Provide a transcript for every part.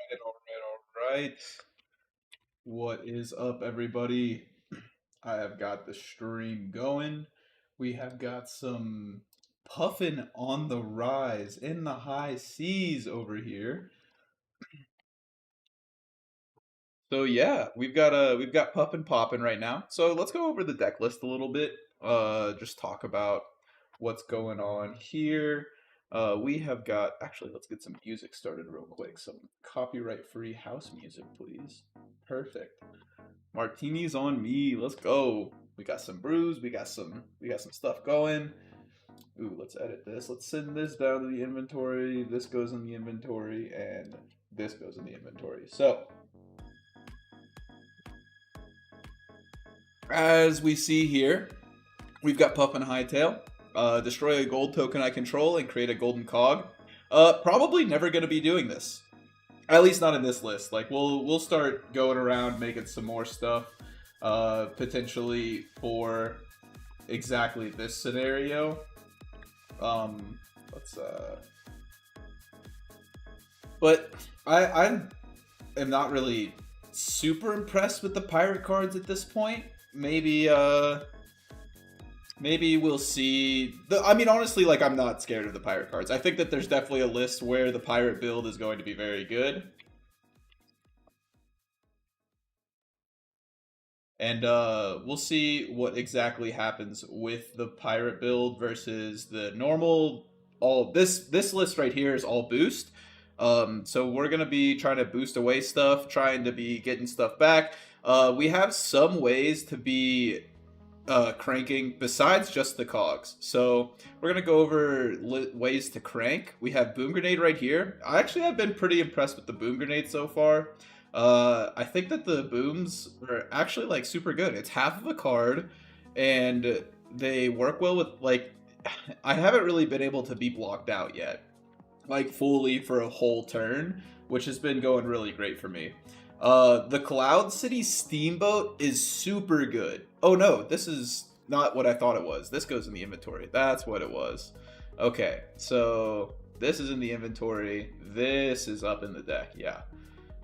All right. What is up, everybody? I have got the stream going. We have got some Puffin on the rise in the high seas over here. So yeah, we've got Puffin popping right now. So let's go over the deck list a little bit. Just talk about what's going on here. We have got actually let's get some music started real quick. Some copyright-free house music, please. Perfect. Martinis on me. Let's go. We got some brews. We got some stuff going. Ooh, let's edit this. Let's send this down to the inventory. This goes in the inventory, and this goes in the inventory. So, as we see here, we've got Puff and Hightail. Destroy a gold token I control and create a golden cog. Probably never going to be doing this. At least not in this list. Like we'll start going around making some more stuff, potentially for exactly this scenario. Let's But I am not really super impressed with the pirate cards at this point. Maybe we'll see. I mean, honestly, like, I'm not scared of the pirate cards. I think that there's definitely a list where the pirate build is going to be very good. And we'll see what exactly happens with the pirate build versus the normal. All this list right here is all boost. So we're gonna be trying to boost away stuff, trying to be getting stuff back. We have some ways to be cranking besides just the cogs. So we're gonna go over ways to crank. We have boom grenade right here. I actually have been pretty impressed with the boom grenade so far. I think that the booms are actually like super good. It's half of a card, and they work well with like. I haven't really been able to be blocked out yet, like fully for a whole turn, which has been going really great for me. The Cloud City Steamboat is super good. Oh no, this is not what I thought it was. This goes in the inventory. That's what it was. Okay, so this is in the inventory. This is up in the deck. Yeah.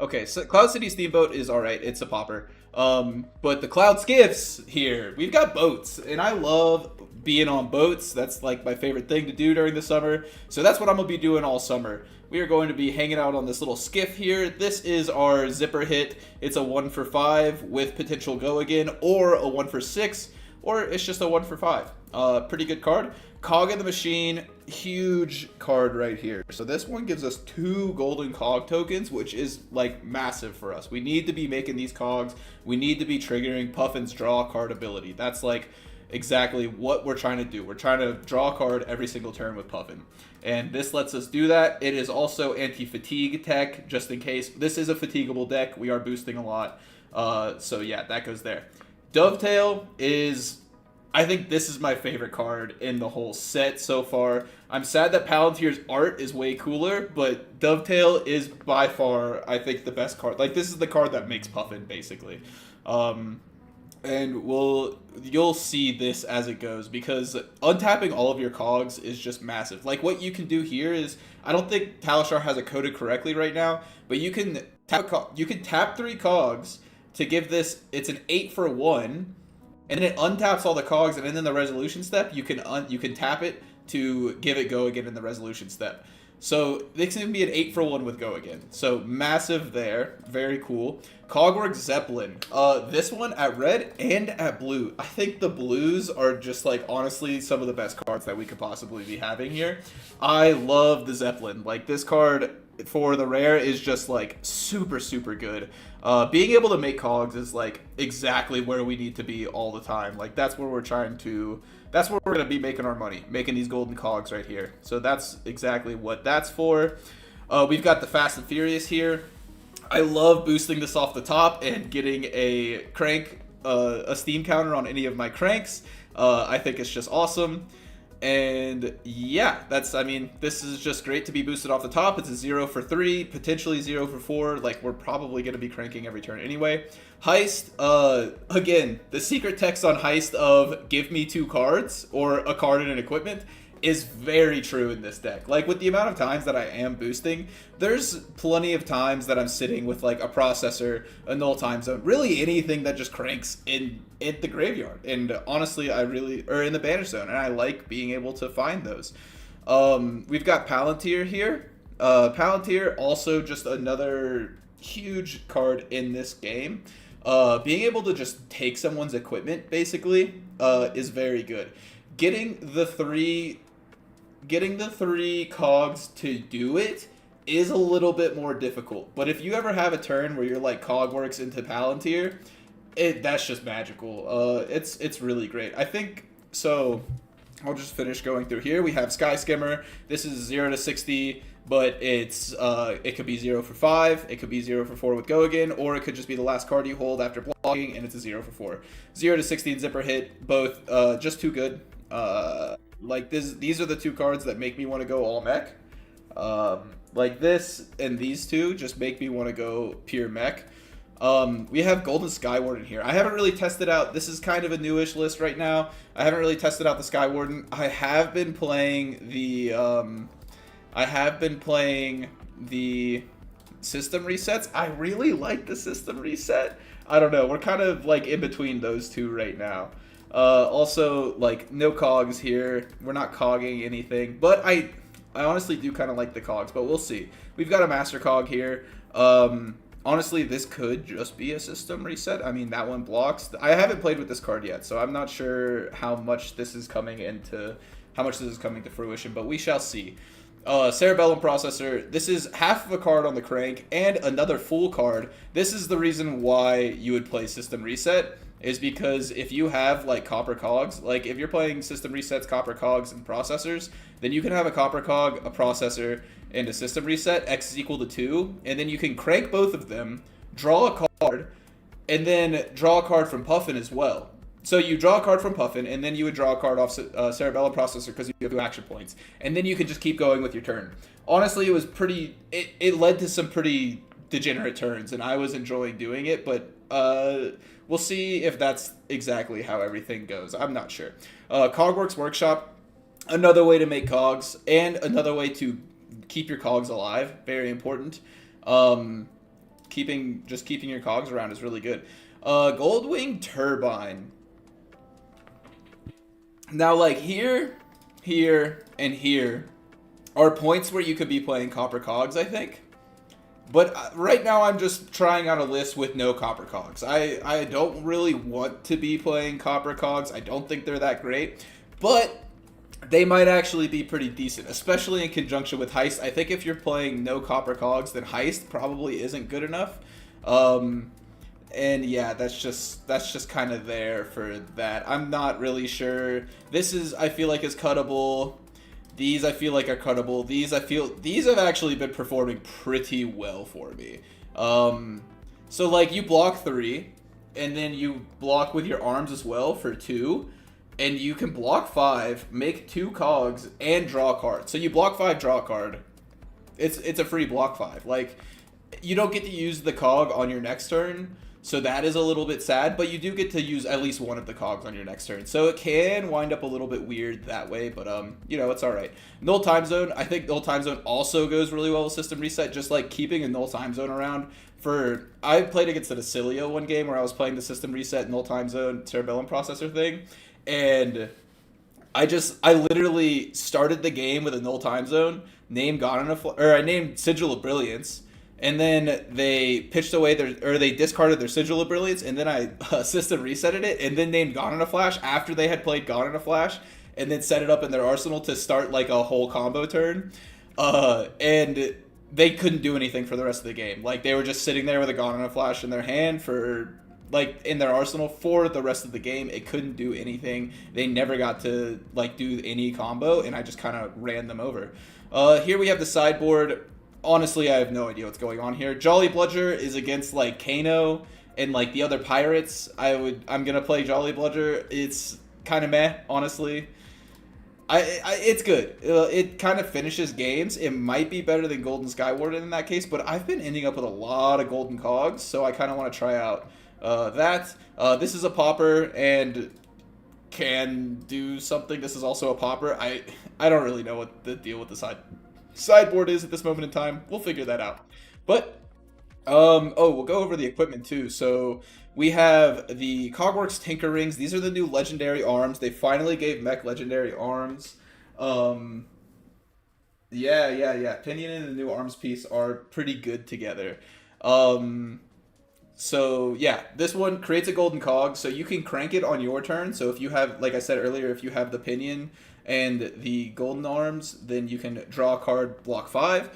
Okay, so Cloud City Steamboat is alright. It's a popper. But the Cloud Skiffs here, we've got boats, and I love being on boats. That's like my favorite thing to do during the summer. So that's what I'm gonna be doing all summer. We are going to be hanging out on this little skiff here. This is our zipper hit. It's a 1 for 5 with potential go again, or a 1 for 6, or it's just a 1 for 5. Pretty good card. Cog in the Machine, huge card right here. So this one gives us 2 golden cog tokens, which is like massive for us. We need to be making these cogs. We need to be triggering Puffin's draw card ability. That's like exactly what we're trying to do. We're trying to draw a card every single turn with Puffin. And this lets us do that. It is also anti-fatigue tech, just in case. This is a fatiguable deck. We are boosting a lot. So yeah, that goes there. Dovetail is... I think this is my favorite card in the whole set so far. I'm sad that Palantir's art is way cooler, but Dovetail is by far, I think, the best card. Like, this is the card that makes Puffin, basically. And you'll see this as it goes, because untapping all of your cogs is just massive. Like, what you can do here is, I don't think Talishar has it coded correctly right now, but you can tap 3 cogs to give this, it's an 8 for 1, and then it untaps all the cogs, and then in the resolution step, you can tap it to give it go again in the resolution step. So this can be an 8 for 1 with go again. So massive there, very cool. Cogwork Zeppelin. This one at red and at blue. I think the blues are just like honestly some of the best cards that we could possibly be having here. I love the Zeppelin. Like this card for the rare is just like super good. Being able to make cogs is like exactly where we need to be all the time. Like that's where we're going to be making our money, making these golden cogs right here. So that's exactly what that's for. We've got the Fast and Furious here. I love boosting this off the top and getting a crank, a steam counter on any of my cranks. I think it's just awesome. And yeah, this is just great to be boosted off the top. It's a 0 for 3, potentially 0 for 4. Like, we're probably going to be cranking every turn anyway. Heist, again, the secret text on Heist of give me 2 cards or a card and an equipment is very true in this deck. Like, with the amount of times that I am boosting, there's plenty of times that I'm sitting with like a processor, a null time zone, really anything that just cranks in the graveyard. And honestly, or in the banish zone, and I like being able to find those. We've got Palantir here. Palantir, also just another huge card in this game. Being able to just take someone's equipment, basically, is very good. Getting the three cogs to do it is a little bit more difficult. But if you ever have a turn where you're like cogworks into Palantir, that's just magical. It's really great. I think so. I'll just finish going through here. We have Sky Skimmer. This is 0 to 60, but it's it could be 0 for 5, it could be 0 for 4 with Go Again, or it could just be the last card you hold after blocking, and it's a 0 for 4. 0 to 60 and Zipper Hit, both just too good. Like these are the two cards that make me want to go all mech. Like this and these two just make me want to go pure mech. We have Golden Skywarden here. I haven't really tested out. This is kind of a newish list right now. I haven't really tested out the Skywarden. I have been playing the system resets. I really like the system reset. I don't know. We're kind of like in between those two right now. Also, like, no cogs here. We're not cogging anything, but I honestly do kind of like the cogs, but we'll see. We've got a master cog here. Honestly, this could just be a system reset. I mean, that one blocks. I haven't played with this card yet, so I'm not sure how much this is coming to fruition, but we shall see. Cerebellum Processor. This is half of a card on the crank and another full card. This is the reason why you would play System Reset, is because if you have like copper cogs, like if you're playing System Resets, copper cogs, and processors, then you can have a copper cog, a processor, and a System Reset. X is equal to 2, and then you can crank both of them, draw a card, and then draw a card from Puffin as well. So you draw a card from Puffin, and then you would draw a card off Cerebellum Processor because you have 2 action points. And then you can just keep going with your turn. Honestly, it was it led to some pretty degenerate turns, and I was enjoying doing it, but we'll see if that's exactly how everything goes. I'm not sure. Cogworks Workshop, another way to make cogs, and another way to keep your cogs alive. Very important. Keeping your cogs around is really good. Goldwing Turbine. Now, like here, and here are points where you could be playing copper cogs, I think. But right now I'm just trying out a list with no copper cogs. I don't really want to be playing copper cogs. I don't think they're that great. But they might actually be pretty decent, especially in conjunction with Heist. I think if you're playing no copper cogs, then Heist probably isn't good enough. And yeah, that's just kind of there for that. I'm not really sure. This I feel like is cuttable. These I feel like are cuttable. These have actually been performing pretty well for me. So like you block 3, and then you block with your arms as well for 2, and you can block 5, make 2 cogs, and draw a card. So you block 5, draw a card. It's a free block 5. Like, you don't get to use the cog on your next turn, so that is a little bit sad, but you do get to use at least one of the cogs on your next turn. So it can wind up a little bit weird that way, but you know, it's all right. Null Time Zone, I think Null Time Zone also goes really well with System Reset, just like keeping a Null Time Zone around. I played against the Decilio one game where I was playing the System Reset, Null Time Zone, Cerebellum Processor thing, and I literally started the game with a Null Time Zone, named I named Sigil of Brilliance, and then they pitched away they discarded their Sigil of Brilliance, and then I System Resetted it, and then named Gone in a Flash after they had played Gone in a Flash, and then set it up in their arsenal to start like a whole combo turn. And they couldn't do anything for the rest of the game. Like, they were just sitting there with a Gone in a Flash in their hand in their arsenal for the rest of the game. It couldn't do anything. They never got to like do any combo, and I just kind of ran them over. Here we have the sideboard. Honestly, I have no idea what's going on here. Jolly Bludger is against like Kano and like the other pirates. I'm gonna play Jolly Bludger. It's kind of meh, honestly. It's good. It kind of finishes games. It might be better than Golden Skywarden in that case, but I've been ending up with a lot of golden cogs, so I kind of want to try out that. This is a popper, and can do something. This is also a popper. I don't really know what the deal with the sideboard is at this moment in time. We'll figure that out. But oh, we'll go over the equipment too. So we have the Cogworks Tinker Rings. These are the new legendary arms. They finally gave Mech legendary arms. Um, yeah. Pinion and the new arms piece are pretty good together. Um, so yeah, this one creates a golden cog, so you can crank it on your turn. So if you have, like I said earlier, if you have the pinion and the golden arms, then you can draw a card, block 5.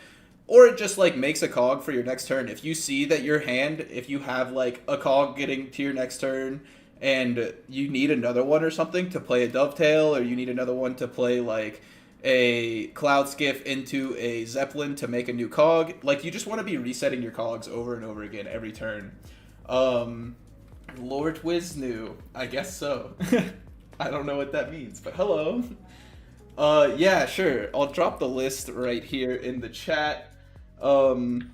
Or it just like makes a cog for your next turn. If you see that your hand, if you have like a cog getting to your next turn and you need another one or something to play a dovetail, or you need another one to play like a cloud skiff into a zeppelin to make a new cog, like you just want to be resetting your cogs over and over again every turn. Um, Lord Wisnu, I guess so. I don't know what that means, but hello. Yeah, sure. I'll drop the list right here in the chat. Um,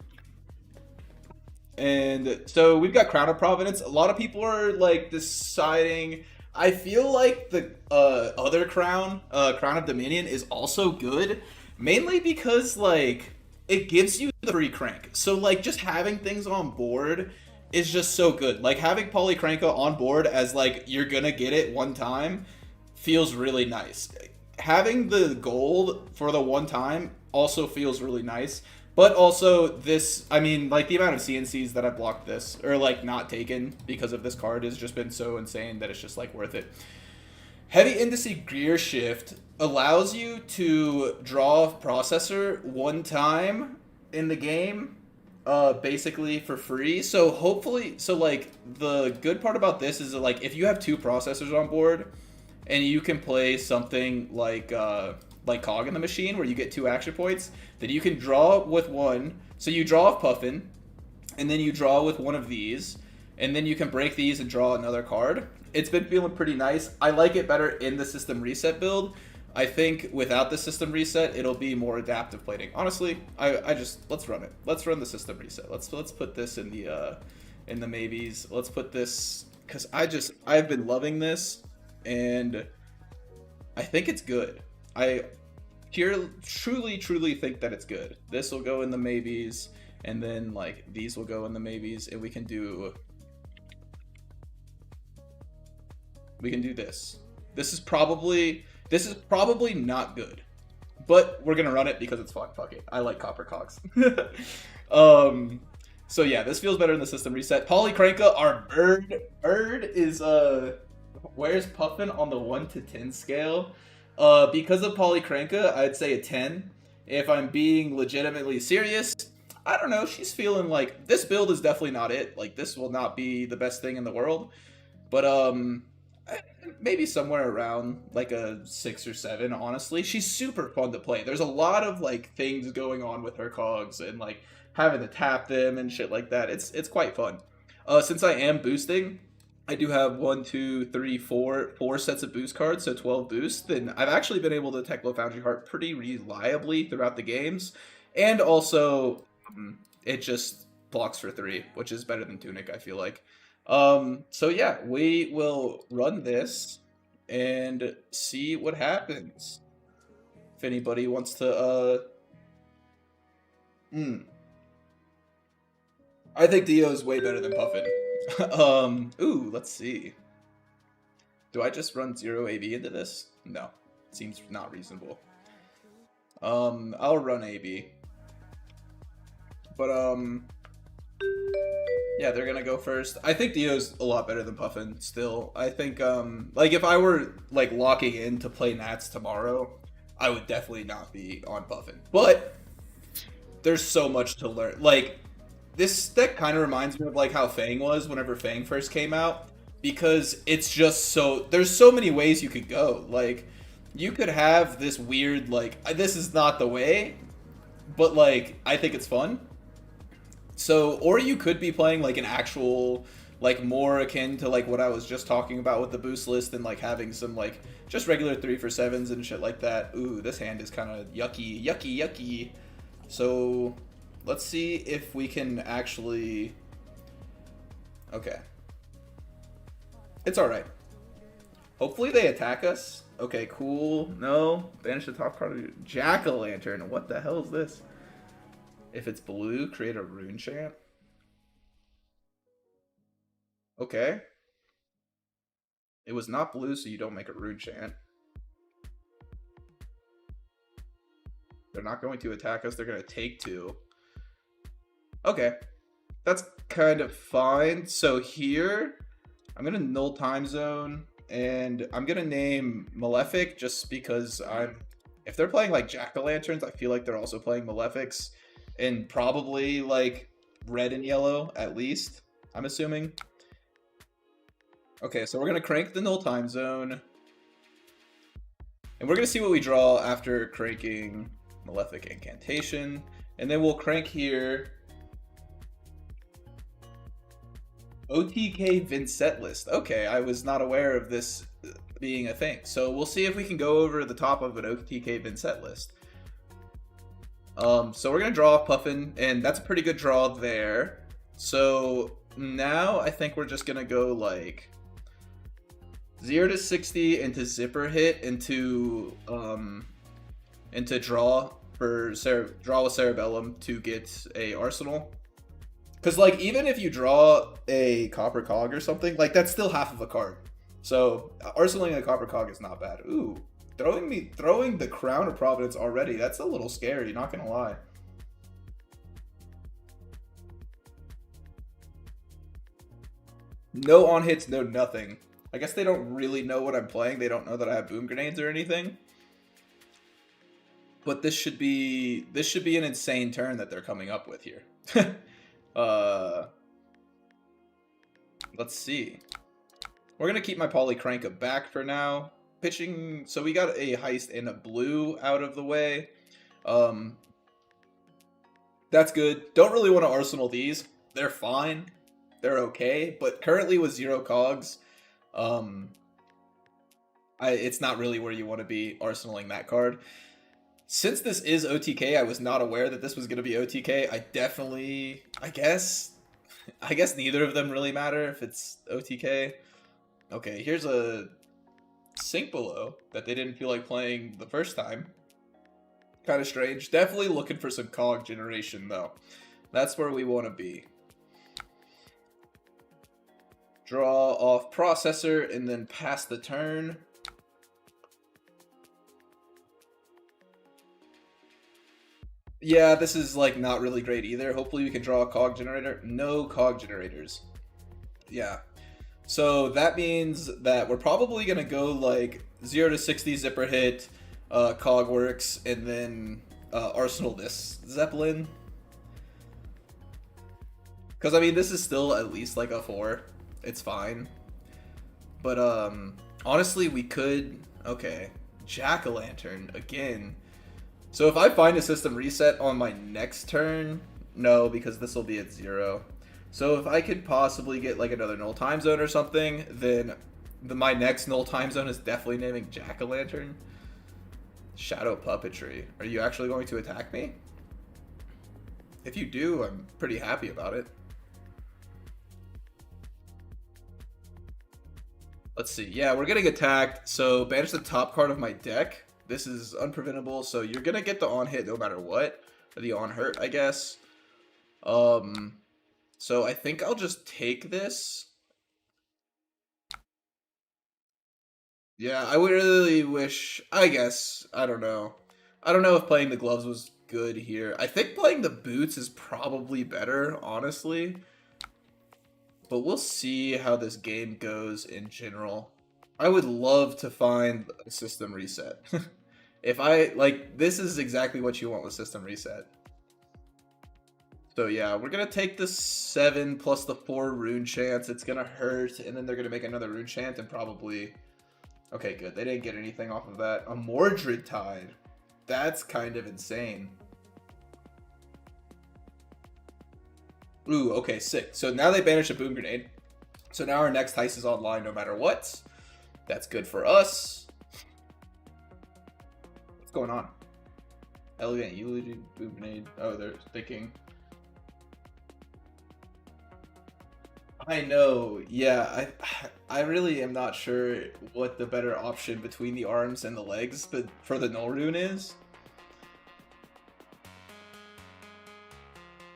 and so we've got Crown of Providence. A lot of people are like deciding. I feel like the other crown, Crown of Dominion, is also good, mainly because like it gives you the free crank. So like just having things on board is just so good. Like having Polycranka on board as like you're gonna get it one time feels really nice. Having the gold for the one time also feels really nice. But also this, I mean, like the amount of CNCs that I've blocked this, or like not taken because of this card has just been so insane that it's just like worth it. Heavy Indice Gear Shift allows you to draw a processor one time in the game, basically for free. So hopefully, so like the good part about this is that like if you have 2 processors on board, and you can play something like Cog in the Machine where you get 2 action points, then you can draw with one. So you draw off Puffin, and then you draw with one of these, and then you can break these and draw another card. It's been feeling pretty nice. I like it better in the system reset build. I think without the system reset, it'll be more adaptive plating. Honestly, I just let's run it. Let's run the system reset. Let's put this in the maybes. Let's put this because I've been loving this, and I think it's good. I truly think that it's good. This will go in the maybes, and then like these will go in the maybes, and we can do this. This is probably not good, but we're gonna run it because it's fun. Fuck it. I like copper cogs. So yeah, this feels better in the system reset. Polycranka, our bird is where's Puffin on the 1 to 10 scale? Because of Polycranka, I'd say a 10. If I'm being legitimately serious, I don't know. She's feeling like this build is definitely not it. Like this will not be the best thing in the world, but maybe somewhere around like a 6 or 7. Honestly, she's super fun to play. There's a lot of like things going on with her cogs and like having to tap them and shit like that. It's quite fun. Since I am boosting, I do have 1, 2, 3, 4 sets of boost cards, so 12 boosts. Then I've actually been able to Techno Foundry Heart pretty reliably throughout the games, and also it just blocks for 3, which is better than Tunic, I feel like. So yeah, we will run this and see what happens. If anybody wants to, I think Dio is way better than Puffin. Ooh, let's see. Do I just run 0 AB into this? No, seems not reasonable. I'll run AB. But, yeah, they're gonna go first. I think Dio's a lot better than Puffin still. I think, like, if I were, like, locking in to play Nats tomorrow, I would definitely not be on Puffin. But there's so much to learn. Like, this deck kind of reminds me of, like, how Fang was whenever Fang first came out. Because it's just so... There's so many ways you could go. Like, you could have this weird, like... This is not the way, but, like, I think it's fun. So, or you could be playing, like, an actual, like, more akin to, like, what I was just talking about with the boost list and, like, having some, like, just regular 3 for 7s and shit like that. Ooh, this hand is kind of yucky. So, let's see if we can actually... Okay. It's alright. Hopefully they attack us. Okay, cool. No. Banish the top card of Jack-o'-lantern. What the hell is this? If it's blue, create a rune chant. Okay. It was not blue, so you don't make a rune chant. They're not going to attack us. They're going to take 2. Okay. That's kind of fine. So here, I'm going to null time zone, and I'm going to name Malefic just because if they're playing like Jack-o'-lanterns, I feel like they're also playing Malefics, and probably like red and yellow at least, I'm assuming. Okay, so we're going to crank the null time zone, and we're going to see what we draw after cranking Malefic Incantation, and then we'll crank here OTK Vincent list. Okay, I was not aware of this being a thing. So we'll see if we can go over the top of an OTK Vincent list. So we're going to draw off Puffin, and that's a pretty good draw there. So now I think we're just going to go like 0 to 60 into zipper hit into draw for draw with Cerebellum to get a Arsenal. Because, like, even if you draw a Copper Cog or something, like, that's still half of a card. So, arsenaling a Copper Cog is not bad. Ooh, throwing the Crown of Providence already, that's a little scary, not gonna lie. No on-hits, no nothing. I guess they don't really know what I'm playing. They don't know that I have Boom Grenades or anything. But this should be an insane turn that they're coming up with here. Let's see. We're gonna keep my Polycranka back for now. Pitching, so we got a heist and a blue out of the way. That's good. Don't really want to arsenal these. They're fine. They're okay. But currently with 0 cogs, it's not really where you want to be arsenaling that card. Since this is OTK, I was not aware that this was going to be OTK. I guess neither of them really matter if it's OTK. Okay, here's a Sink Below that they didn't feel like playing the first time. Kind of strange. Definitely looking for some cog generation, though. That's where we want to be. Draw off Processor and then pass the turn. Yeah, this is like not really great either. Hopefully we can draw a cog generator. No cog generators. Yeah. So that means that we're probably going to go like 0 to 60 zipper hit, cog works, and then arsenal this Zeppelin. Because I mean, this is still at least like a 4. It's fine. But honestly, we could... Okay. Jack-o'-lantern again. So if I find a system reset on my next turn, no, because this will be at 0. So if I could possibly get like another null time zone or something, then my next null time zone is definitely naming Jack-o'-lantern. Shadow Puppetry. Are you actually going to attack me? If you do, I'm pretty happy about it. Let's see. Yeah, we're getting attacked. So banish the top card of my deck. This is unpreventable, so you're gonna get the on hit no matter what, or the on hurt, I guess. So I think I'll just take this. Yeah, I would really wish. I guess I don't know. I don't know if playing the gloves was good here. I think playing the boots is probably better, honestly. But we'll see how this game goes in general. I would love to find a system reset. If I, like, this is exactly what you want with system reset. So yeah, we're going to take the 7 plus the 4 rune chants. It's going to hurt, and then they're going to make another rune chant and probably... Okay, good. They didn't get anything off of that. A Mordred Tide. That's kind of insane. Ooh, okay, sick. So now they banish a Boom Grenade. So now our next heist is online no matter what. That's good for us. What's going on? Elegant Eulogy, Boom Grenade. Oh, they're thinking. I know. Yeah, I really am not sure what the better option between the arms and the legs, but for the null rune is.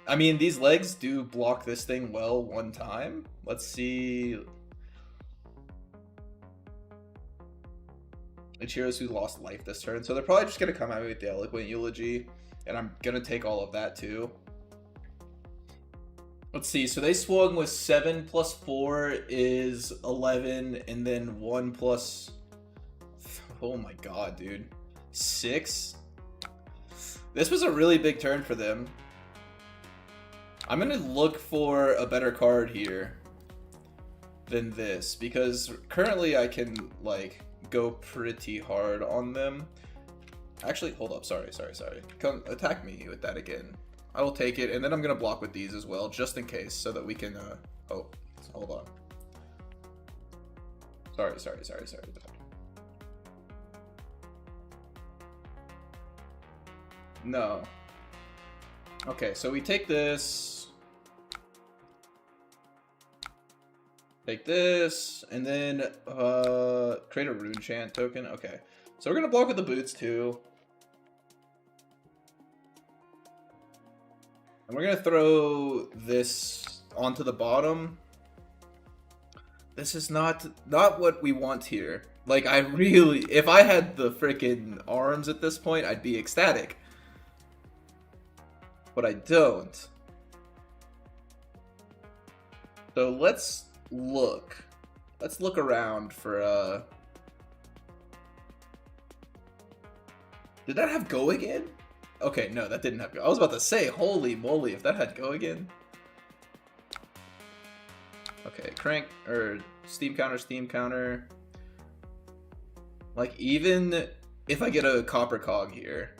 I mean, these legs do block this thing well one time. Let's see. It's heroes who lost life this turn, so they're probably just gonna come at me with the eloquent eulogy, and I'm gonna take all of that too. Let's see, so they swung with 7 plus 4 is 11, and then 1 plus... Oh my god, dude. 6? This was a really big turn for them. I'm gonna look for a better card here than this, because currently I can, like, go pretty hard on them. Actually, hold up, sorry. Come attack me with that again. I will take it, and then I'm gonna block with these as well, just in case, so that we can, oh, hold on. Sorry. No. Okay, so we take this. Take this, and then, create a rune chant token. Okay, so we're gonna block with the boots, too. And we're gonna throw this onto the bottom. This is not what we want here. Like, I really... If I had the freaking arms at this point, I'd be ecstatic. But I don't. So let's look. Let's look around for, Did that have go again? Okay, no, that didn't have go. I was about to say, holy moly, if that had go again. Okay, crank, or steam counter. Like, even if I get a copper cog here.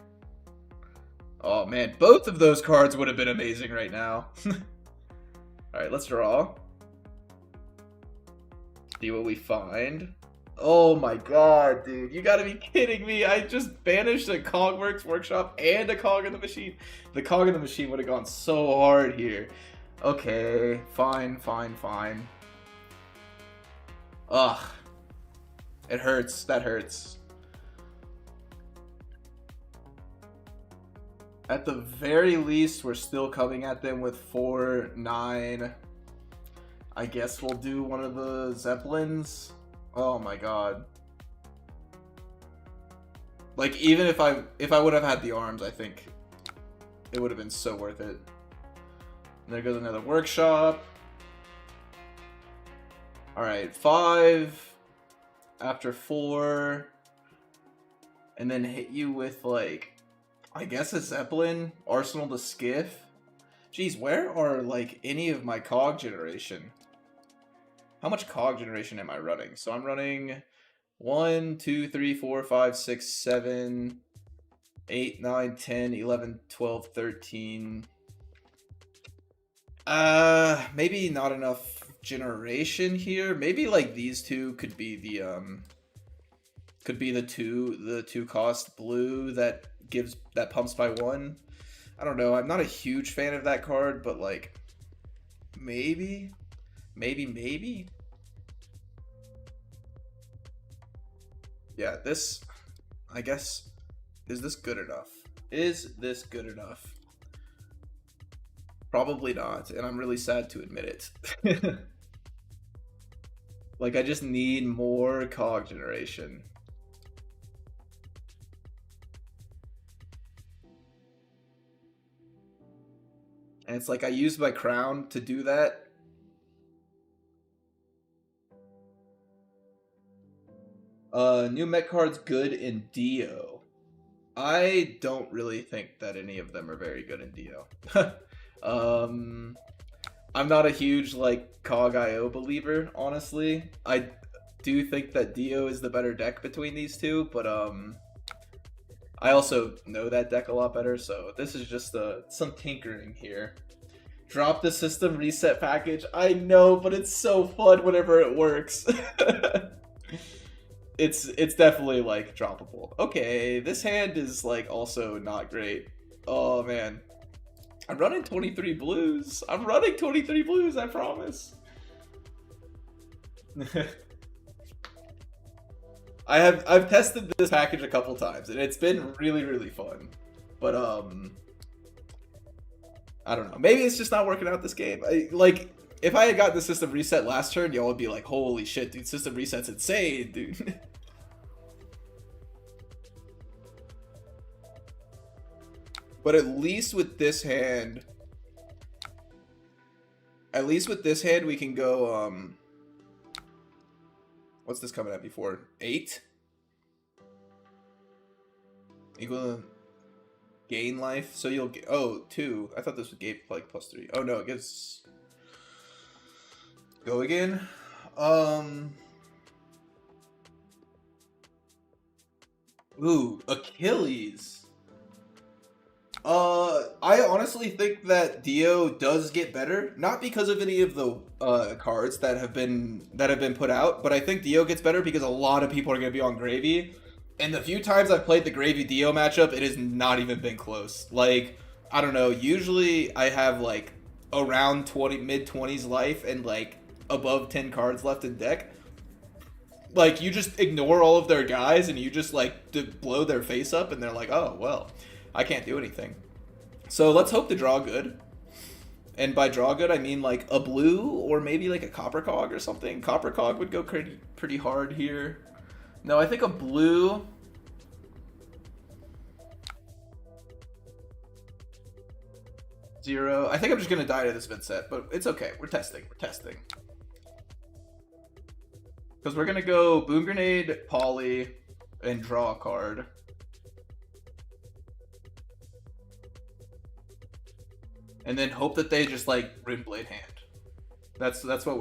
Oh man, both of those cards would have been amazing right now. Alright, let's draw. See what we find. Oh my god, dude. You gotta be kidding me. I just banished a Cogworks workshop and a cog in the machine. The cog in the machine would have gone so hard here. Okay, fine. Ugh. It hurts. That hurts. At the very least, we're still coming at them with 4, 9. I guess we'll do one of the Zeppelins. Oh my god. Like, even if I would have had the arms, I think it would have been so worth it. And there goes another workshop. Alright, 5 after 4. And then hit you with, like, I guess a Zeppelin, Arsenal to Skiff. Jeez, where are, like, any of my cog generation? How much cog generation am I running? So I'm running 1, 2, 3, 4, 5, 6, 7, 8, 9, 10, 11, 12, 13. Maybe not enough generation here. Maybe like these two could be the two cost blue that pumps by 1. I don't know. I'm not a huge fan of that card, but like maybe. Yeah, this, I guess, is this good enough? Is this good enough? Probably not, and I'm really sad to admit it. Like, I just need more cog generation. And it's like I used my crown to do that. New mech cards good in Dio. I don't really think that any of them are very good in Dio. I'm not a huge, like, Cog.io believer, honestly. I do think that Dio is the better deck between these two, but, I also know that deck a lot better, so this is just, some tinkering here. Drop the system reset package. I know, but it's so fun whenever it works. It's definitely, like, droppable. Okay, this hand is, like, also not great. Oh, man. I'm running 23 blues. I promise. I've tested this package a couple times and it's been really, really fun. But I don't know. Maybe it's just not working out this game. Like if I had gotten the system reset last turn, y'all would be like, "Holy shit, dude! System reset's insane, dude." But at least with this hand, we can go. What's this coming at before? 8 equal gain life. So you'll get 2. I thought this would give like +3. Oh no, it gives. Go again. Ooh, Achilles. I honestly think that Dio does get better, not because of any of the cards that have been put out, but I think Dio gets better because a lot of people are going to be on Gravy, and the few times I've played the Gravy Dio matchup, it has not even been close. Like, I don't know, usually I have like around mid 20s life and like above 10 cards left in deck. Like, you just ignore all of their guys and you just like blow their face up and they're like, oh well, I can't do anything. So let's hope to draw good. And by draw good, I mean like a blue or maybe like a copper cog or something. Copper cog would go pretty hard here. No, I think a blue. Zero. I think I'm just going to die to this vid set, but it's okay. We're testing. Because we're going to go Boom Grenade, Poly, and draw a card. And then hope that they just like Rune Blade hand. That's what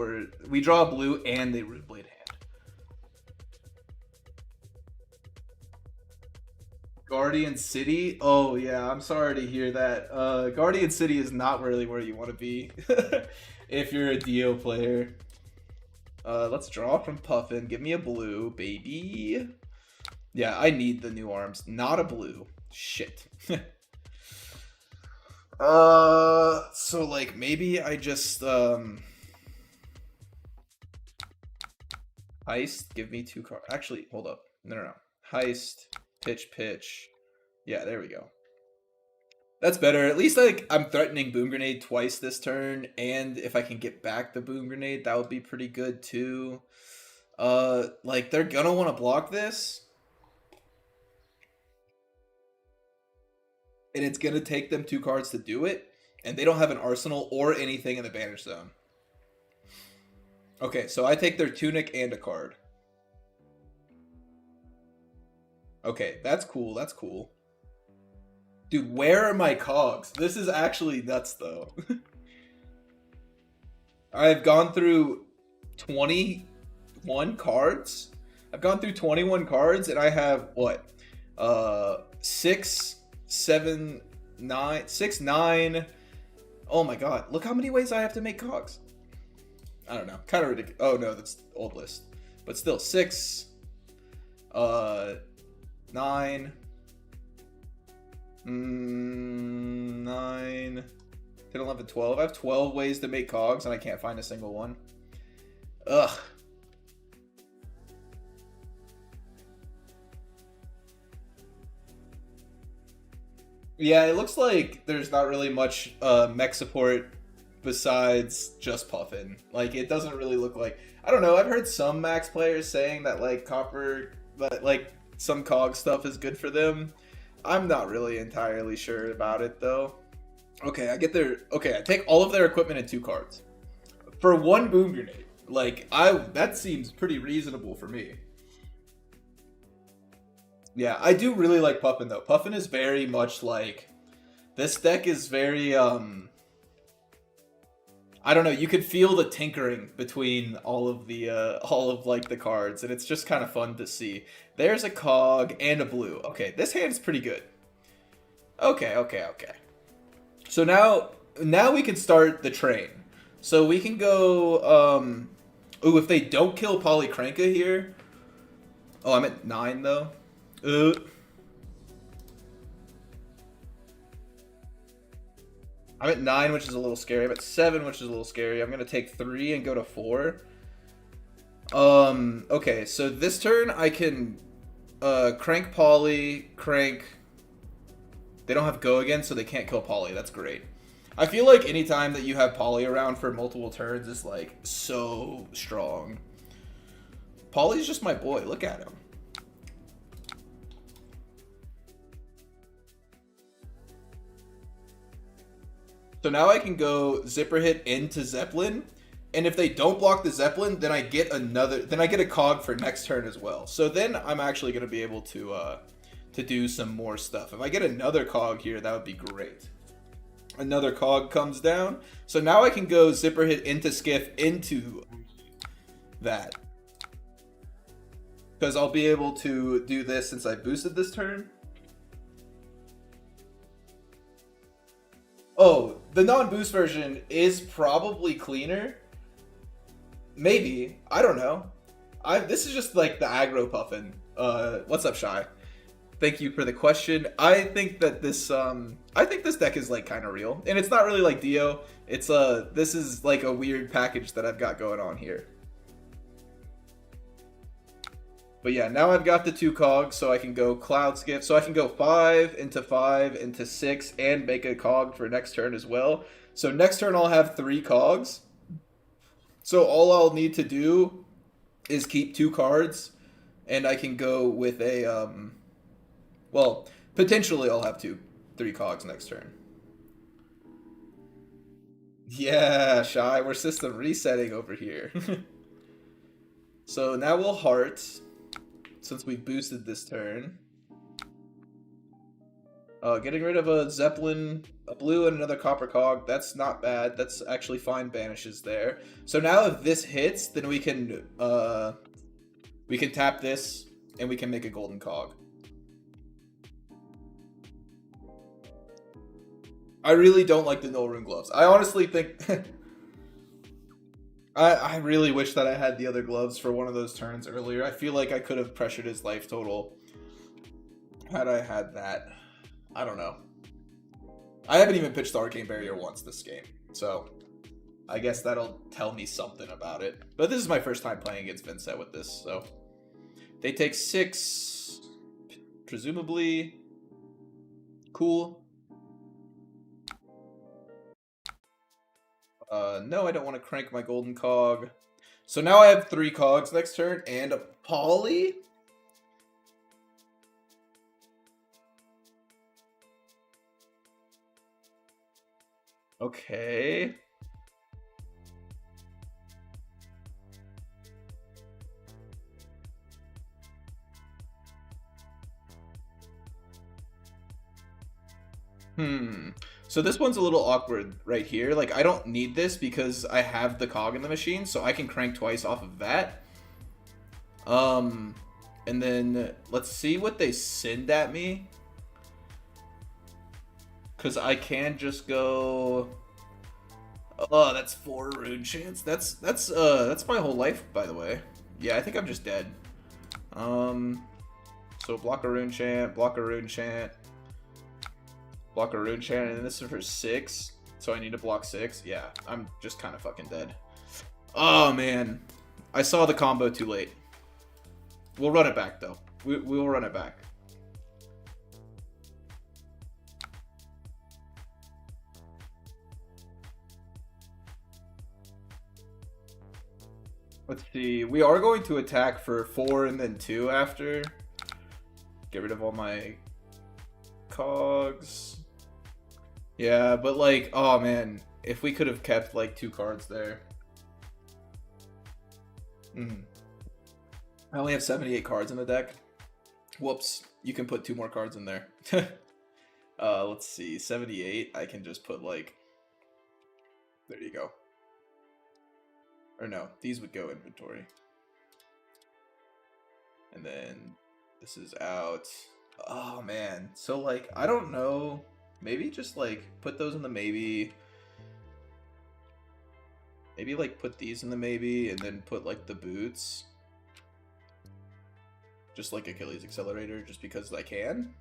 we draw a blue and they Rune Blade hand. Guardian City? Oh yeah, I'm sorry to hear that. Guardian City is not really where you want to be if you're a Dio player. Let's draw from Puffin. Give me a blue, baby. Yeah, I need the new arms, not a blue. Shit. So like maybe I just Heist, give me 2 cards. Actually, hold up. No. Heist, pitch. Yeah, there we go. That's better. At least like I'm threatening Boom Grenade twice this turn, and if I can get back the Boom Grenade, that would be pretty good too. Like they're gonna want to block this. And it's going to take them 2 cards to do it. And they don't have an arsenal or anything in the banish zone. Okay, so I take their tunic and a card. Okay, that's cool. Dude, where are my cogs? This is actually nuts, though. I've gone through 21 cards. And I have, what? 6... 7, 9, 6, 9. Oh my god. Look how many ways I have to make cogs. I don't know. Kind of ridiculous. Oh no, that's old list. But still, 6, 9, 9, 10, 11, 12. I have 12 ways to make cogs and I can't find a single one. Ugh. Yeah, it looks like there's not really much mech support besides just Puffin. Like, it doesn't really look like... I don't know, I've heard some Max players saying that, like, some cog stuff is good for them. I'm not really entirely sure about it, though. Okay, I take all of their equipment and 2 cards. For 1 Boom Grenade. Like, that seems pretty reasonable for me. Yeah, I do really like Puffin, though. Puffin is very much like... This deck is very, I don't know, you could feel the tinkering between all of the cards, and it's just kind of fun to see. There's a cog and a blue. Okay, this hand is pretty good. Okay. So now we can start the train. So we can go, ooh, if they don't kill Polycranka here... Oh, I'm at 9, though. I'm at 9, which is a little scary. I'm at 7, which is a little scary. I'm going to take 3 and go to 4. Okay, so this turn I can crank Polly, crank. They don't have go again, so they can't kill Polly. That's great. I feel like anytime that you have Polly around for multiple turns is like so strong. Polly's just my boy. Look at him. So now I can go zipper hit into Zeppelin, and if they don't block the Zeppelin, then I get another. Then I get a cog for next turn as well. So then I'm actually going to be able to do some more stuff. If I get another cog here, that would be great. Another cog comes down, so now I can go zipper hit into Skiff into that, because I'll be able to do this since I boosted this turn. Oh, the non-boost version is probably cleaner. Maybe. I don't know. This is just like the aggro Puffin. What's up, Shy? Thank you for the question. I think that this deck is like kind of real. And it's not really like Dio. It's this is like a weird package that I've got going on here. But yeah, now I've got the 2 cogs, so I can go Cloud Skiff. So I can go 5 into 6 and make a cog for next turn as well. So next turn I'll have 3 cogs. So all I'll need to do is keep 2 cards, and I can go with a well, potentially I'll have 3 cogs next turn. Yeah, Shy, we're system resetting over here. So now we'll heart, since we boosted this turn. Getting rid of a Zeppelin, a blue, and another copper cog. That's not bad. That's actually fine banishes there. So now if this hits, then we can tap this, and we can make a golden cog. I really don't like the no rune gloves. I honestly think I really wish that I had the other gloves for one of those turns earlier. I feel like I could have pressured his life total had I had that. I don't know. I haven't even pitched the Arcane Barrier once this game, so I guess that'll tell me something about it. But this is my first time playing against Vincent with this, so. They take 6, presumably. Cool. No, I don't want to crank my golden cog. So now I have 3 cogs next turn and a Polly. Okay. So this one's a little awkward right here. Like, I don't need this because I have the cog in the machine, so I can crank twice off of that. And then let's see what they send at me. Because I can just go... Oh, that's 4 rune chance. That's my whole life, by the way. Yeah, I think I'm just dead. So block a rune chant, block a rune chant, block a rune chant, and this is for 6. So I need to block 6. Yeah, I'm just kind of fucking dead. Oh man, I saw the combo too late. We'll run it back though. We'll run it back. Let's see. We are going to attack for 4 and then 2 after. Get rid of all my cogs. Yeah, but like, oh man, if we could have kept like 2 cards there. I only have 78 cards in the deck. Whoops. You can put 2 more cards in there. Let's see. 78. I can just put like... There you go. Or no, these would go inventory. And then this is out. Oh man. So like, I don't know. Maybe just like put those in the maybe. Maybe like put these in the maybe and then put like the boots. Just like Achilles Accelerator, just because I can.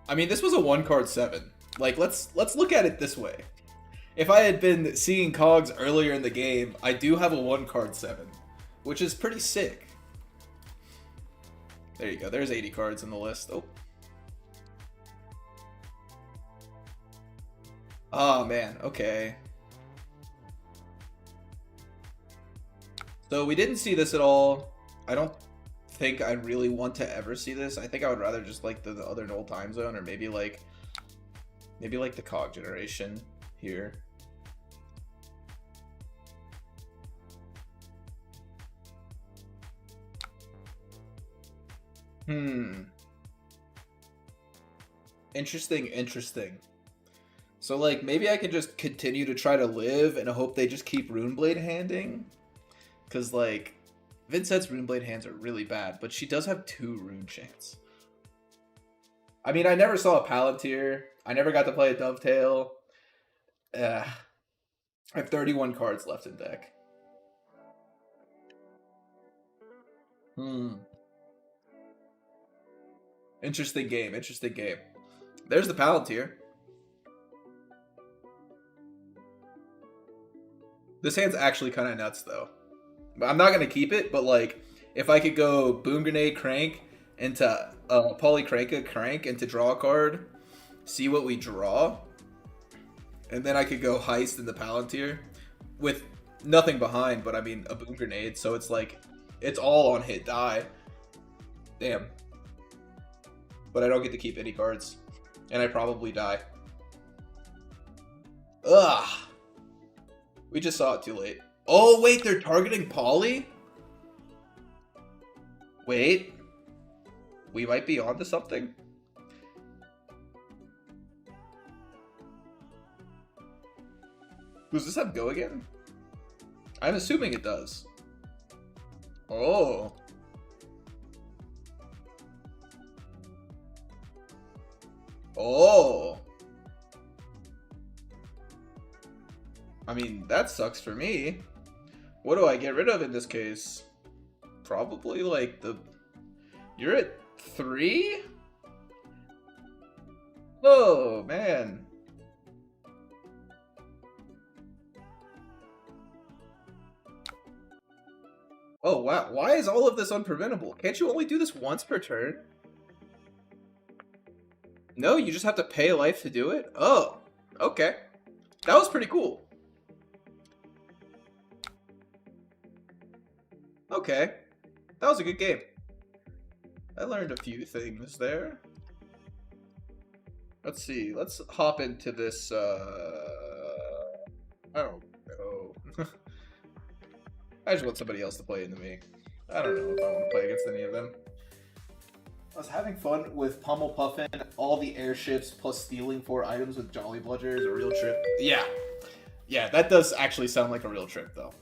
I mean, this was a 1-card 7. Like, let's look at it this way. If I had been seeing cogs earlier in the game, I do have a 1-card 7, which is pretty sick. There you go. There's 80 cards in the list. Oh. Oh, man. Okay. So we didn't see this at all. I don't think I really want to ever see this. I think I would rather just like the other null time zone, or maybe like the cog generation here. Interesting. So like maybe I can just continue to try to live and hope they just keep Runeblade handing. Cause like Vincent's Runeblade hands are really bad, but she does have 2 rune chants. I mean, I never saw a Palantir. I never got to play a Dovetail. I have 31 cards left in deck. Interesting game. There's the Palantir. This hand's actually kind of nuts, though. I'm not going to keep it, but, like, if I could go Boom Grenade Crank into Polycranka Crank and to draw a card, see what we draw, and then I could go Heist in the Palantir with nothing behind, but, I mean, a Boom Grenade, so it's, like, it's all on hit die. Damn. But I don't get to keep any cards, and I probably die. Ugh. We just saw it too late. Oh, wait, they're targeting Poly? Wait. We might be onto something. Does this have go again? I'm assuming it does. Oh. Oh. I mean, that sucks for me. What do I get rid of in this case? Probably like the... You're at 3? Oh, man. Oh, wow. Why is all of this unpreventable? Can't you only do this once per turn? No, you just have to pay a life to do it? Oh, okay. That was pretty cool. Okay. That was a good game. I learned a few things there. Let's see. Let's hop into this, I don't know. I just want somebody else to play into me. I don't know if I want to play against any of them. I was having fun with Pummel Puffin, all the airships, plus stealing 4 items with Jolly Bludger is a real trip. Yeah. Yeah, that does actually sound like a real trip, though.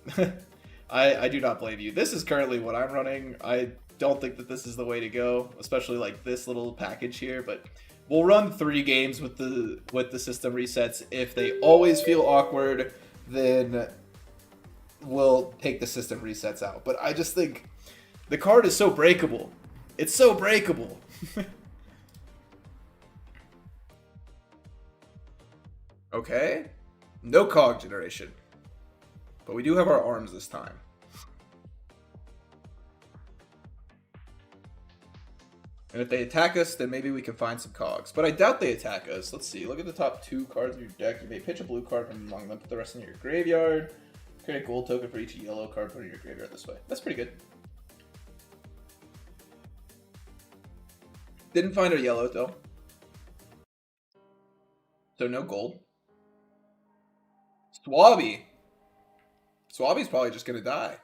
I do not blame you. This is currently what I'm running. I don't think that this is the way to go, especially like this little package here, but we'll run 3 games with the system resets. If they always feel awkward, then we'll take the system resets out. But I just think the card is so breakable. It's so breakable. Okay. No cog generation. But we do have our arms this time. And if they attack us, then maybe we can find some cogs. But I doubt they attack us. Let's see. Look at the top 2 cards of your deck. You may pitch a blue card from among them. Put the rest in your graveyard. Create a gold token for each yellow card put in your graveyard this way. That's pretty good. Didn't find our yellow, though. So no gold. Swabby. Swabby's probably just going to die.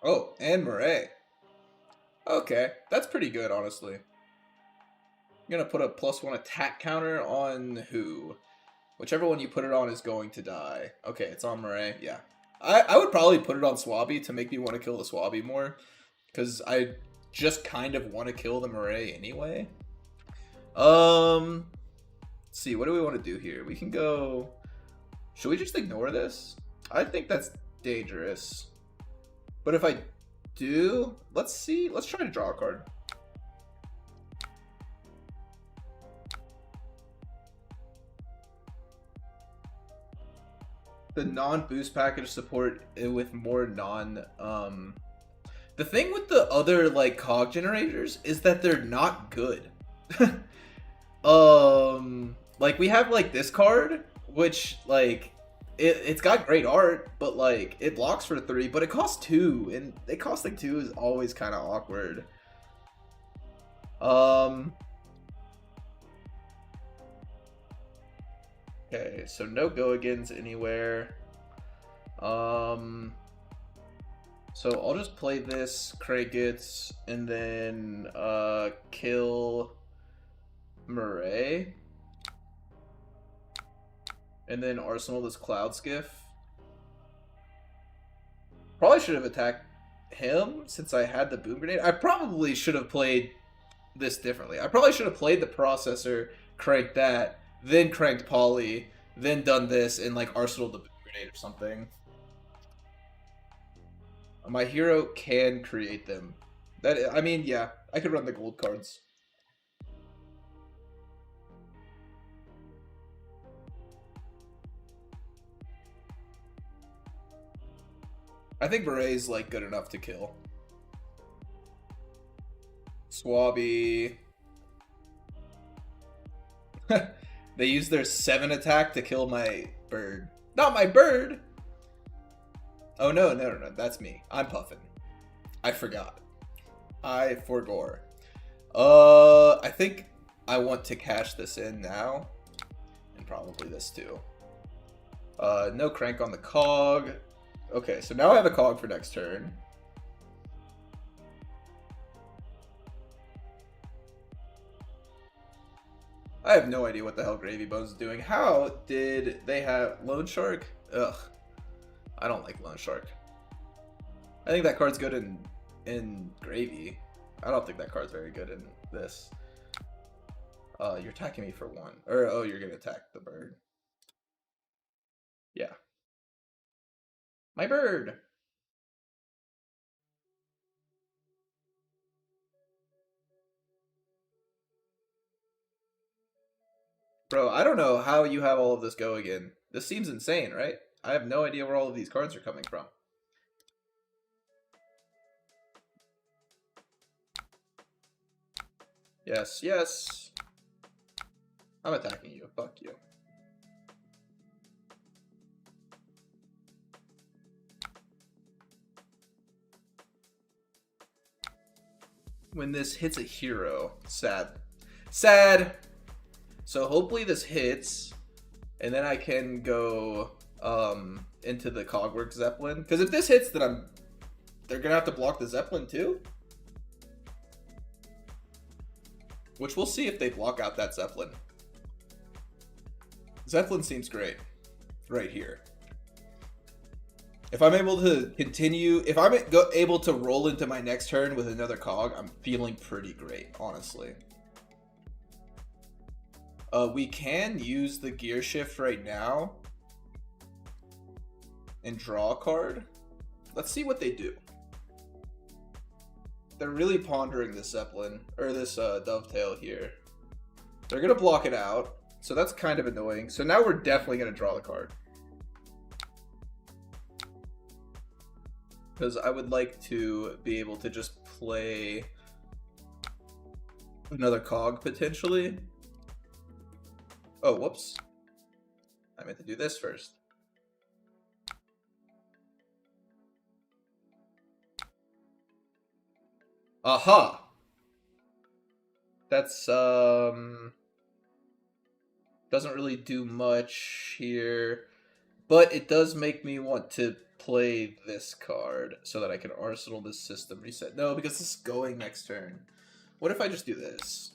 Oh, and Murray. Okay, that's pretty good, honestly. I'm going to put a +1 attack counter on who? Whichever one you put it on is going to die. Okay, it's on Murray. Yeah. I would probably put it on Swabby to make me want to kill the Swabby more. Because I just kind of want to kill the Murray anyway. Let's see, what do we want to do here? We can go... Should we just ignore this? I think that's dangerous. But if I do. Let's see. Let's try to draw a card. The non-boost package support with more non. The thing with the other like cog generators is that they're not good. Like we have like this card, which like it's got great art, but like it blocks for 3, but it costs 2, and it costs like 2 is always kind of awkward. Okay, so no go-agains anywhere. So I'll just play this, crank it, and then kill Murray. And then arsenal this Cloud Skiff. Probably should have attacked him since I had the Boom Grenade. I probably should have played this differently. I probably should have played the processor, cranked that, then cranked Poly, then done this, and like arsenaled the Boom Grenade or something. My hero can create them. I mean, yeah, I could run the gold cards. I think Beray's like good enough to kill. Swabby. They use their 7 attack to kill my bird. Not my bird! Oh no, that's me. I'm Puffin. I forgot. I forgore. I think I want to cash this in now. And probably this too. No crank on the cog. Okay, so now I have a cog for next turn. I have no idea what the hell Gravy Bones is doing. How did they have Loan Shark? Ugh. I don't like Loan Shark. I think that card's good in Gravy. I don't think that card's very good in this. You're attacking me for 1. Or, oh, you're gonna attack the bird. Yeah. My bird! Bro, I don't know how you have all of this go again. This seems insane, right? I have no idea where all of these cards are coming from. Yes, yes. I'm attacking you. Fuck you. When this hits a hero. Sad. Sad! So hopefully this hits, and then I can go into the Cogwork Zeppelin. Because if this hits, then they're gonna have to block the Zeppelin too. Which we'll see if they block out that Zeppelin. Zeppelin seems great right here. If I'm able to continue, if I'm able to roll into my next turn with another cog, I'm feeling pretty great, honestly. We can use the gear shift right now and draw a card. Let's see what they do. They're really pondering this Zeppelin, or this Dovetail here. They're gonna block it out, so that's kind of annoying. So now we're definitely gonna draw the card. Because I would like to be able to just play another cog potentially. Oh, whoops. I meant to do this first. Aha! That's, doesn't really do much here. But it does make me want to play this card so that I can arsenal this system reset. No, because this is going next turn. What if I just do this?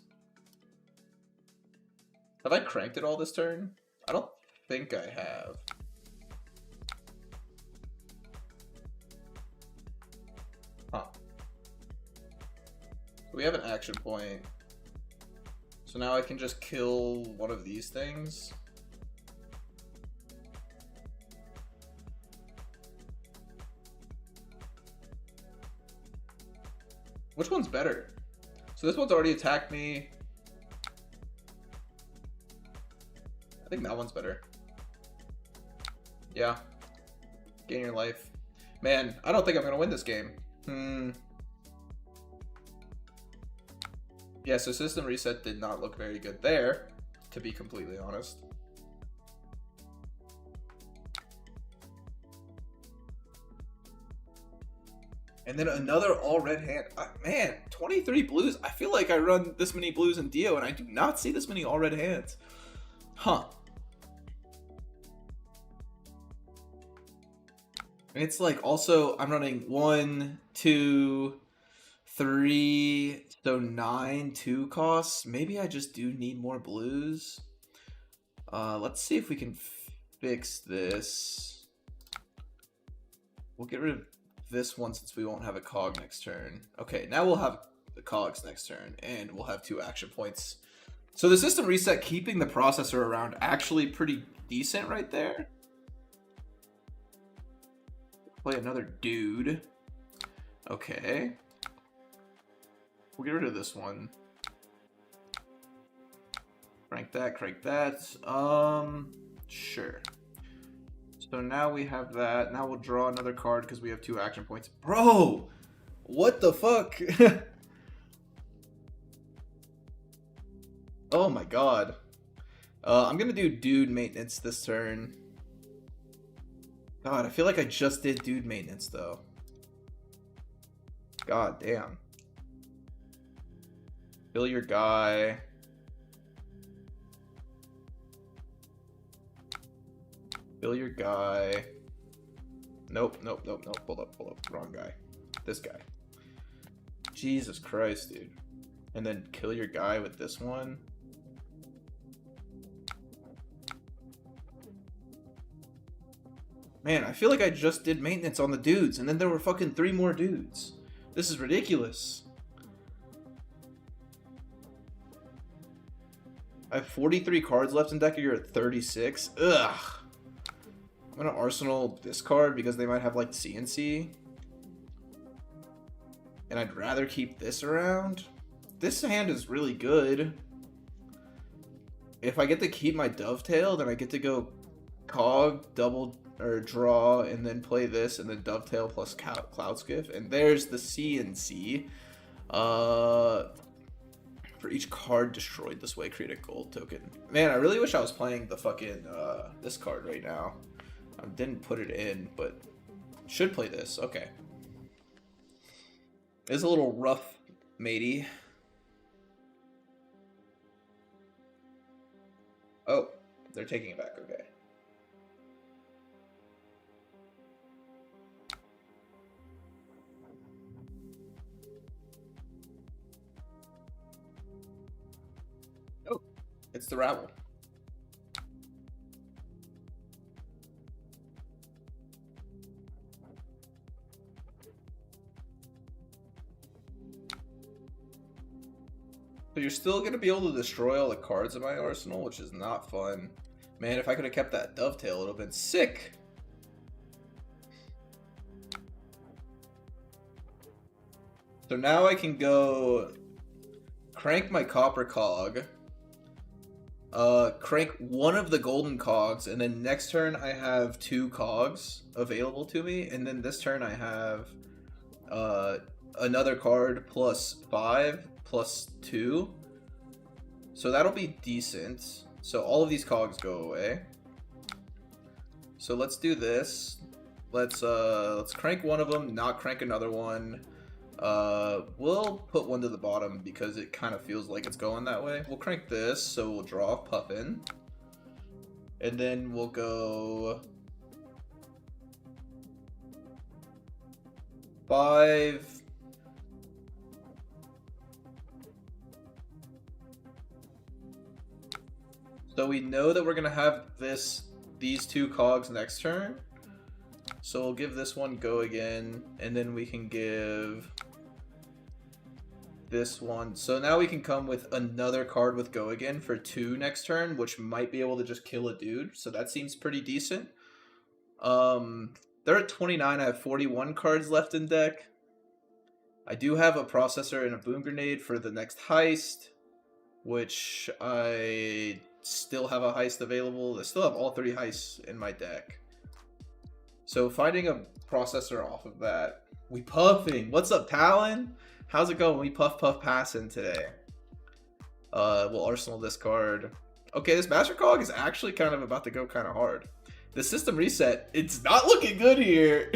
Have I cranked it all this turn? I don't think I have. Huh. We have an action point. So now I can just kill one of these things. Which one's better? So this one's already attacked me. I think that one's better. Yeah. Gain your life. Man, I don't think I'm going to win this game. Yeah, so system reset did not look very good there, to be completely honest. And then another all red hand. Man, 23 blues. I feel like I run this many blues in Dio, and I do not see this many all red hands. Huh. And it's like also I'm running 1, 2, 3, so 9 2 costs. Maybe I just do need more blues. Let's see if we can fix this. We'll get rid of this one since we won't have a cog next turn. Okay, now we'll have the cogs next turn, and we'll have 2 action points. So the system reset keeping the processor around actually pretty decent right there. Play another dude. Okay. We'll get rid of this one. Crank that, crank that. Sure. So now we have that. Now we'll draw another card because we have 2 action points. Bro! What the fuck? Oh my god. I'm gonna do dude maintenance this turn. God, I feel like I just did dude maintenance though. God damn. Kill your guy. Kill your guy. Nope, nope, nope, nope. Hold up. Wrong guy. This guy. Jesus Christ, dude. And then kill your guy with this one. Man, I feel like I just did maintenance on the dudes, and then there were fucking 3 more dudes. This is ridiculous. I have 43 cards left in deck, you're at 36. Ugh. I'm gonna arsenal this card because they might have like CNC. And I'd rather keep this around. This hand is really good. If I get to keep my dovetail, then I get to go cog, double, or draw, and then play this, and then dovetail plus cloud skiff. And there's the CNC. For each card destroyed this way, create a gold token. Man, I really wish I was playing the fucking, this card right now. I didn't put it in, but should play this. Okay. It's a little rough, matey. Oh, they're taking it back. Okay. Oh, it's the rabble. So you're still going to be able to destroy all the cards in my arsenal, which is not fun. Man, if I could have kept that dovetail, it would have been sick. So now I can go crank my copper cog, crank one of the golden cogs, and then next turn I have 2 cogs available to me, and then this turn I have another card plus 5 plus 2. So that'll be decent. So all of these cogs go away. So let's do this. Let's crank one of them, not crank another one. We'll put one to the bottom because it kind of feels like it's going that way. We'll crank this, so we'll draw Puffin. And then we'll go 5. So we know that we're gonna have these 2 cogs next turn. So we'll give this one go again, and then we can give this one. So now we can come with another card with go again for 2 next turn, which might be able to just kill a dude. So that seems pretty decent. They're at 29. I have 41 cards left in deck. I do have a processor and a boom grenade for the next heist, which I still have a heist available. I still have all 3 heists in my deck. So finding a processor off of that. We puffing. What's up, Talon? How's it going? We puff passing today. We'll arsenal this card. Okay, this Master Cog is actually kind of about to go kind of hard. The system reset, it's not looking good here.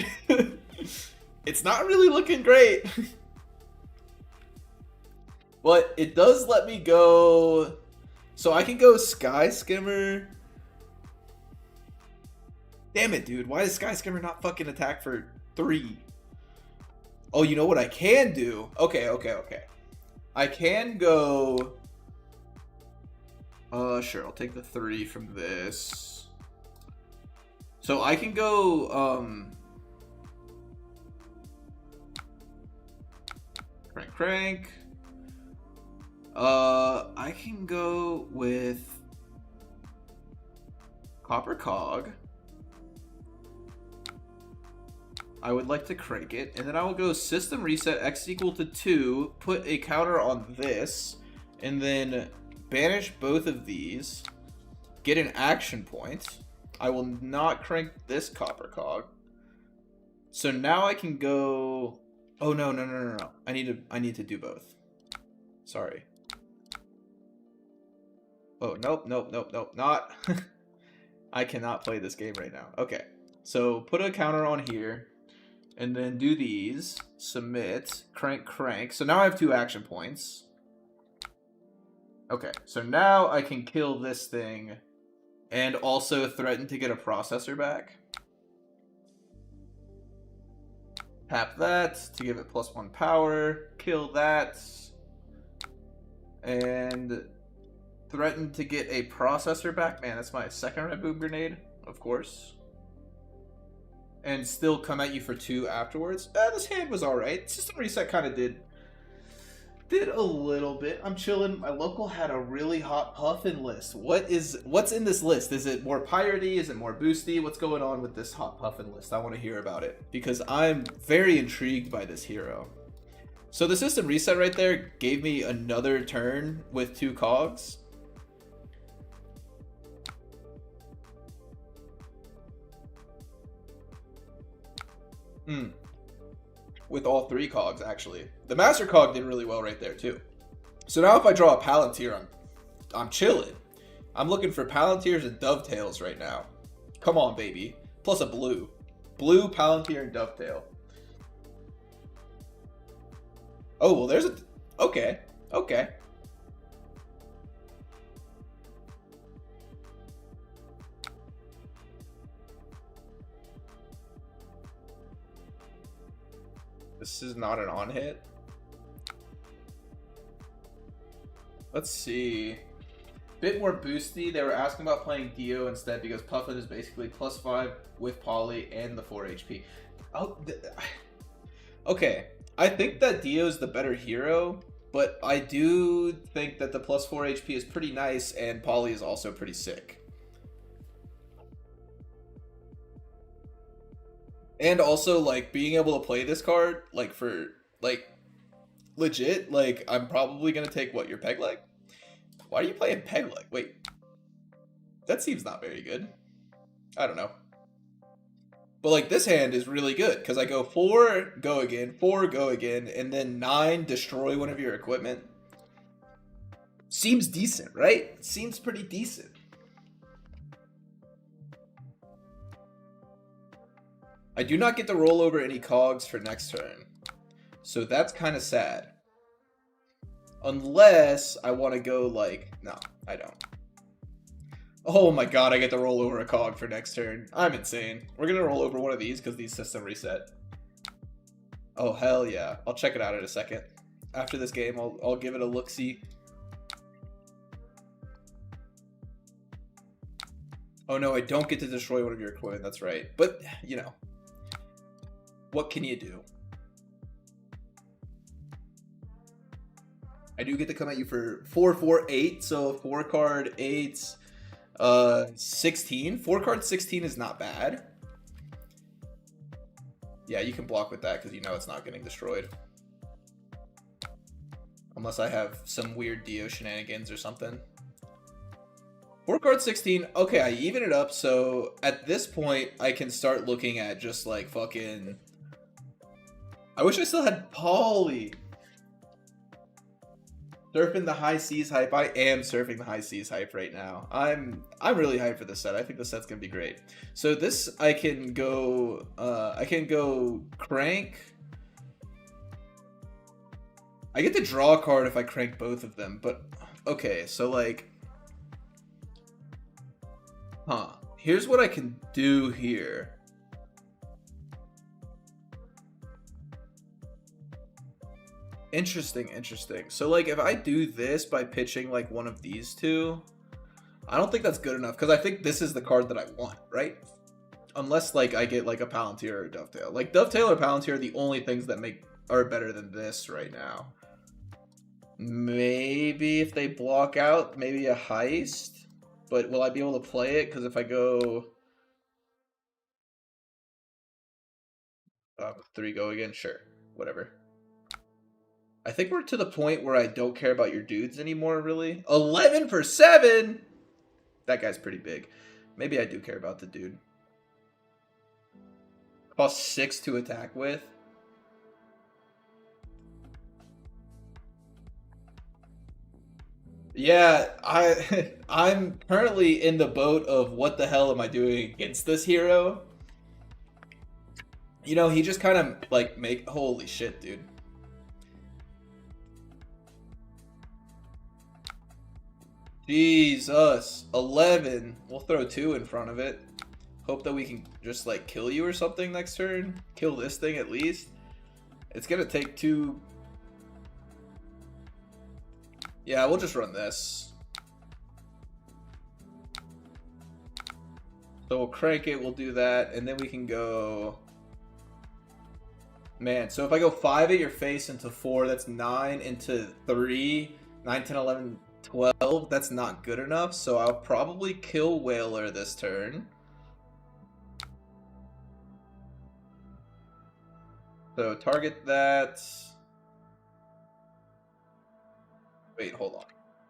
It's not really looking great. But it does let me go. So I can go Sky Skimmer. Damn it, dude. Why does Sky Skimmer not fucking attack for 3? Oh, you know what I can do? Okay. I can go... sure, I'll take the 3 from this. So I can go, Crank. I can go with Copper Cog. I would like to crank it, and then I will go System Reset X equal to 2, put a counter on this, and then banish both of these, get an action point. I will not crank this Copper Cog. So now I can go... Oh, no. I need to do both. Sorry. Oh, nope, not. I cannot play this game right now. Okay, so put a counter on here, and then do these. Submit, crank. So now I have 2 action points. Okay, so now I can kill this thing, and also threaten to get a processor back. Tap that to give it +1 power. Kill that. And... threaten to get a processor back. Man, that's my second red boom grenade, of course. And still come at you for 2 afterwards. This hand was alright. System reset kind of did a little bit. I'm chilling. My local had a really hot Puffin list. What's in this list? Is it more piratey? Is it more boosty? What's going on with this hot Puffin list? I want to hear about it because I'm very intrigued by this hero. So the system reset right there gave me another turn with 2 cogs. With all 3 cogs, actually. The Master Cog did really well right there, too. So now if I draw a Palantir, I'm chilling. I'm looking for Palantirs and Dovetails right now. Come on, baby. Plus a blue. Blue, Palantir, and Dovetail. Oh, well, there's a... Okay. This is not an on hit. Let's see. Bit more boosty. They were asking about playing Dio instead because Puffin is basically +5 with Poly and the 4 HP. Oh, okay. I think that Dio's the better hero, but I do think that the +4 HP is pretty nice and Poly is also pretty sick. And also, like, being able to play this card, like, for, like, legit, like, I'm probably going to take, what, your peg leg? Why are you playing peg leg? Wait. That seems not very good. I don't know. But, like, this hand is really good, because I go 4, go again, 4, go again, and then 9, destroy one of your equipment. Seems decent, right? Seems pretty decent. I do not get to roll over any cogs for next turn. So that's kind of sad. Unless I want to go like... No, I don't. Oh my god, I get to roll over a cog for next turn. I'm insane. We're going to roll over one of these because these system reset. Oh, hell yeah. I'll check it out in a second. After this game, I'll give it a look-see. Oh no, I don't get to destroy one of your equipment. That's right. But, you know. What can you do? I do get to come at you for 4, 4, 8. So 4 card 8, 16. 4 card 16 is not bad. Yeah, you can block with that because you know it's not getting destroyed. Unless I have some weird Dio shenanigans or something. 4 card 16. Okay, I even it up, so at this point, I can start looking at just like fucking... I wish I still had Polly. Surfing the high seas hype. I am surfing the high seas hype right now. I'm really hyped for this set. I think the set's gonna be great. So this I can go crank. I get to draw a card if I crank both of them, but okay, so like here's what I can do here. Interesting. So like if I do this by pitching like one of these two, I don't think that's good enough because I think this is the card that I want, right? Unless like I get like a Palantir or a Dovetail. Like Dovetail or Palantir are the only things that are better than this right now. Maybe if they block out, maybe a Heist. But will I be able to play it? Because if I go 3 go again, sure, whatever. I think we're to the point where I don't care about your dudes anymore, really. 11 for 7? That guy's pretty big. Maybe I do care about the dude. Cost 6 to attack with. Yeah, I'm currently in the boat of what the hell am I doing against this hero? You know, he just kind of like holy shit, dude. Jesus, 11. We'll throw 2 in front of it. Hope that we can just like kill you or something next turn. Kill this thing at least. It's gonna take 2. Yeah, we'll just run this. So we'll crank it, we'll do that, and then we can go... Man, so if I go 5 at your face into 4, that's 9 into 3, 9, 10, 11, 12, that's not good enough, so I'll probably kill Whaler this turn. So target that. Wait, hold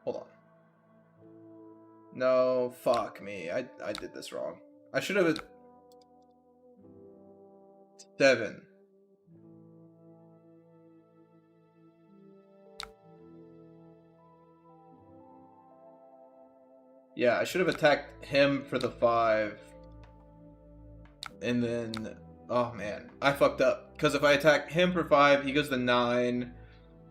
on. No, fuck me. I did this wrong. I should have 7. Yeah, I should have attacked him for the 5. And then, oh man, I fucked up. Because if I attack him for 5, he goes to 9.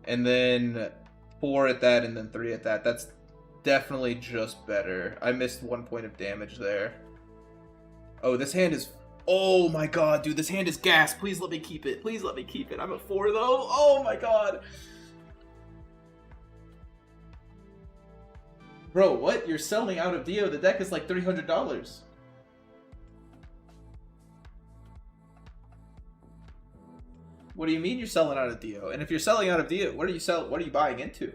And then 4 at that, and then 3 at that. That's definitely just better. I missed 1 point of damage there. Oh, this hand is... Oh my god, dude, this hand is gas. Please let me keep it. Please let me keep it. I'm at 4 though. Oh my god. Bro, what? You're selling out of Dio. The deck is like $300. What do you mean you're selling out of Dio? And if you're selling out of Dio, what are you buying into?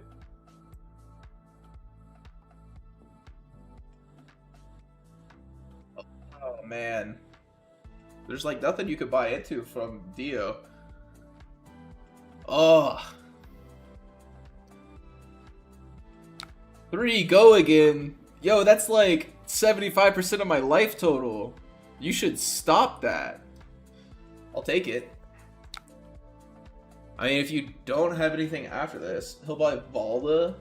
Oh man. There's like nothing you could buy into from Dio. Oh. 3 go again. Yo, that's like 75% of my life total. You should stop that. I'll take it. I mean, if you don't have anything after this, he'll buy Valda.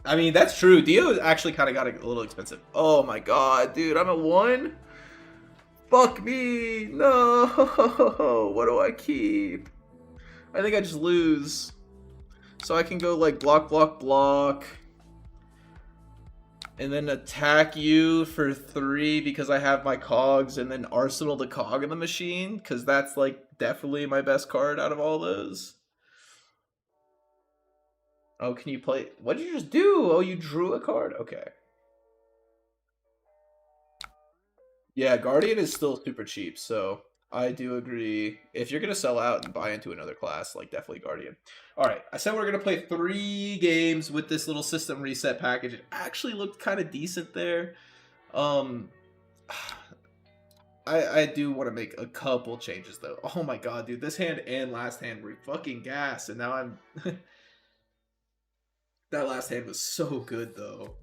I mean, that's true. Dio actually kind of got a little expensive. Oh my god, dude, I'm at 1? Fuck me. No. What do I keep? I think I just lose. So I can go like block, block, block. And then attack you for 3 because I have my cogs, and then arsenal the cog in the machine because that's like definitely my best card out of all those. Oh, can you play? What did you just do? Oh, you drew a card? Okay. Yeah, Guardian is still super cheap, so I do agree. If you're going to sell out and buy into another class, like definitely Guardian. All right, I said we're going to play 3 games with this little system reset package. It actually looked kind of decent there. I do want to make a couple changes though. Oh my god, dude, this hand and last hand were fucking gas, and now I'm that last hand was so good though.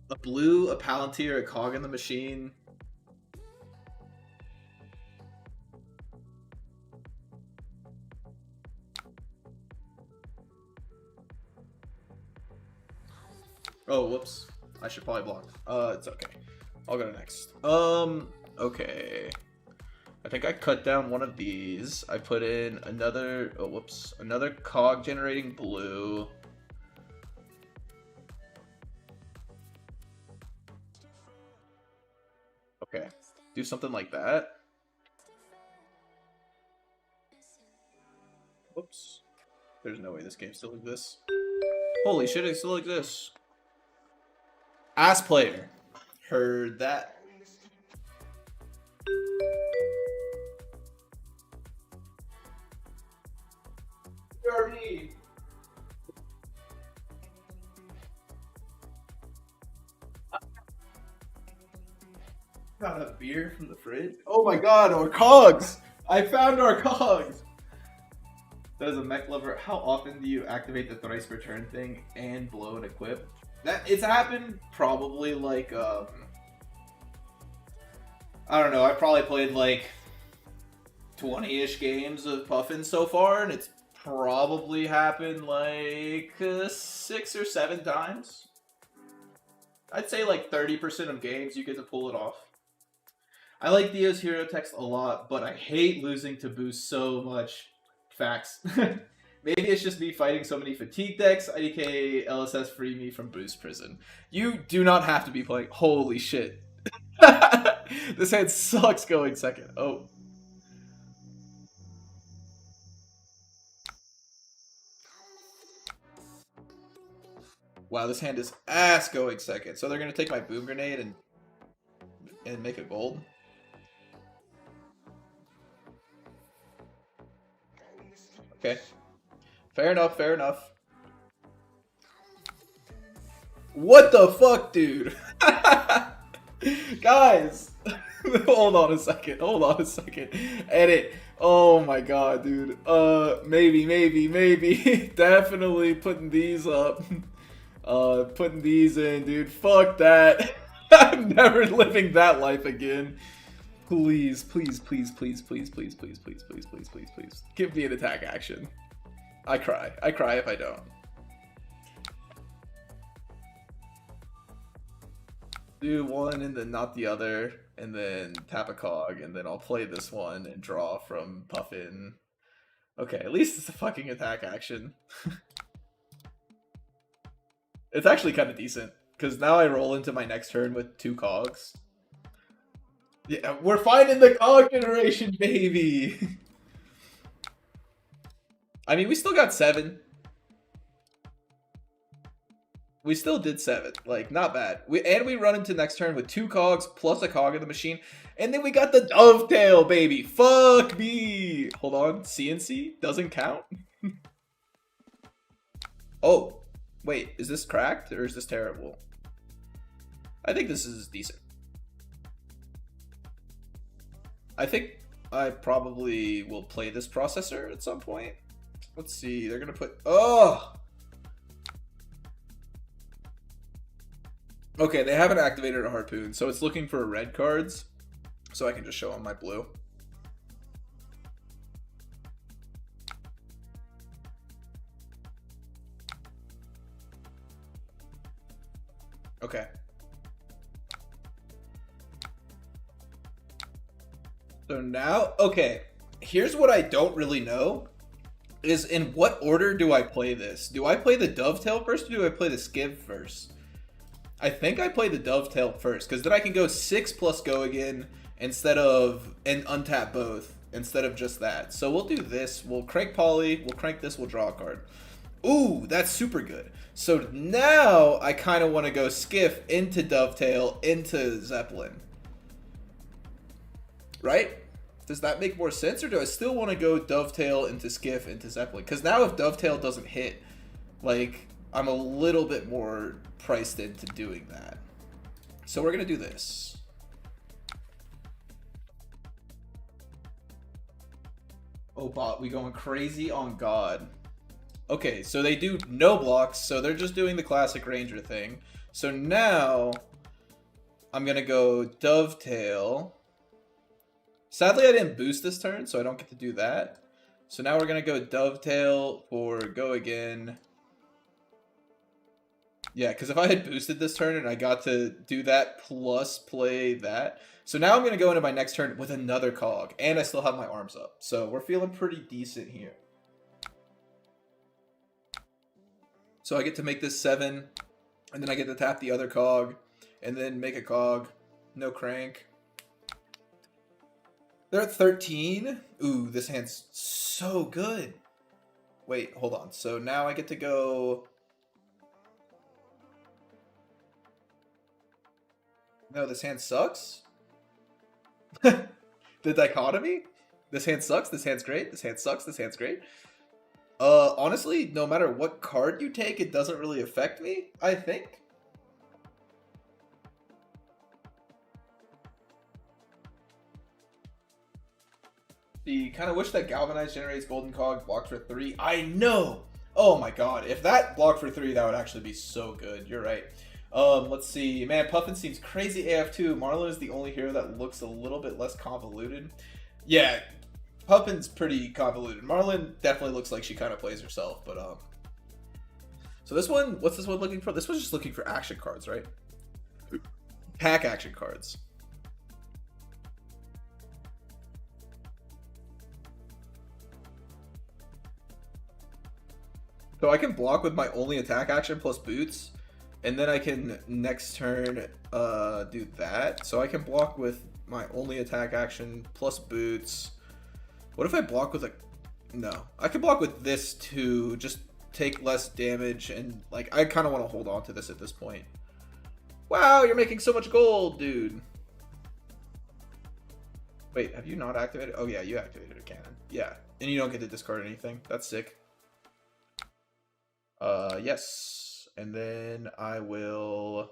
A blue, a Palantir, a cog in the machine. Oh, whoops. I should probably block. It's okay. I'll go next. Okay. I think I cut down one of these. I put in another, oh, whoops. Another cog generating blue. Okay. Do something like that. Whoops. There's no way this game still exists. Holy shit, it still exists. Ass player. Heard that. Got a beer from the fridge. Oh my god, our cogs! I found our cogs! That is a mech lover. How often do you activate the thrice per turn thing and blow and equip? That it's happened probably like I don't know, I've probably played like 20-ish games of Puffin so far, and it's probably happened like 6 or 7 times. I'd say like 30% of games you get to pull it off. I like Dio's hero text a lot, but I hate losing to boost so much. Facts. Maybe it's just me fighting so many fatigue decks. IDK LSS free me from boost prison. You do not have to be playing. Holy shit. This hand sucks going second. Oh. Wow, this hand is ass going second. So they're going to take my boom grenade and make a gold. Okay. Fair enough, fair enough. What the fuck, dude? Guys! Hold on a second, hold on a second. Edit. Oh my god, dude. Maybe. Definitely putting these up. Putting these in, dude. Fuck that. I'm never living that life again. Please. Give me an attack action. I cry if I don't. Do one and then not the other, and then tap a cog, and then I'll play this one and draw from Puffin. Okay, at least it's a fucking attack action. It's actually kind of decent, because now I roll into my next turn with 2 cogs. Yeah, we're finding the cog generation, baby! I mean, we still got 7. We still did 7. Like, not bad. We run into next turn with 2 cogs plus a cog in the machine. And then we got the dovetail, baby. Fuck me. Hold on. CNC doesn't count. Oh, wait. Is this cracked or is this terrible? I think this is decent. I think I probably will play this processor at some point. Let's see. They're going to put... Oh! Okay, they haven't activated a harpoon, so it's looking for red cards, so I can just show them my blue. Okay. So now, okay, here's what I don't really know, is in what order do I play this? Do I play the dovetail first, or do I play the skiv first? I think I play the dovetail first, because then I can go 6 plus go again instead of, and untap both, instead of just that. So we'll do this, we'll crank poly, we'll crank this, we'll draw a card. Ooh, that's super good. So now I kind of want to go skiff into dovetail, into Zeppelin. Right? Does that make more sense, or do I still want to go dovetail into skiff into Zeppelin? Because now if dovetail doesn't hit, like, I'm a little bit more priced into doing that. So we're going to do this. Oh, bot, we going crazy on God. Okay, so they do no blocks, so they're just doing the classic ranger thing. So now I'm gonna go dovetail. Sadly, I didn't boost this turn, so I don't get to do that. So now we're gonna go dovetail for go again. Yeah, because if I had boosted this turn and I got to do that plus play that. So now I'm gonna go into my next turn with another cog, and I still have my arms up. So we're feeling pretty decent here. So I get to make this 7, and then I get to tap the other cog, and then make a cog. No crank. They're at 13. Ooh, this hand's so good. Wait, hold on. So now I get to go... No, this hand sucks? The dichotomy? This hand sucks, this hand's great, this hand sucks, this hand's great. Honestly, no matter what card you take, it doesn't really affect me, I think. You kind of wish that Galvanize generates Golden Cog blocked for 3. I know! Oh my god, if that blocked for 3, that would actually be so good. You're right. Let's see. Man, Puffin seems crazy AF2. Marlon is the only hero that looks a little bit less convoluted. Yeah, Puffin's pretty convoluted. Marlon definitely looks like she kind of plays herself, but so this one, what's this one looking for? This one's just looking for action cards, right? Pack action cards. So I can block with my only attack action plus boots, and then I can next turn do that. So I can block with my only attack action plus boots. What if I block with a... No. I can block with this to just take less damage, and like I kind of want to hold on to this at this point. Wow, you're making so much gold, dude. Wait, have you not activated? Oh yeah, you activated a cannon. Yeah, and you don't get to discard anything. That's sick. Yes. And then I will...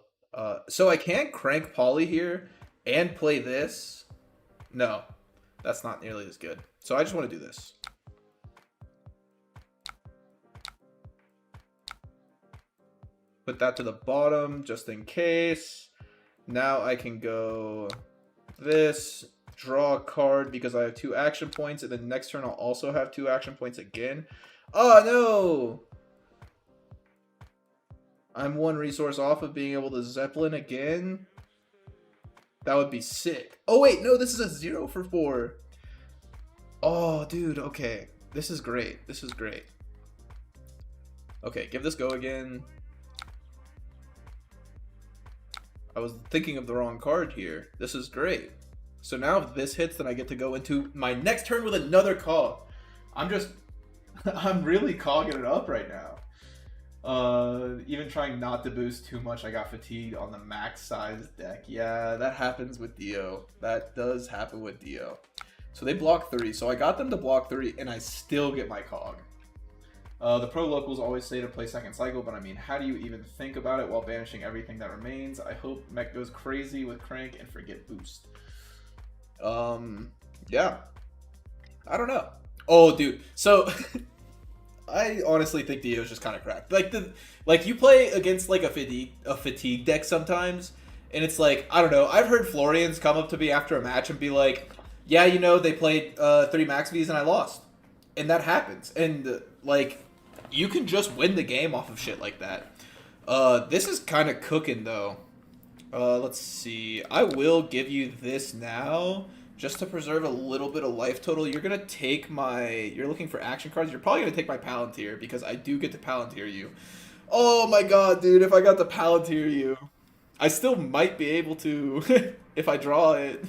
so I can't crank Poly here and play this. No, that's not nearly as good. So I just want to do this. Put that to the bottom just in case. Now I can go this, draw a card because I have 2 action points, and then next turn I'll also have 2 action points again. Oh no! I'm 1 resource off of being able to Zeppelin again. That would be sick. Oh wait, no, this is a 0 for 4. Oh, dude, okay. This is great. This is great. Okay, give this go again. I was thinking of the wrong card here. This is great. So now if this hits, then I get to go into my next turn with another cog. I'm really cogging it up right now. Even trying not to boost too much, I got fatigued on the max size deck. Yeah, that happens with Dio. That does happen with Dio. So they block 3. So I got them to block 3, and I still get my cog. The pro locals always say to play second cycle, but I mean, how do you even think about it while banishing everything that remains? I hope Mech goes crazy with crank and forget boost. Yeah. I don't know. Oh, dude. So... I honestly think Dio's just kind of cracked. Like you play against like a fatigue deck sometimes, and it's like, I don't know. I've heard Florians come up to me after a match and be like, "Yeah, you know, they played 3 max Vs and I lost," and that happens. And like, you can just win the game off of shit like that. This is kind of cooking though. Let's see. I will give you this now. Just to preserve a little bit of life total. You're going to take my... You're looking for action cards. You're probably going to take my Palantir because I do get to Palantir you. Oh my god, dude. If I got to Palantir you. I still might be able to if I draw it.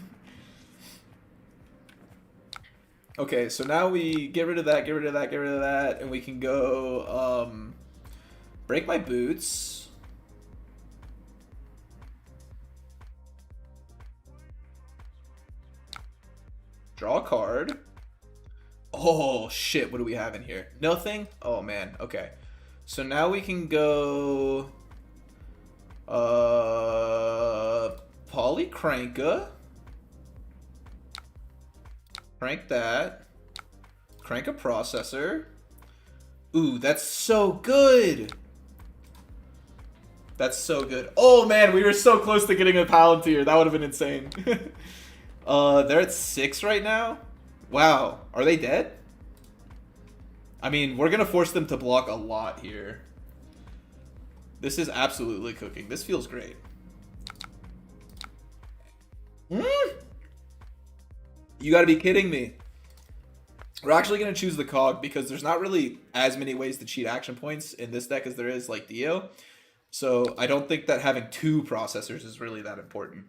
Okay, so now we get rid of that, get rid of that, get rid of that. And we can go... break my boots. Draw a card. Oh, shit. What do we have in here? Nothing? Oh, man. Okay. So now we can go... Polycranka. Crank that. Crank a processor. Ooh, that's so good. That's so good. Oh man, we were so close to getting a Palantir. That would have been insane. They're at 6 right now. Wow, are they dead? I mean, we're gonna force them to block a lot here. This is absolutely cooking. This feels great. You gotta be kidding me. We're actually gonna choose the Cog because there's not really as many ways to cheat action points in this deck as there is like Dio. So I don't think that having 2 processors is really that important.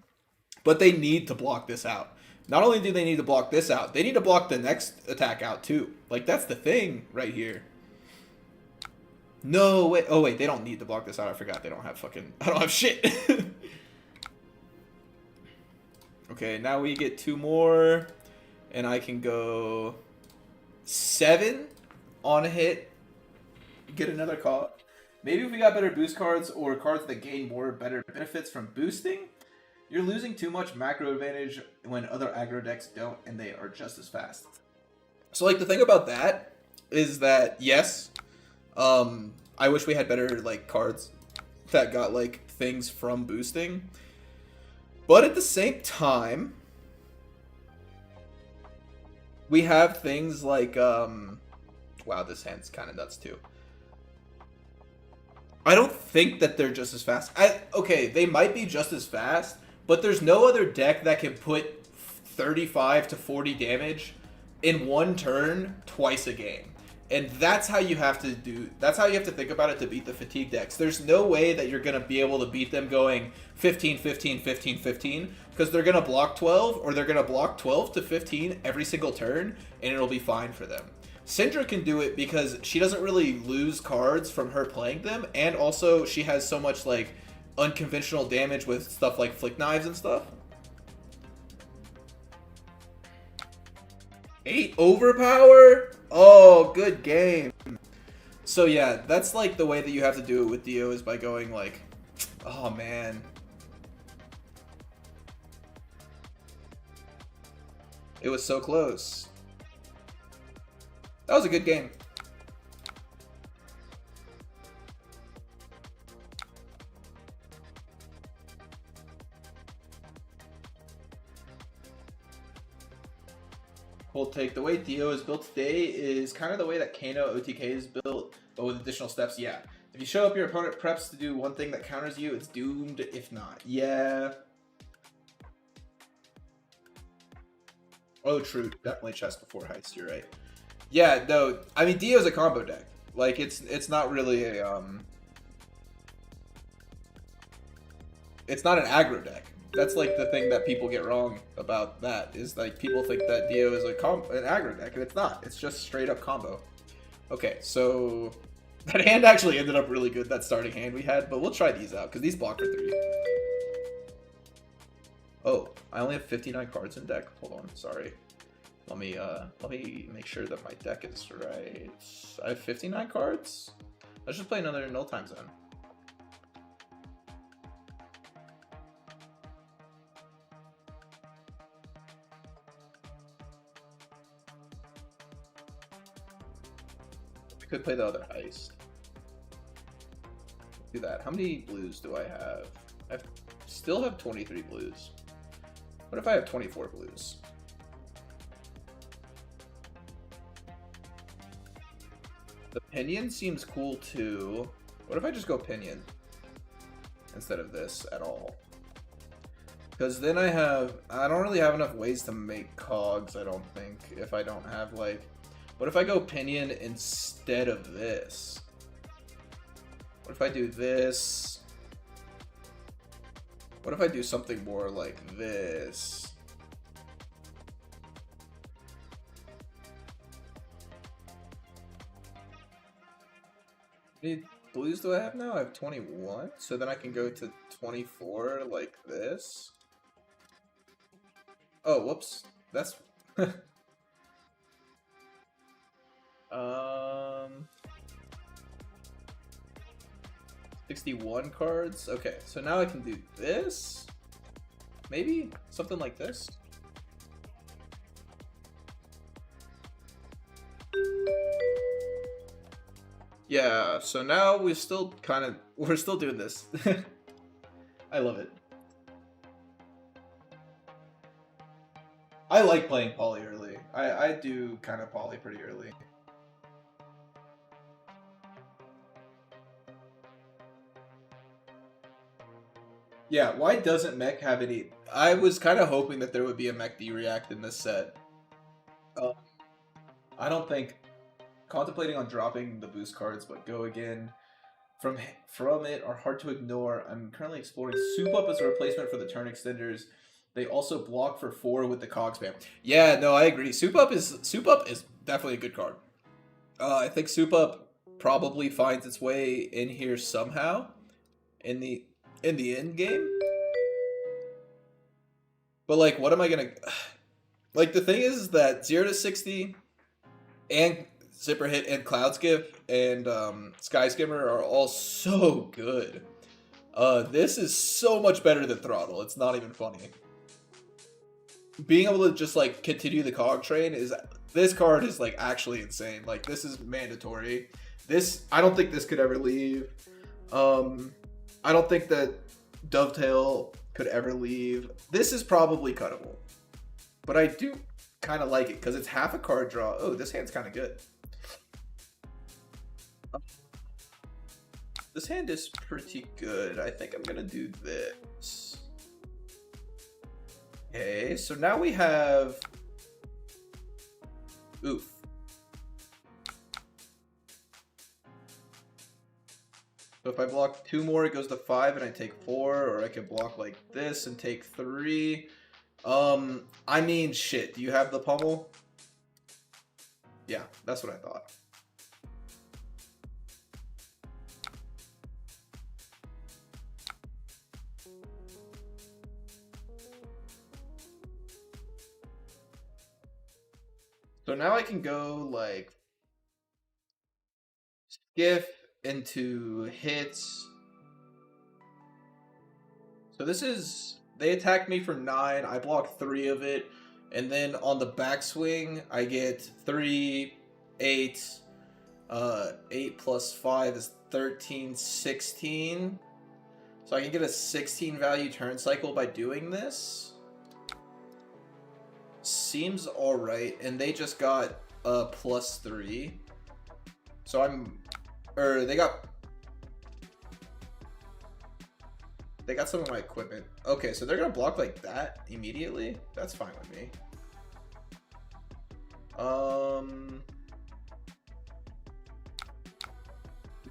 But they need to block this out. Not only do they need to block this out, they need to block the next attack out too. Like, that's the thing right here. No, wait. Oh, wait. They don't need to block this out. I forgot. They don't have fucking... I don't have shit. Okay, now we get 2 more. And I can go 7 on a hit. Get another call. Maybe if we got better boost cards or cards that gain more better benefits from boosting, you're losing too much macro advantage when other aggro decks don't, and they are just as fast. So, like, the thing about that is that, yes, I wish we had better, like, cards that got, like, things from boosting. But at the same time, we have things like, wow, this hand's kind of nuts, too. I don't think that they're just as fast. Okay, they might be just as fast, but there's no other deck that can put 35 to 40 damage in one turn twice a game. And that's how you have to think about it to beat the fatigue decks. There's no way that you're going to be able to beat them going 15, 15, 15, 15, because they're going to block 12, or they're going to block 12 to 15 every single turn, and it'll be fine for them. Syndra can do it because she doesn't really lose cards from her playing them, and also she has so much, like, unconventional damage with stuff like flick knives and stuff. 8 overpower? Oh, good game. So yeah, that's like the way that you have to do it with Dio, is by going like, oh man. It was so close. That was a good game. Cold take. The way Dio is built today is kind of the way that Kano OTK is built, but with additional steps. Yeah. If you show up, your opponent preps to do one thing that counters you, it's doomed if not. Yeah. Oh, true. Definitely chest before heist. You're right. Yeah, no. I mean, Dio's a combo deck. Like, it's not really a it's not an aggro deck. That's like the thing that people get wrong about that, is like people think that Dio is an aggro deck, and it's not. It's just straight up combo. Okay, so that hand actually ended up really good, that starting hand we had, but we'll try these out because these block for 3. Oh, I only have 59 cards in deck. Hold on, sorry. Let me make sure that my deck is right. I have 59 cards. Let's just play another null time zone. We could play the other heist. Do that. How many blues do I have? I still have 23 blues. What if I have 24 blues? The Pinion seems cool too. What if I just go Pinion instead of this at all? Because then I don't really have enough ways to make cogs, I don't think, if I don't have, like... What if I go Pinion instead of this? What if I do this? What if I do something more like this? How many blues do I have now? I have 21. So then I can go to 24 like this. Oh, whoops. That's... 61 cards. Okay, so now I can do this. Maybe something like this. Yeah, so now we're still doing this. I love it. I like playing poly early. I do kind of poly pretty early. Yeah, why doesn't Mech have any? I was kind of hoping that there would be a Mech D react in this set. Uh, I don't think. Contemplating on dropping the boost cards, but go again. From it are hard to ignore. I'm currently exploring Soup Up as a replacement for the turn extenders. They also block for 4 with the cog spam. Yeah, no, I agree. Soup Up is definitely a good card. I think Soup Up probably finds its way in here somehow in the end game. But like, what am I gonna like? The thing is that 0 to 60 and Zipper Hit and Cloud Skip and Sky Skimmer are all so good. This is so much better than Throttle. It's not even funny. Being able to just like continue the cog train is this card is like actually insane. Like this is mandatory. This I don't think this could ever leave. I don't think that Dovetail could ever leave. This is probably cuttable, but I do kind of like it because it's half a card draw. Oh, this hand's kind of good. This hand is pretty good. I think I'm gonna do this. Okay, so now we have oof. So if I block 2 more, it goes to 5 and I take 4, or I can block like this and take 3. I mean, shit, do you have the pummel? Yeah, that's what I thought. So now I can go like skiff into hits. So this is they attacked me for 9. I blocked 3 of it, and then on the backswing I get 3, 8. 8 plus 5 is 13, 16. So I can get a 16 value turn cycle by doing this. Seems alright, and they just got a +3. So they got some of my equipment. Okay, so they're gonna block like that immediately. That's fine with me.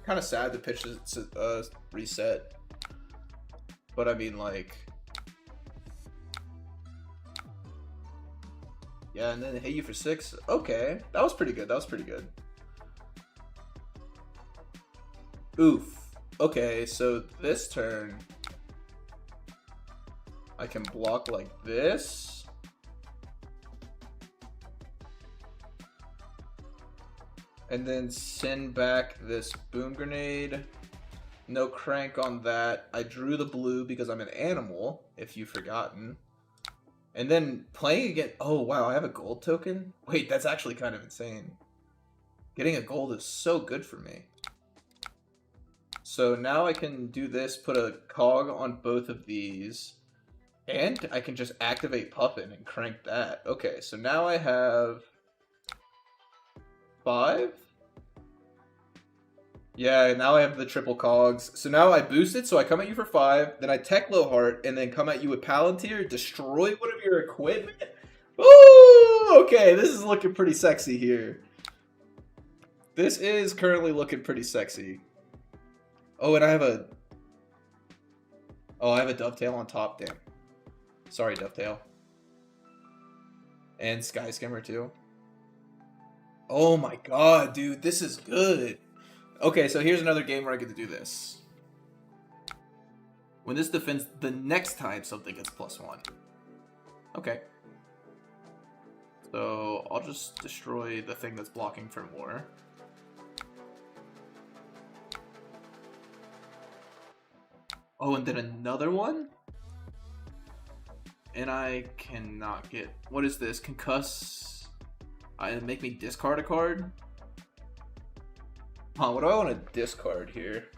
Kind of sad the pitch is reset, but I mean like. Yeah, and then they hit you for 6. Okay, that was pretty good. That was pretty good. Oof. Okay, so this turn, I can block like this. And then send back this boom grenade. No crank on that. I drew the blue because I'm an animal, if you've forgotten. And then playing again. Oh, wow, I have a gold token? Wait, that's actually kind of insane. Getting a gold is so good for me. So now I can do this, put a cog on both of these. And I can just activate Puffin and crank that. Okay, so now I have 5. Yeah, now I have the triple cogs. So now I boost it, so I come at you for 5, then I tech low heart, and then come at you with Palantir, destroy one of your equipment. Ooh, okay, this is looking pretty sexy here. This is currently looking pretty sexy. Oh, and I have a Dovetail on top, damn. Sorry, Dovetail. And Sky Skimmer too. Oh my god, dude, this is good. Okay, so here's another game where I get to do this. When this defends the next time something gets +1. Okay. So I'll just destroy the thing that's blocking for more. Oh, and then another one? And I cannot get... What is this? Concuss... Make me discard a card? Oh, what do I want to discard here?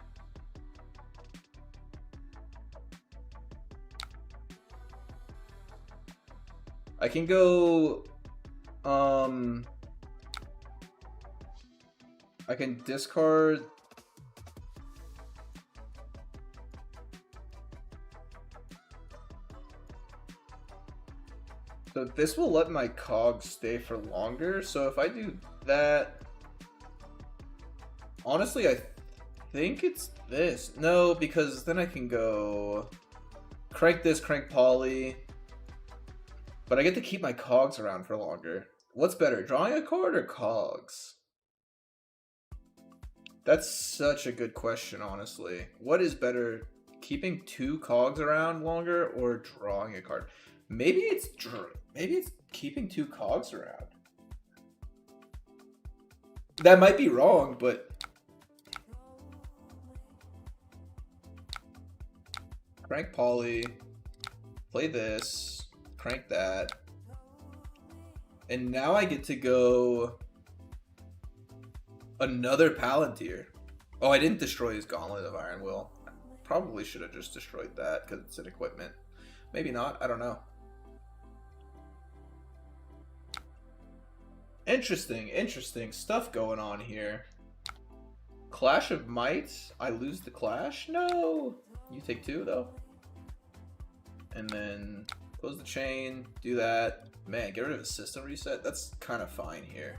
I can go, I can discard. So this will let my cogs stay for longer. So if I do that, honestly, I think it's this. No, because then I can go crank this, crank poly. But I get to keep my cogs around for longer. What's better, drawing a card or cogs? That's such a good question, honestly. What is better, keeping 2 cogs around longer or drawing a card? Maybe it's keeping 2 cogs around. That might be wrong, but crank poly, play this, crank that, and now I get to go another Palantir. Oh, I didn't destroy his Gauntlet of Iron Will. Probably should have just destroyed that because it's an equipment. Maybe not, I don't know. Interesting stuff going on here. Clash of Might. I lose the clash? No! You take 2 though. And then close the chain, do that. Man, get rid of a system reset. That's kind of fine here.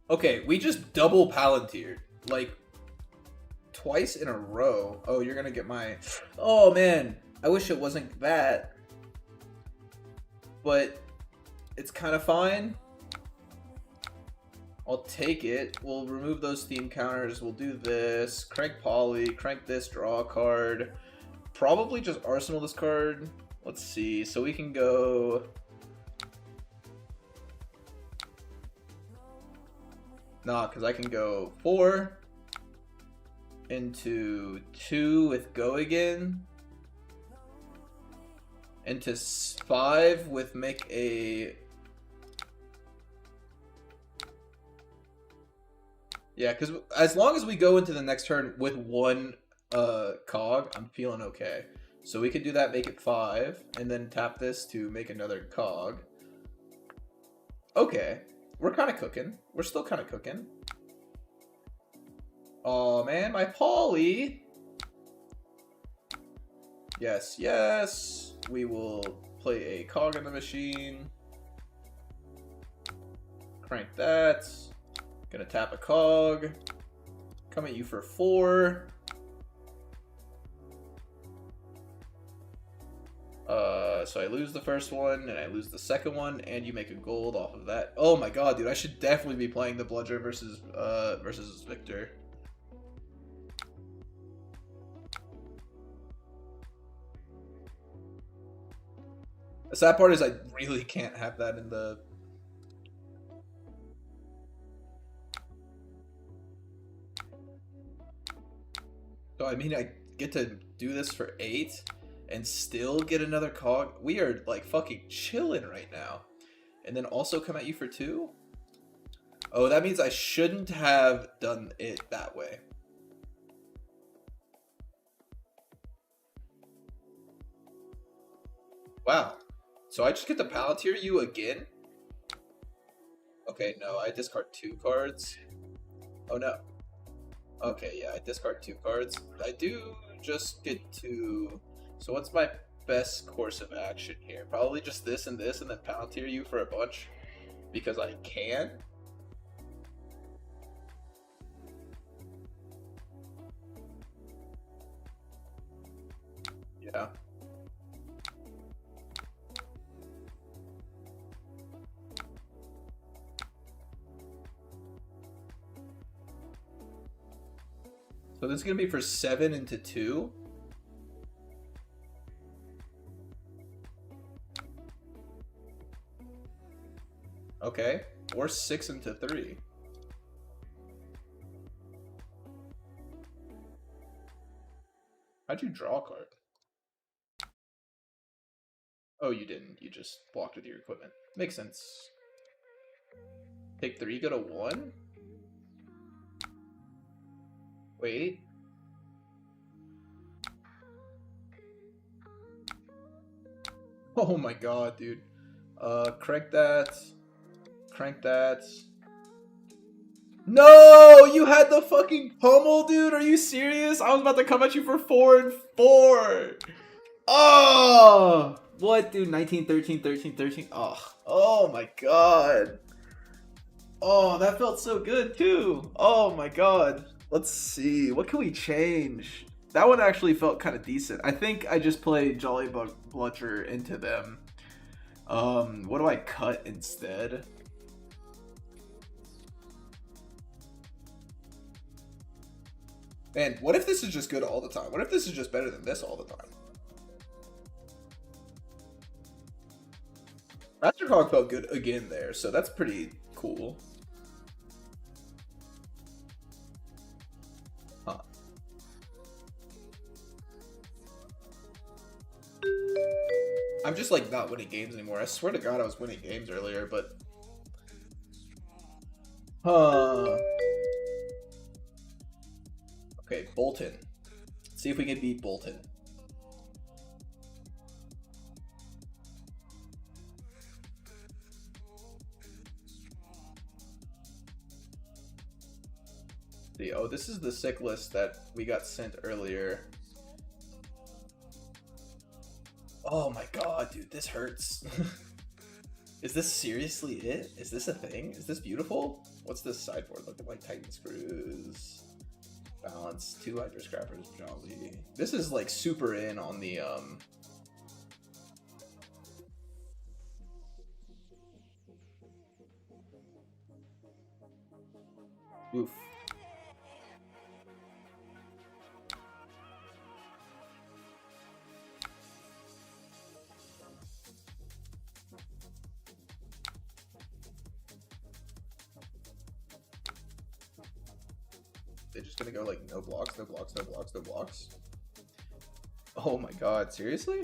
Okay, we just double Palantired. Like, twice in a row. Oh, you're gonna get my... Oh, man. I wish it wasn't that. But it's kind of fine. I'll take it. We'll remove those theme counters. We'll do this. Crank poly. Crank this. Draw a card. Probably just arsenal this card. Let's see. So we can go... Nah, because I can go 4 into 2 with go again. Into 5 with make a... Yeah, because as long as we go into the next turn with 1 cog, I'm feeling okay. So we could do that, make it 5, and then tap this to make another cog. Okay. We're kind of cooking. We're still kind of cooking. Oh man, my poly. Yes, yes. We will play a cog in the machine. Crank that. Gonna tap a cog. Come at you for 4. So I lose the first one, and I lose the second one, and you make a gold off of that. Oh my god, dude, I should definitely be playing the Bludger versus Victor. The sad part is I really can't have that in the... So I mean, I get to do this for 8 and still get another cog. We are like fucking chilling right now. And then also come at you for 2? Oh, that means I shouldn't have done it that way. Wow. So I just get to Palantir you again? Okay, no, I discard 2 cards. Oh no. Okay, yeah, I discard 2 cards. I do just get to... So what's my best course of action here? Probably just this, and then Palantir you for a bunch. Because I can. Yeah. So this is going to be for 7 into 2. Okay. Or 6 into 3. How'd you draw a card? Oh, you didn't. You just blocked with your equipment. Makes sense. Take 3, go to 1. Wait. Oh my god, dude. Crank that. Crank that. No! You had the fucking pummel, dude! Are you serious? I was about to come at you for 4 and 4! Oh! What, dude? 19, 13, 13, 13. Oh my god. Oh, that felt so good, too. Oh my god. Let's see. What can we change? That one actually felt kind of decent. I think I just played Jolly Bludger into them. What do I cut instead? Man, what if this is just good all the time? What if this is just better than this all the time? Mastercog felt good again there, so that's pretty cool. Huh. I'm just like not winning games anymore. I swear to God I was winning games earlier, but... Okay, Bolton. Let's see if we can beat Bolton. Oh, this is the sick list that we got sent earlier. Oh my god, dude, this hurts. Is this seriously it? Is this a thing? Is this beautiful? What's this sideboard looking like? Titan screws. Balance. 2 Hydro Scrappers. Jolly. This is like super in on the Oof. They're just gonna go like no blocks, no blocks, no blocks, no blocks. Oh my god, seriously?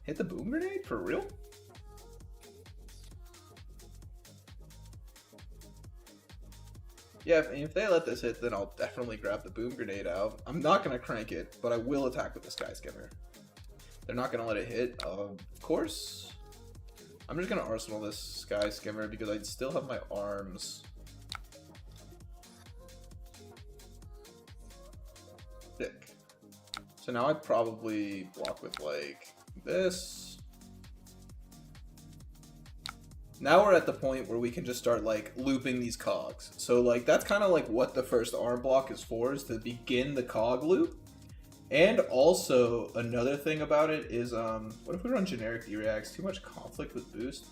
Hit the boom grenade? For real? Yeah, if they let this hit, then I'll definitely grab the boom grenade out. I'm not gonna crank it, but I will attack with the Sky Skimmer. They're not gonna let it hit, of course. I'm just gonna arsenal this Sky Skimmer because I still have my arms. Thick. So now I probably block with like this. Now we're at the point where we can just start like looping these cogs. So like that's kind of like what the first arm block is for, is to begin the cog loop. And also another thing about it is what if we run generic D-reacts? Too much conflict with boost?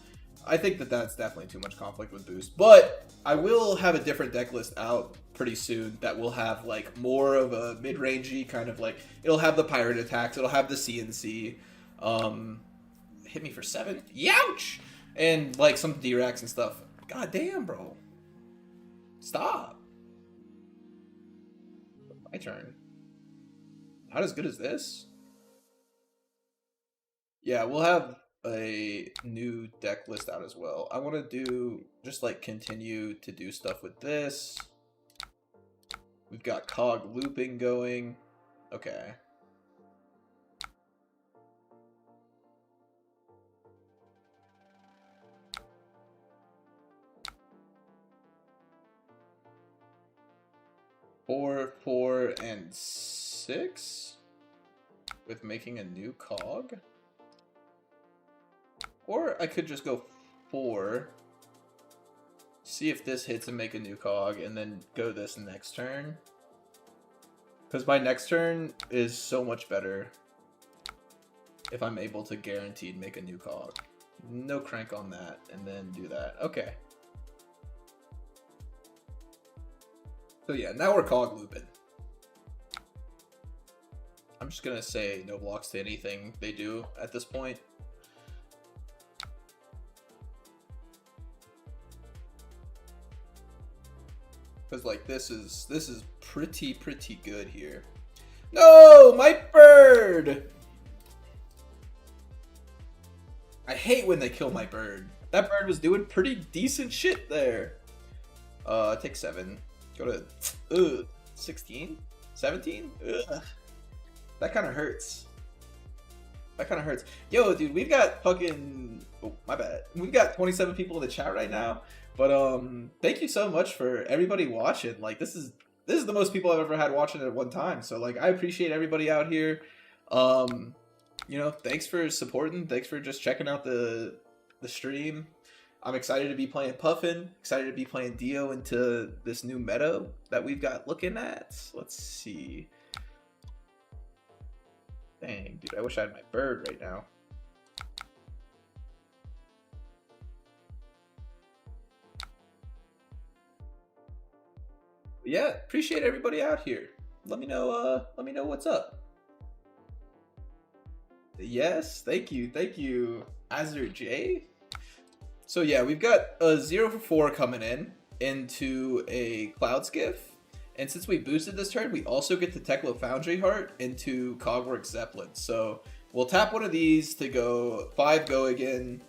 I think that that's definitely too much conflict with boost, but I will have a different deck list out pretty soon that will have like more of a mid-rangey kind of like, it'll have the pirate attacks, it'll have the CNC, hit me for 7, youch! And like some D-reacts and stuff. God damn, bro. Stop. My turn. Not as good as this. Yeah, we'll have a new deck list out as well. I want to do just like continue to do stuff with this. We've got cog looping going. Okay. Four, 4, and 6 with making a new cog. Or I could just go 4, see if this hits and make a new cog, and then go this next turn. Because my next turn is so much better if I'm able to guaranteed make a new cog. No crank on that, and then do that. Okay. So yeah, now we're cog looping. I'm just gonna say no blocks to anything they do at this point. Because like this is pretty good here. No, my bird! I hate when they kill my bird. That bird was doing pretty decent shit there. Take 7. Go to 16? 17? Ugh. That kind of hurts. That kind of hurts. Yo, dude, we've got fucking... Oh, my bad. We've got 27 people in the chat right now. But, thank you so much for everybody watching. Like, this is the most people I've ever had watching at one time. So, like, I appreciate everybody out here. You know, thanks for supporting. Thanks for just checking out the stream. I'm excited to be playing Puffin. Excited to be playing Dio into this new meta that we've got looking at. Let's see. Dang, dude, I wish I had my bird right now. But yeah, appreciate everybody out here. Let me know what's up. Yes, thank you, Azure J. So yeah, we've got a 0 for 4 coming into a Cloud Skiff. And since we boosted this turn, we also get the Teklo Foundry Heart into Cogwork Zeppelin. So we'll tap one of these to go 5 go again.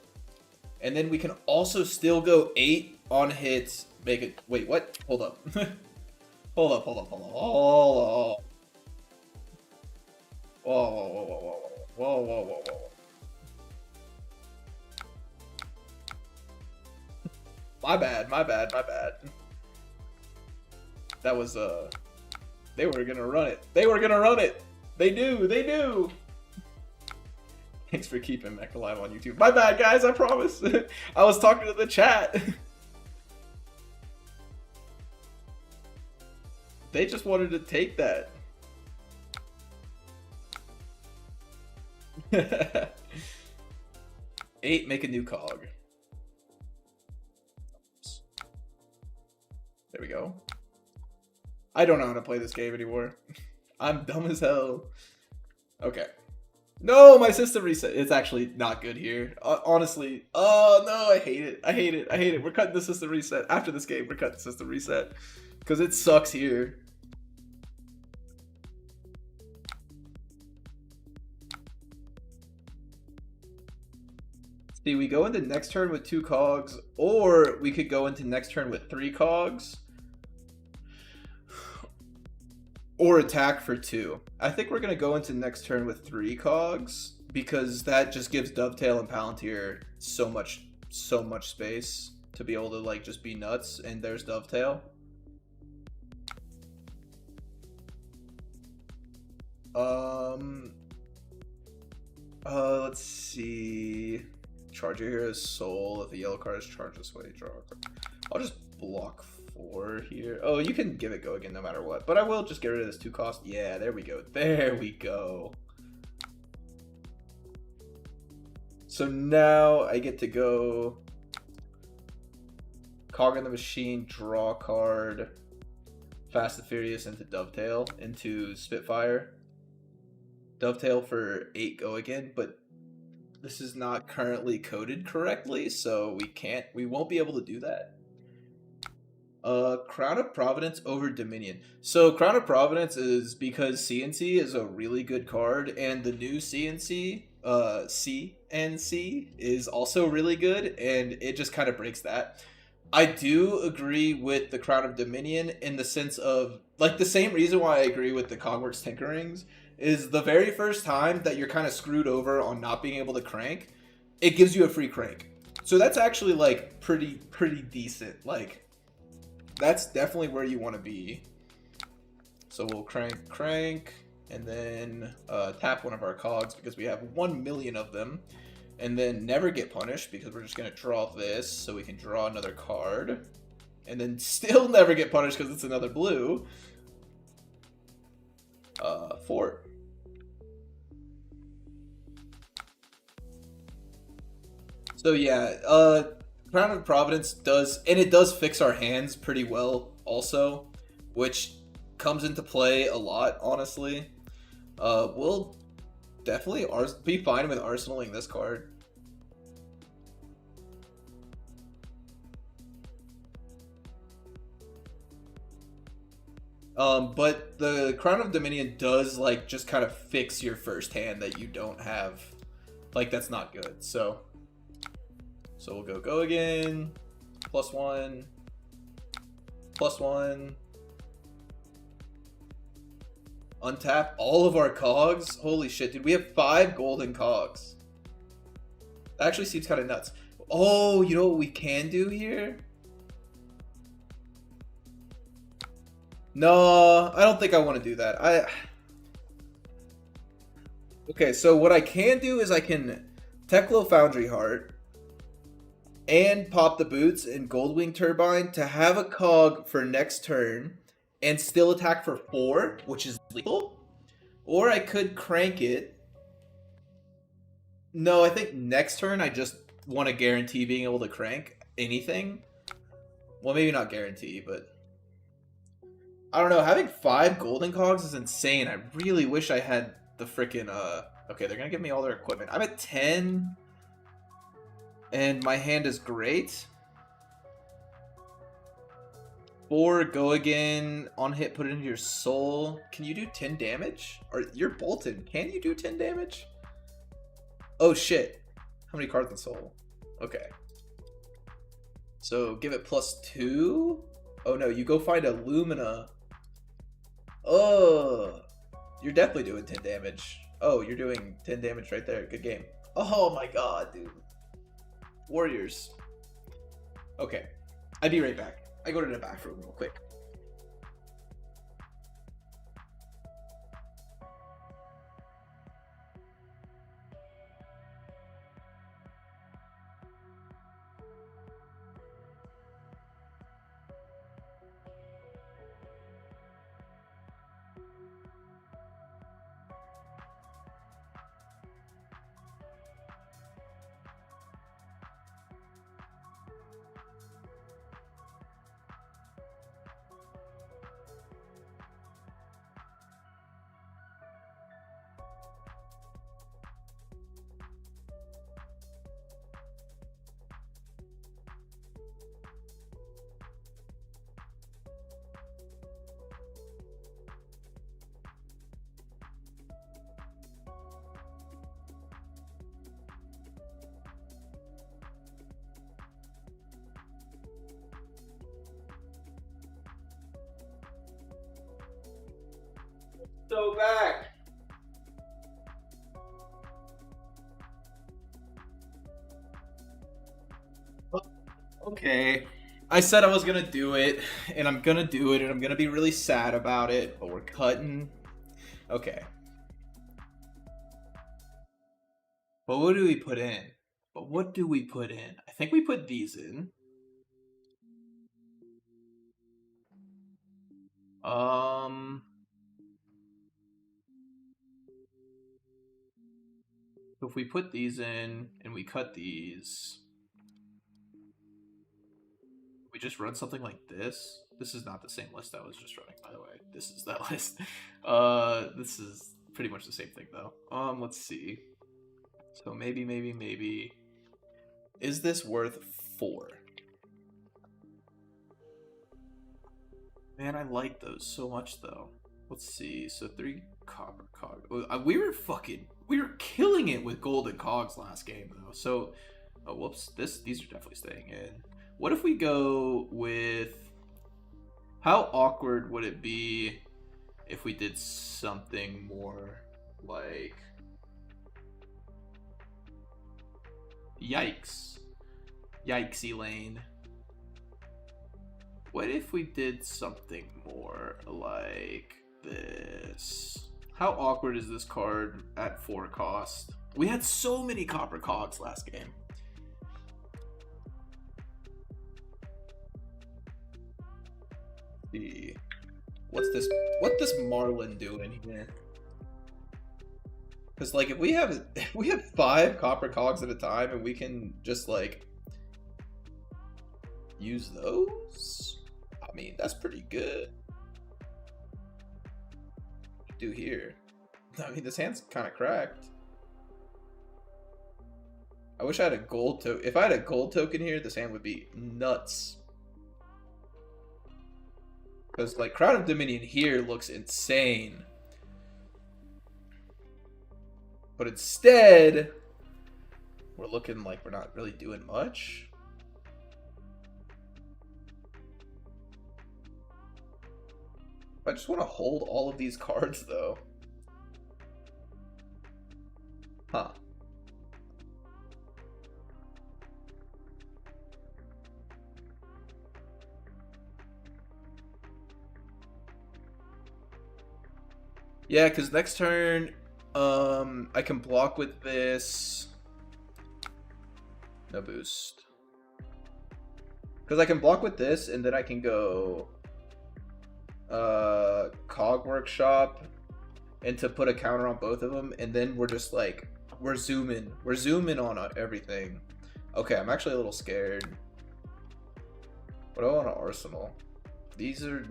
And then we can also still go 8 on hits. Make it... Wait, what? Hold up. Hold up. Whoa. My bad. That was, they were gonna run it. They do. Thanks for keeping Mech alive on YouTube. My bad, guys, I promise. I was talking to the chat. They just wanted to take that. Eight, make a new cog. There we go. I don't know how to play this game anymore. I'm dumb as hell. Okay. No, my system reset. It's actually not good here. Honestly. Oh, no, I hate it. We're cutting the system reset. After this game, we're cutting the system reset. Because it sucks here. See, we go into next turn with 2 cogs, or we could go into next turn with 3 cogs. Or attack for 2. I think we're going to go into next turn with 3 cogs, because that just gives Dovetail and Palantir so much space to be able to, like, just be nuts, and there's Dovetail. Let's see. Charge your hero's soul. If a yellow card is charged this way, draw a card. I'll just block 4 here. Oh, you can give it go again no matter what. But I will just get rid of this 2 cost. Yeah, there we go. There we go. So now I get to go Cog in the Machine, draw a card, Fast and Furious into Dovetail, into Spitfire. Dovetail for 8 go again, but this is not currently coded correctly, so we won't be able to do that. Crown of Providence over Dominion. So Crown of Providence is because CNC is a really good card, and the new CNC, CNC is also really good, and it just kind of breaks that. I do agree with the Crown of Dominion in the sense of, like, the same reason why I agree with the Cogworks Tinkerings is the very first time that you're kind of screwed over on not being able to crank, it gives you a free crank. So that's actually, like, pretty decent. Like, that's definitely where you want to be. So we'll crank, and then tap one of our cogs because we have 1 million of them. And then never get punished because we're just going to draw this so we can draw another card. And then still never get punished because it's another blue. Fort. So yeah, Crown of Providence does, and it does fix our hands pretty well also, which comes into play a lot, honestly. We'll definitely be fine with arsenaling this card. But the Crown of Dominion does like just kind of fix your first hand that you don't have. Like that's not good. So we'll go again. +1. +1. Untap all of our cogs. Holy shit, dude. We have 5 golden cogs. That actually seems kind of nuts. Oh, you know what we can do here? No, I don't think I want to do that. Okay, so what I can do is I can Teklo Foundry Heart and pop the boots and Goldwing Turbine to have a cog for next turn and still attack for 4, which is legal. Or I could crank it. No, I think next turn I just want to guarantee being able to crank anything. Well, maybe not guarantee, but I don't know. Having 5 golden cogs is insane. I really wish I had the freaking okay, they're gonna give me all their equipment. I'm at 10 and my hand is great. 4, go again. On hit, put it into your soul. Can you do 10 damage? Or you're Bolton. Can you do 10 damage? Oh shit. How many cards in soul? Okay. So give it +2. Oh no, you go find a Lumina. Oh, you're definitely doing 10 damage. Oh, you're doing 10 damage right there. Good game. Oh my god, dude. Warriors. Okay. I'll be right back. I go to the bathroom real quick. So back. Okay. I said I was gonna do it, and I'm gonna do it, and I'm gonna be really sad about it, but we're cutting. Okay. But what do we put in? I think we put these in. If we put these in and we cut these, we just run something like this. This is not the same list I was just running, by the way. This is that list. This is pretty much the same thing though. Let's see. So maybe. Is this worth 4? Man, I like those so much though. Let's see. So 3 copper cog. We were killing it with golden cogs last game though. So, oh whoops. These are definitely staying in. What if we go with? How awkward would it be if we did something more like? Yikesy lane. What if we did something more like this? How awkward is this card at 4 cost? We had so many copper cogs last game. What's this Marlin doing here? Because like if we have 5 copper cogs at a time and we can just like use those, I mean that's pretty good. Do here. I mean this hand's kind of cracked. I wish I had a gold token. If I had a gold token here, this hand would be nuts. Because, like, Crown of Dominion here looks insane. But instead, we're looking like we're not really doing much. I just want to hold all of these cards, though. Huh. Yeah, because next turn, I can block with this. No boost. Because I can block with this, and then I can go Cog Workshop, and to put a counter on both of them, and then we're just like, we're zooming on everything. Okay, I'm actually a little scared. What do I want to arsenal? These are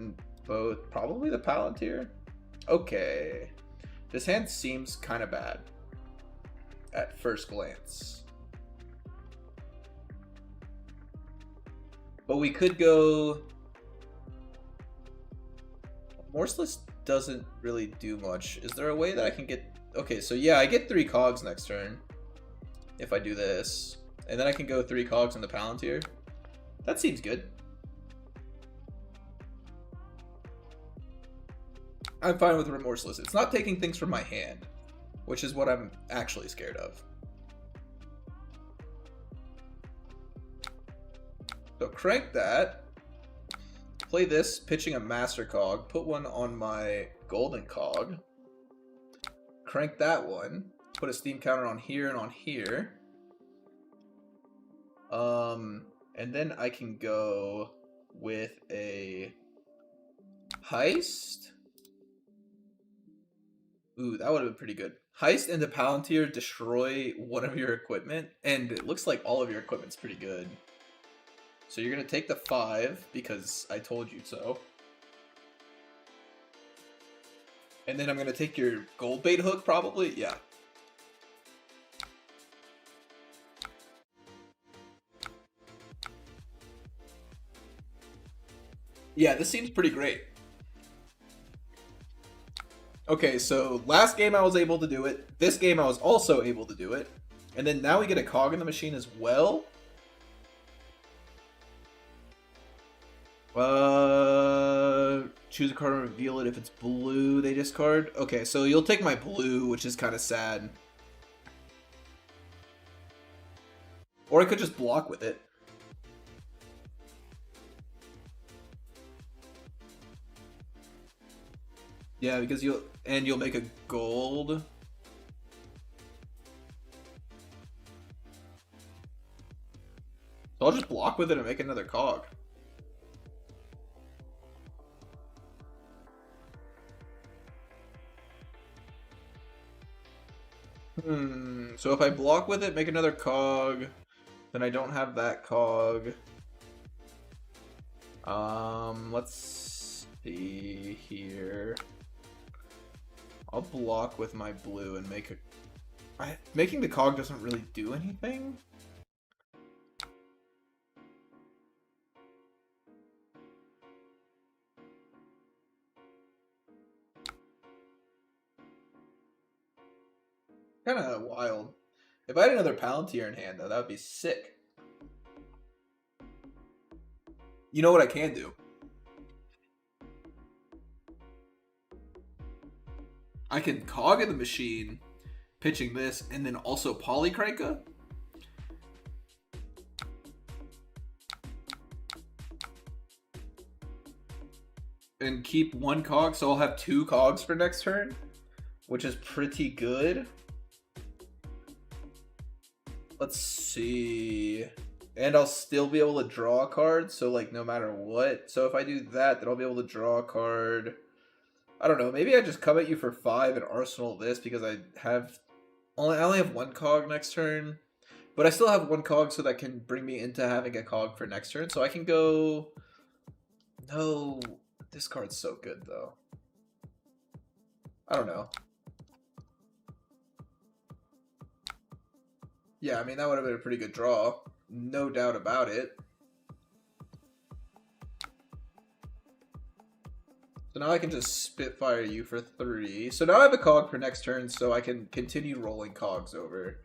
both probably the Palantir. Okay, this hand seems kind of bad at first glance, but we could go. Morseless doesn't really do much. Is there a way that I can get... Okay, so yeah, I get 3 cogs next turn if I do this, and then I can go 3 cogs in the Palantir. That seems good. I'm fine with Remorseless. It's not taking things from my hand, which is what I'm actually scared of. So crank that. Play this, pitching a Master Cog. Put one on my Golden Cog. Crank that one. Put a Steam counter on here and on here. And then I can go with a Heist. Ooh, that would have been pretty good. Heist and the Palantir destroy one of your equipment, and it looks like all of your equipment's pretty good. So you're going to take the 5, because I told you so. And then I'm going to take your gold bait hook, probably? Yeah. Yeah, this seems pretty great. Okay, so last game I was able to do it. This game I was also able to do it. And then now we get a cog in the machine as well. Choose a card and reveal it. If it's blue, they discard. Okay, so you'll take my blue, which is kind of sad. Or I could just block with it. Yeah, because you'll make a gold. So I'll just block with it and make another cog. So if I block with it, make another cog, then I don't have that cog. Let's see here. I'll block with my blue and make a... Making the cog doesn't really do anything. Kind of wild. If I had another Palantir in hand, though, that would be sick. You know what I can do? I can cog in the machine, pitching this, and then also Polycranka. And keep 1 cog, so I'll have 2 cogs for next turn, which is pretty good. Let's see. And I'll still be able to draw a card, so like no matter what. So if I do that, then I'll be able to draw a card. I don't know, maybe I just come at you for 5 and arsenal this because I only have 1 cog next turn. But I still have 1 cog, so that can bring me into having a cog for next turn. So I can go... No, this card's so good though. I don't know. Yeah, I mean, that would have been a pretty good draw. No doubt about it. So now I can just Spitfire you for 3. So now I have a cog for next turn, so I can continue rolling cogs over.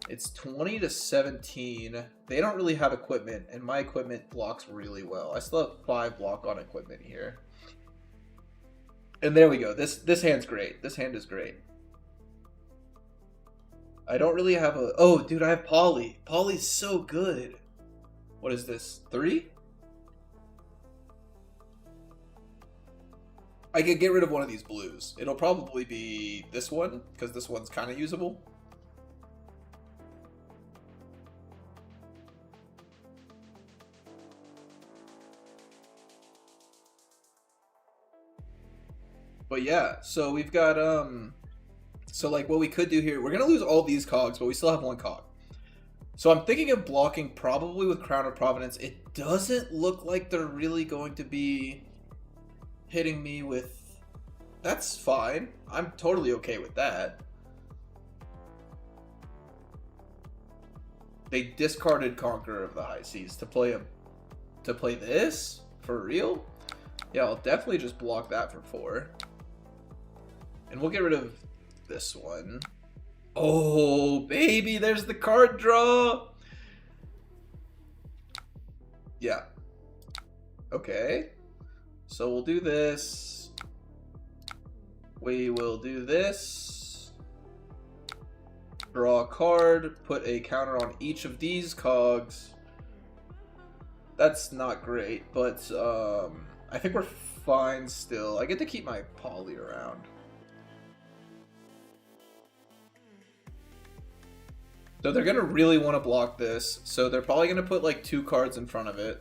It's 20 to 17. They don't really have equipment, and my equipment blocks really well. I still have 5 block on equipment here. And there we go. This hand's great. This hand is great. I don't really have a... Oh, dude, I have Poly. Poly's so good. What is this? 3? I could get rid of one of these blues. It'll probably be this one, because this one's kind of usable. But yeah, so we've got, so like what we could do here, we're going to lose all these cogs, but we still have 1 cog. So I'm thinking of blocking probably with Crown of Providence. It doesn't look like they're really going to be hitting me with... That's fine. I'm totally okay with that. They discarded Conqueror of the High Seas to play this? For real? Yeah, I'll definitely just block that for 4. And we'll get rid of this one. Oh, baby, there's the card draw. Yeah. Okay. So we'll do this. We will do this. Draw a card. Put a counter on each of these cogs. That's not great, but I think we're fine still. I get to keep my Poly around. So they're going to really want to block this. So they're probably going to put like 2 cards in front of it.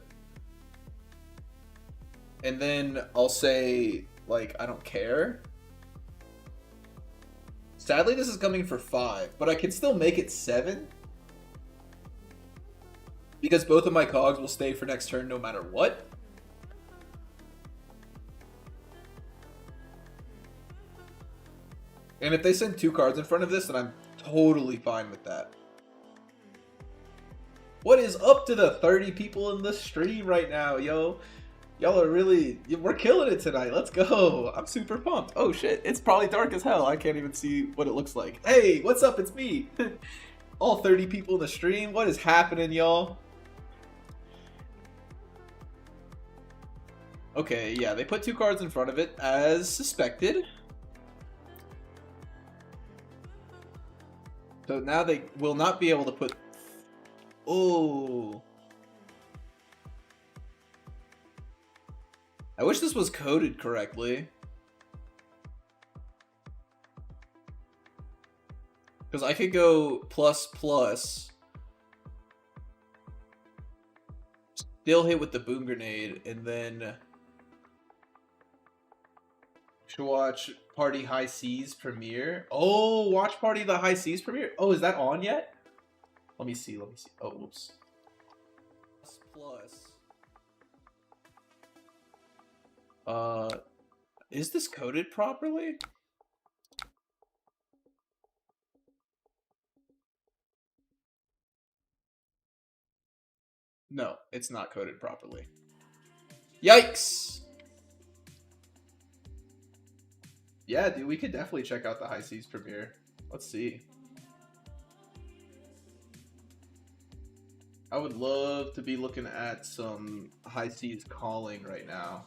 And then I'll say, like, I don't care. Sadly, this is coming for 5, but I can still make it 7. Because both of my cogs will stay for next turn no matter what. And if they send 2 cards in front of this, then I'm totally fine with that. What is up to the 30 people in the stream right now, yo? Y'all are really... We're killing it tonight. Let's go. I'm super pumped. Oh, shit. It's probably dark as hell. I can't even see what it looks like. Hey, what's up? It's me. All 30 people in the stream. What is happening, y'all? Okay, yeah. They put 2 cards in front of it, as suspected. So now they will not be able to put... Oh. I wish this was coded correctly. Because I could go ++. Still hit with the boom grenade, and then... Should watch Party High Seas premiere. Oh, watch Party the High Seas premiere. Oh, is that on yet? Let me see. Oh, whoops. Is this coded properly? No, it's not coded properly. Yikes! Yeah, dude, we could definitely check out the High Seas premiere. Let's see. I would love to be looking at some High Seas calling right now.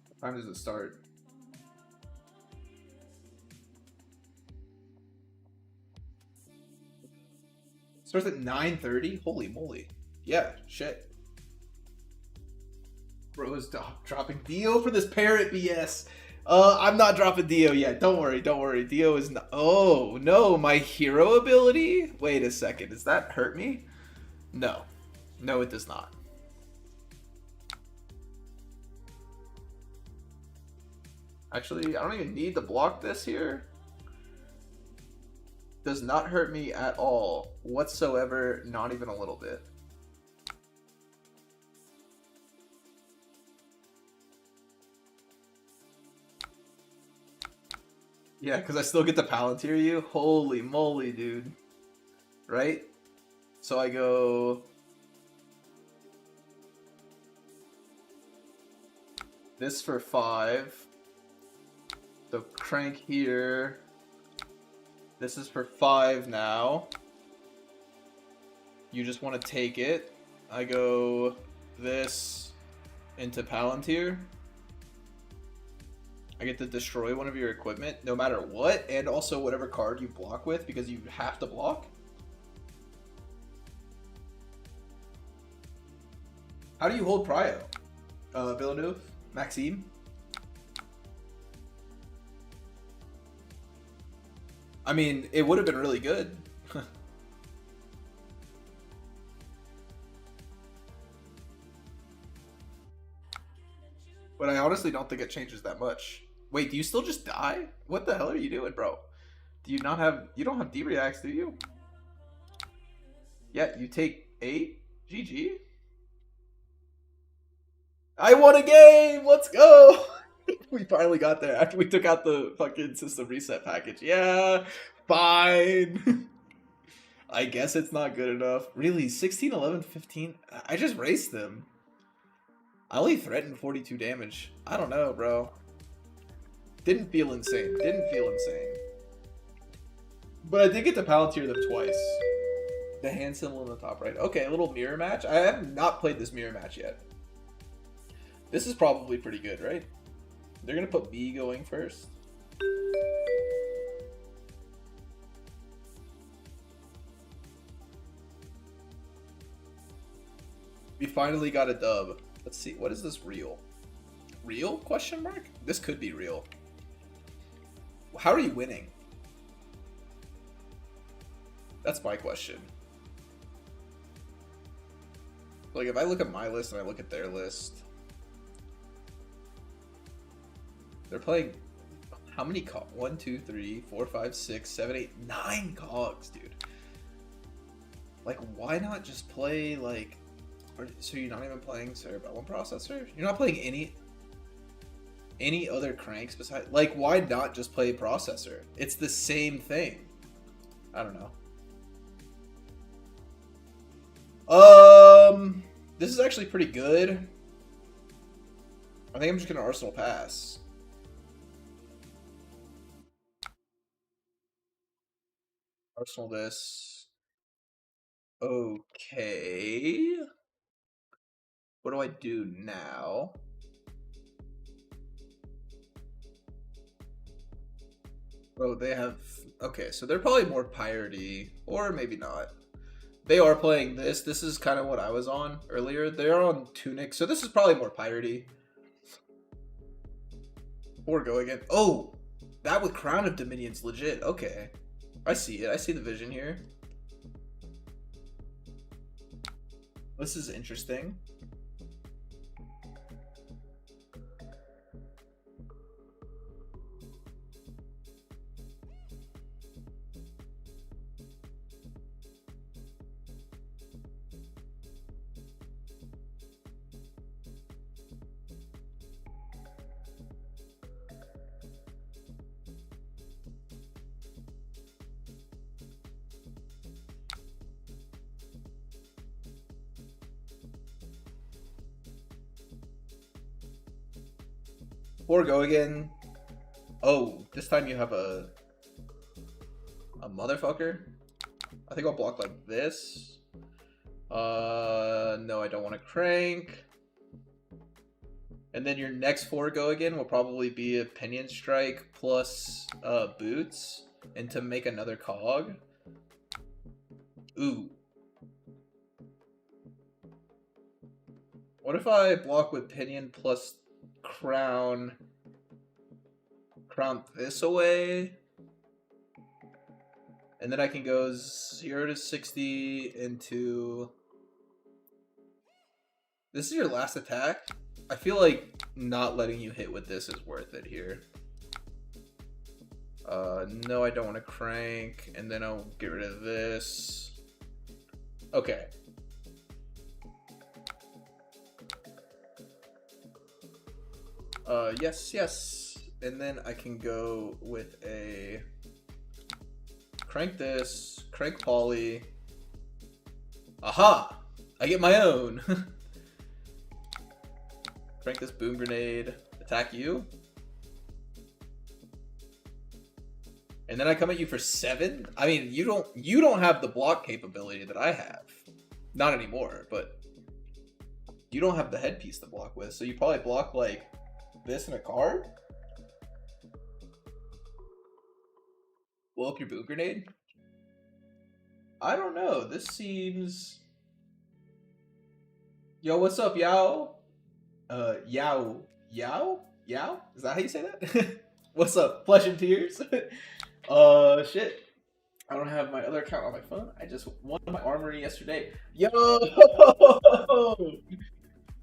What time does it start? Starts at 9:30? Holy moly. Yeah, shit. Bro's dropping Dio for this parrot BS. I'm not dropping Dio yet. Don't worry, don't worry. Dio is not... Oh, no, my hero ability? Wait a second. Does that hurt me? No. No, it does not. Actually, I don't even need to block this here. Does not hurt me at all. Whatsoever. Not even a little bit. Yeah, because I still get to Palantir you? Holy moly, dude. Right? So I go This for 5. So crank here. This is for 5 now. You just want to take it. I go this into Palantir. I get to destroy one of your equipment no matter what, and also whatever card you block with, because you have to block. How do you hold Prio? Villeneuve? Maxime? I mean, it would have been really good. But I honestly don't think it changes that much. Wait, do you still just die? What the hell are you doing, bro? Do you not have... You don't have D-reacts, do you? Yeah, you take 8? GG? I won a game! Let's go! We finally got there after we took out the fucking system reset package. Yeah, fine. I guess it's not good enough. Really, 16, 11, 15? I just raced them. I only threatened 42 damage. I don't know, bro. Didn't feel insane. Didn't feel insane. But I did get to Palantir them twice. The hand symbol in the top right. Okay, a little mirror match. I have not played this mirror match yet. This is probably pretty good, right? They're going to put me going first. We finally got a dub. Let's see. What is this real? Real? Question mark? This could be real. How are you winning? That's my question. Like, if I look at my list and I look at their list, they're playing how many cogs? 1, 2, 3, 4, 5, 6, 7, 8, 9 cogs, dude. Like, why not just play, like... So you're not even playing Cerebellum Processor? You're not playing any other cranks besides... Like, why not just play Processor? It's the same thing. I don't know. This is actually pretty good. I think I'm just gonna Arsenal pass. Arsenal this. Okay. What do I do now? Oh, they have... Okay, so they're probably more piratey, or maybe not. They are playing this. This is kind of what I was on earlier. They're on Tunic, so this is probably more piratey. Or go again. Oh, that with Crown of Dominion's legit. Okay, I see it. I see the vision here. This is interesting. Or go again. Oh, this time you have a motherfucker. I think I'll block like this. No, I don't want to crank. And then your next 4 go again will probably be a Pinion Strike plus boots, and to make another cog. Ooh. What if I block with Pinion plus crown this away, and then I can go 0 to 60 into... This is your last attack? I feel like not letting you hit with this is worth it here. No, I don't want to crank, and then I'll get rid of this. Okay. Yes. And then I can go with a crank this, crank poly. Aha! I get my own. Crank this boom grenade. Attack you. And then I come at you for 7? I mean, you don't have the block capability that I have. Not anymore, but you don't have the headpiece to block with, so you probably block like this and a card? Blow up your boom grenade? I don't know. This seems... Yo, what's up, Yao? Yao? Yao? Is that how you say that? What's up? Flesh and Tears? Shit. I don't have my other account on my phone. I just won my armory yesterday. Yo!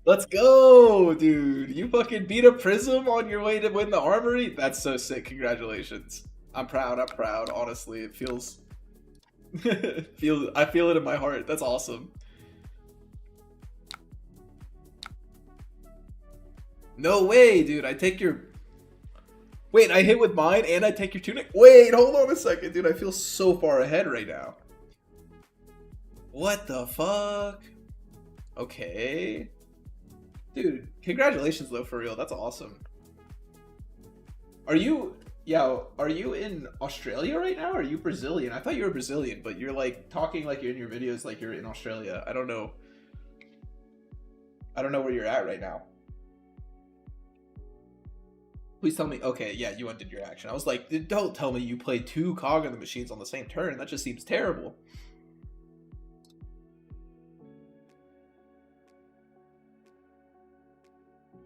Let's go, dude. You fucking beat a Prism on your way to win the armory? That's so sick. Congratulations. I'm proud. Honestly, it feels... I feel it in my heart. That's awesome. No way, dude. I take your... Wait, I hit with mine and I take your tunic? Wait, hold on a second, dude. I feel so far ahead right now. What the fuck? Okay. Dude, congratulations though, for real. That's awesome. Are you in Australia right now? Or are you Brazilian? I thought you were Brazilian, but you're like talking like you're in your videos like you're in Australia. I don't know where you're at right now. Please tell me. Okay, yeah, you undid your action. I was like, don't tell me you played 2 cog on the machines on the same turn. That just seems terrible.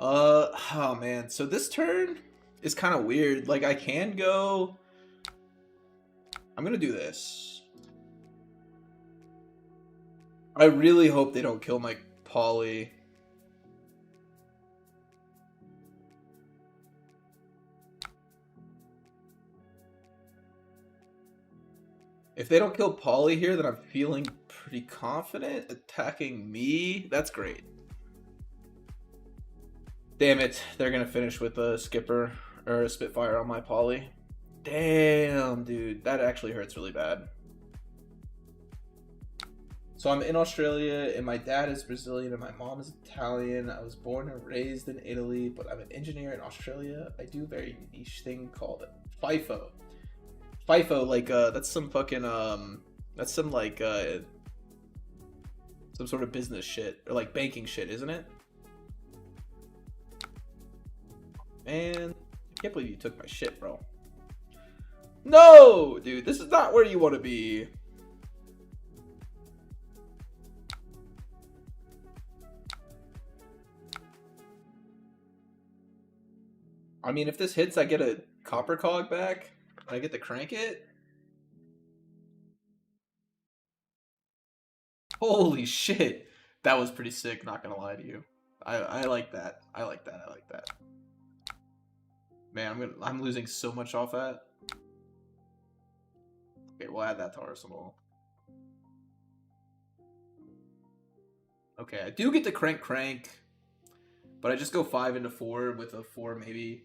Oh man. So this turn is kind of weird. Like I can go. I'm gonna do this. I really hope they don't kill my Polly. If they don't kill Polly here, then I'm feeling pretty confident attacking me. That's great. Damn it. They're going to finish with a Skipper or a Spitfire on my Polly. Damn, dude. That actually hurts really bad. So I'm in Australia, and my dad is Brazilian, and my mom is Italian. I was born and raised in Italy, but I'm an engineer in Australia. I do a very niche thing called FIFO. FIFO, like, that's some fucking, that's some, like, some sort of business shit, or, like, banking shit, isn't it? Man, I can't believe you took my shit, bro. No, dude, this is not where you want to be. I mean, if this hits, I get a copper cog back. I get to crank it. Holy shit. That was pretty sick, not gonna lie to you. I like that. I like that. Man, I'm losing so much off that. Okay, we'll add that to Arsenal. Okay, I do get to crank, but I just go 5 into 4 with a 4 maybe.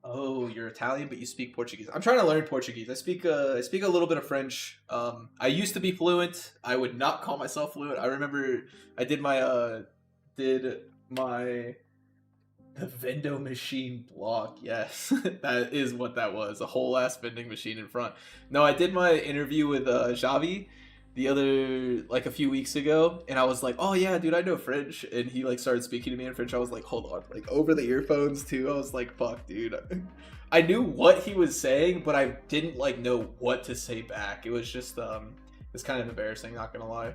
Oh, you're Italian, but you speak Portuguese. I'm trying to learn Portuguese. I speak a little bit of French. I used to be fluent. I would not call myself fluent. I remember I did my the vendo machine block. Yes, that is what that was. A whole ass vending machine in front. No, I did my interview with Xavi a few weeks ago, and I was like, oh yeah, dude, I know French, and he like started speaking to me in French. I was like, hold on, like over the earphones too. I was like, fuck, dude. I knew what he was saying, but I didn't like know what to say back. It was just it's kind of embarrassing, not gonna lie.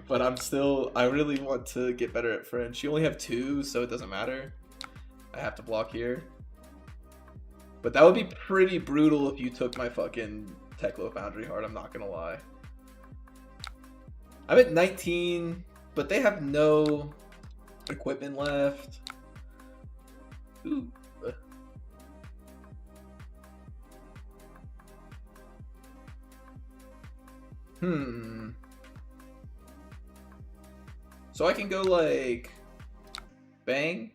But I really want to get better at French. You only have 2, so it doesn't matter. I have to block here. But that would be pretty brutal if you took my fucking Teklo Foundry Heart, I'm not gonna lie. I'm at 19, but they have no equipment left. Ooh. So I can go like bang.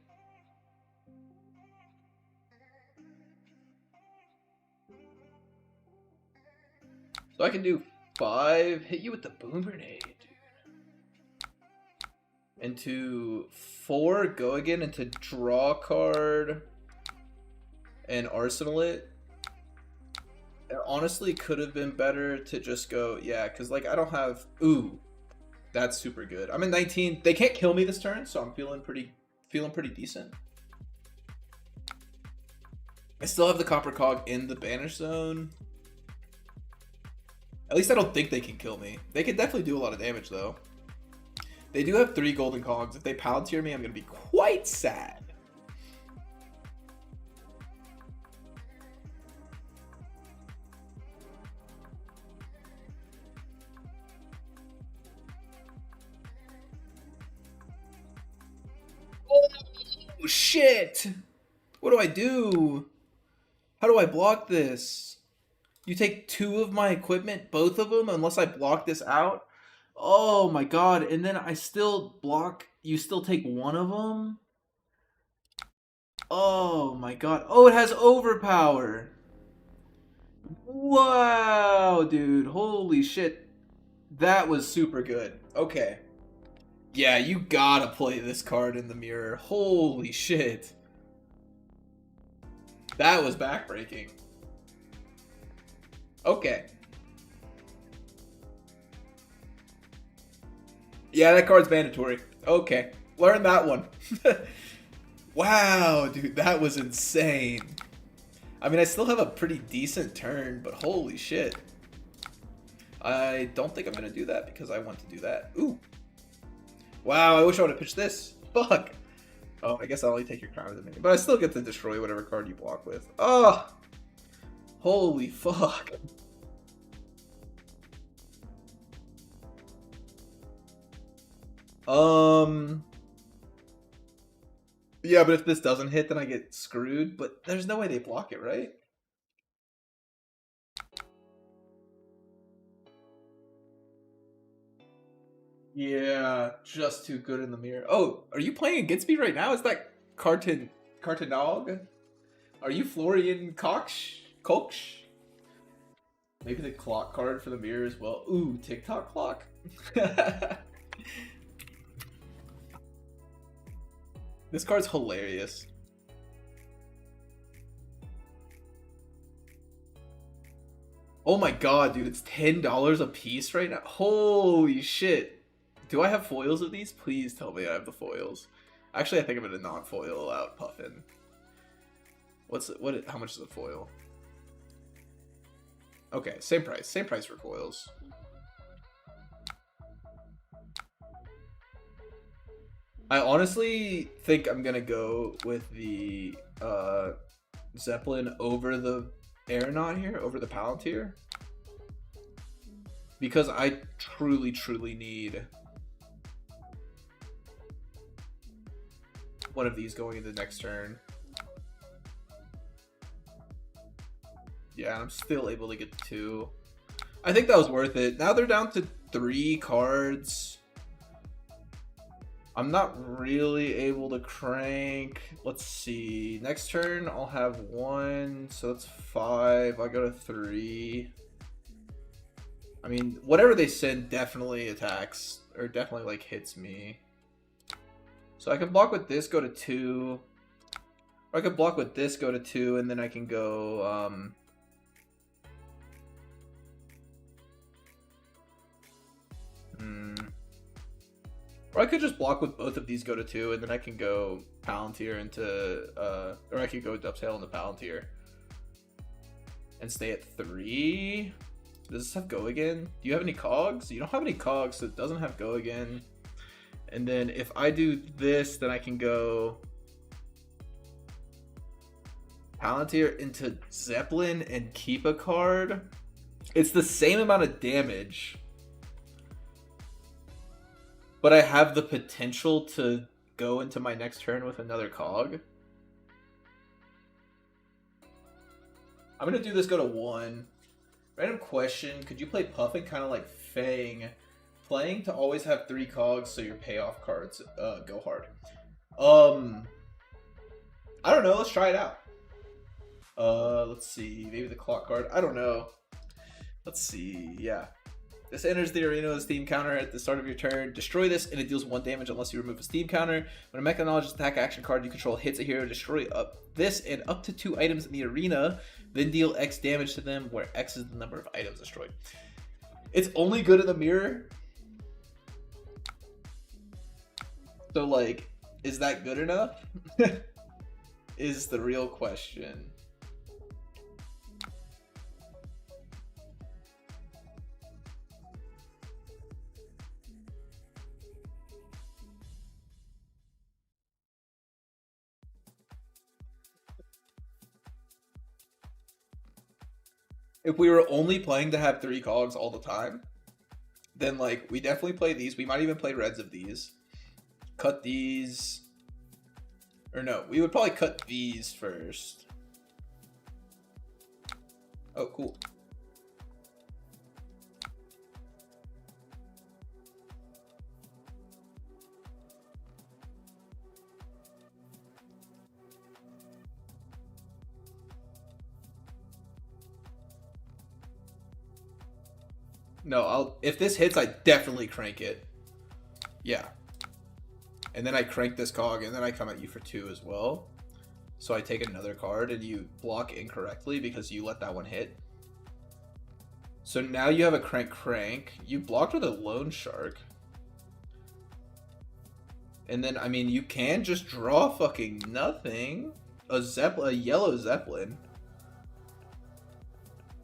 So I can do 5, hit you with the boom grenade, dude. into 4, go again, into draw card, and arsenal it. It honestly could have been better to just go, yeah, because like I don't have, ooh, that's super good. I'm in 19. They can't kill me this turn, so I'm feeling pretty decent. I still have the copper cog in the banish zone. At least I don't think they can kill me. They could definitely do a lot of damage though. They do have 3 golden cogs. If they Palantir me, I'm gonna be quite sad. Oh shit! What do I do? How do I block this? You take 2 of my equipment, both of them, unless I block this out? Oh my god, and then I still block, you still take 1 of them? Oh my god. Oh, it has overpower. Wow, dude. Holy shit. That was super good. Okay. Yeah, you gotta play this card in the mirror. Holy shit. That was backbreaking. Okay. Yeah, that card's mandatory. Okay. Learn that one. Wow, dude, that was insane. I mean, I still have a pretty decent turn, but holy shit. I don't think I'm going to do that because I want to do that. Ooh. Wow, I wish I would have pitched this. Fuck. Oh, I guess I'll only take your crown with a minion. But I still get to destroy whatever card you block with. Oh. Holy fuck. Yeah, but if this doesn't hit, then I get screwed. But there's no way they block it, right? Yeah, just too good in the mirror. Oh, are you playing against me right now? Is that Cartanog? Are you Florian Koch? Maybe the clock card for the mirror as well. Ooh, TikTok clock? This card's hilarious. Oh my god, dude, it's $10 a piece right now. Holy shit. Do I have foils of these? Please tell me I have the foils. Actually, I think I'm gonna not foil out Puffin. How much is a foil? Okay, same price for foils. I honestly think I'm gonna go with the Zeppelin over the Aeronaut here, over the Palantir. Because I truly need one of these going into the next turn. Yeah, I'm still able to get the 2. I think that was worth it. Now they're down to 3 cards. I'm not really able to crank. Let's see. Next turn, I'll have 1, so that's 5. I go to 3. I mean, whatever they send definitely attacks, or definitely, like, hits me. So I can block with this, go to 2. Or I could block with this, go to 2, and then I can go, Or I could just block with both of these, go to 2, and then I can go Palantir into, or I could go Dovetail into Palantir. And stay at 3. Does this have go again? Do you have any cogs? You don't have any cogs, so it doesn't have go again. And then if I do this, then I can go Palantir into Zeppelin and keep a card. It's the same amount of damage, but I have the potential to go into my next turn with another cog. I'm going to do this go to 1. Random question. Could you play Puffin kind of like Fang? Playing to always have 3 cogs so your payoff cards go hard. I don't know. Let's try it out. Let's see. Maybe the clock card. I don't know. Let's see. Yeah. This enters the arena with a steam counter at the start of your turn. Destroy this, and it deals 1 damage unless you remove a steam counter. When a mech acknowledges attack action card you control hits a hero, destroy this and up to 2 items in the arena, then deal X damage to them, where X is the number of items destroyed. It's only good in the mirror. So, like, is that good enough? Is the real question. If we were only playing to have 3 cogs all the time, then like we definitely play these. We might even play reds of these. Cut these. Or no, we would probably cut these first. Oh, cool. No, if this hits, I definitely crank it. Yeah. And then I crank this cog, and then I come at you for 2 as well. So I take another card, and you block incorrectly because you let that one hit. So now you have a crank. You blocked with a loan shark. And then, I mean, you can just draw fucking nothing. A yellow Zeppelin.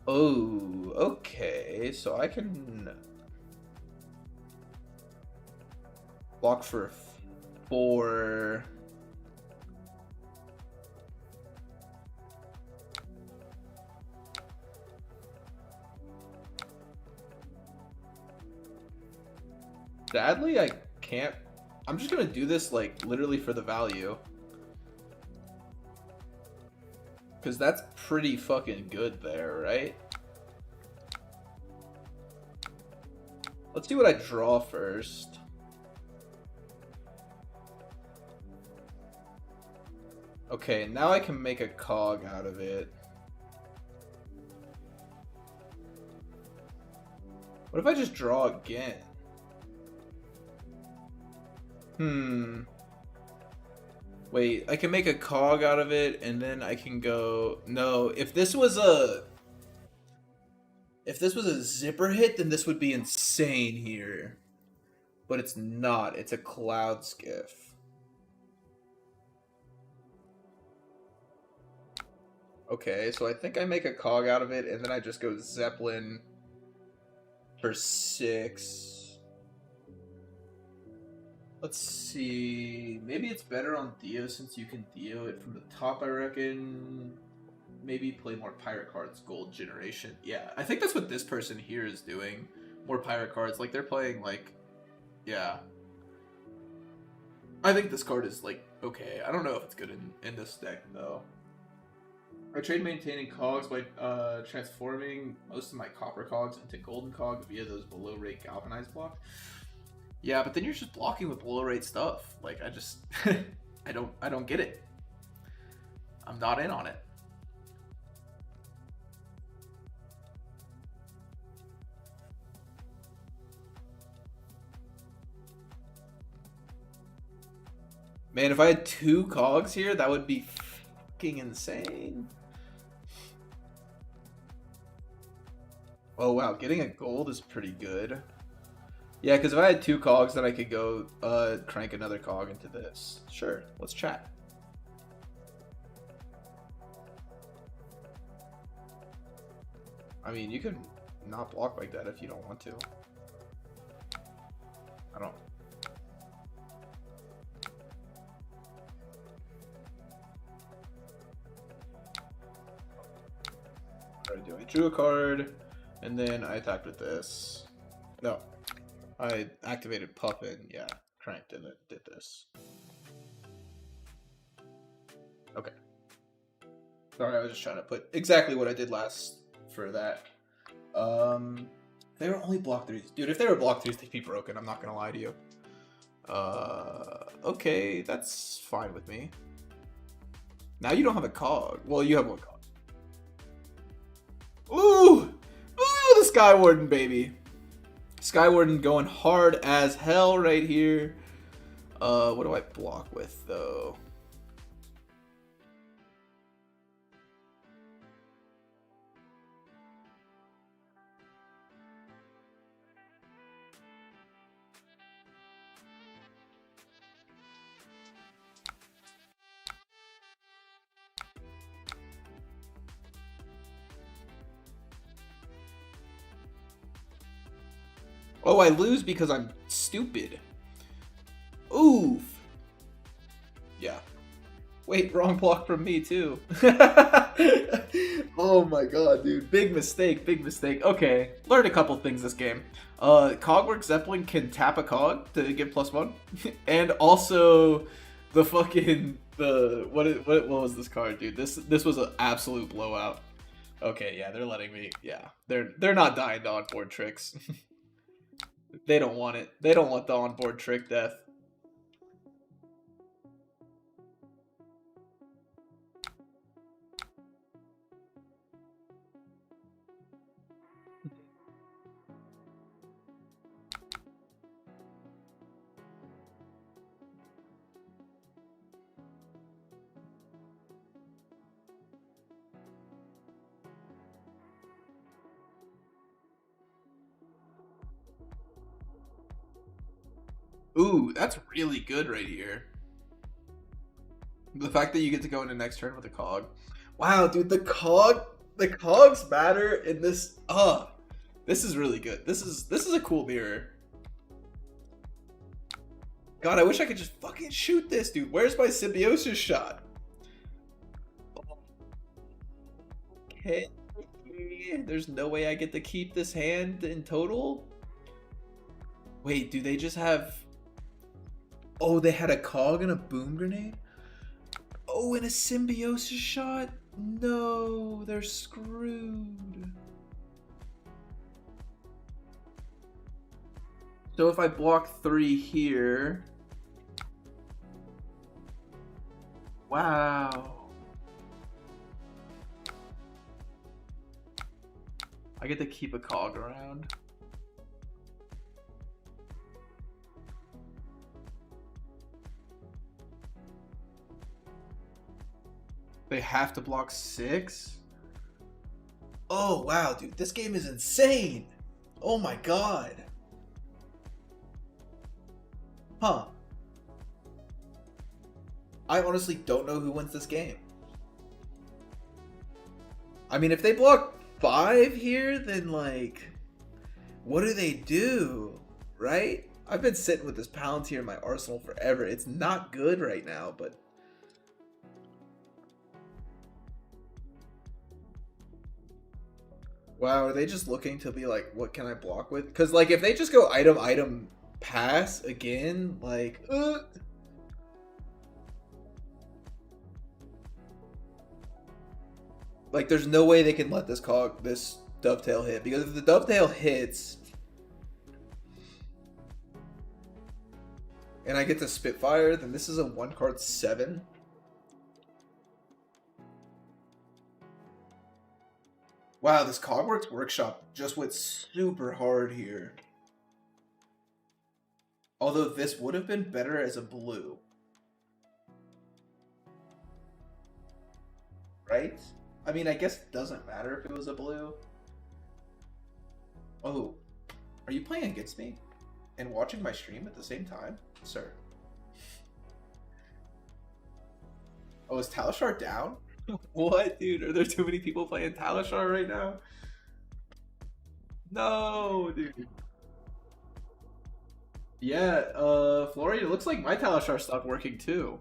Oh, okay. So I can block for 4. Sadly, I can't. I'm just gonna do this like literally for the value. Because that's pretty fucking good there, right? Let's see what I draw first. Okay, now I can make a cog out of it. What if I just draw again? Wait, I can make a cog out of it, and then I can go... No, if this was a zipper hit, then this would be insane here. But it's not. It's a cloud skiff. Okay, so I think I make a cog out of it, and then I just go Zeppelin for 6. Let's see. Maybe it's better on Theo since you can Theo it from the top, I reckon. Maybe play more pirate cards, gold generation. Yeah, I think that's what this person here is doing. More pirate cards. Like, they're playing, like... Yeah. I think this card is, like, okay. I don't know if it's good in this deck, though. I trade maintaining cogs by transforming most of my copper cogs into golden cogs via those below rate galvanized blocks. Yeah, but then you're just blocking with below rate stuff. Like, I just I don't get it. I'm not in on it. Man, if I had 2 cogs here, that would be fucking insane. Oh wow, getting a gold is pretty good. Yeah, because if I had 2 cogs, then I could go crank another cog into this. Sure, let's chat. I mean, you can not block like that if you don't want to. I don't. What did I do? I drew a card, and then I attacked with this. No. I activated Puffin, yeah, cranked, and it did this. Okay. Sorry, I was just trying to put exactly what I did last for that. They were only block 3s. Dude, if they were block 3s, they'd be broken, I'm not gonna lie to you. Okay, that's fine with me. Now you don't have a cog. Well, you have 1 cog. Ooh! Ooh, the Sky Warden, baby! Skywarden going hard as hell right here. What do I block with though? Oh, I lose because I'm stupid. Oof. Yeah. Wait, wrong block from me too. Oh my god, dude. Big mistake, big mistake. Okay, learned a couple things this game. Cogwork Zeppelin can tap a cog to give +1. And also the fucking what was this card, dude? This was an absolute blowout. Okay, yeah, they're letting me. Yeah. They're not dying to onboard tricks. They don't want it. They don't want the onboard trick death. Ooh, that's really good right here. The fact that you get to go into next turn with a cog. Wow, dude, the cogs matter in this. This is really good. This is a cool mirror. God, I wish I could just fucking shoot this, dude. Where's my symbiosis shot? Okay. There's no way I get to keep this hand in total? Wait, do they just have... Oh, they had a cog and a boom grenade? Oh, and a symbiosis shot? No, they're screwed. So if I block 3 here... Wow. I get to keep a cog around. They have to block 6? Oh, wow, dude. This game is insane. Oh my god. Huh. I honestly don't know who wins this game. I mean, if they block 5 here, then like, what do they do? Right? I've been sitting with this Palantir in my arsenal forever. It's not good right now, but... Wow, are they just looking to be like, what can I block with? Because, like, if they just go item, item, pass again, like, like, there's no way they can let this this dovetail hit. Because if the dovetail hits, and I get to Spitfire, then this is a 1-card 7. Wow, this Cogworks Workshop just went super hard here. Although this would have been better as a blue. Right? I mean, I guess it doesn't matter if it was a blue. Oh, are you playing against me? And watching my stream at the same time? Sir. Oh, is Talishar down? What, dude? Are there too many people playing Talishar right now? No, dude. Yeah, Florian, it looks like my Talishar stopped working too.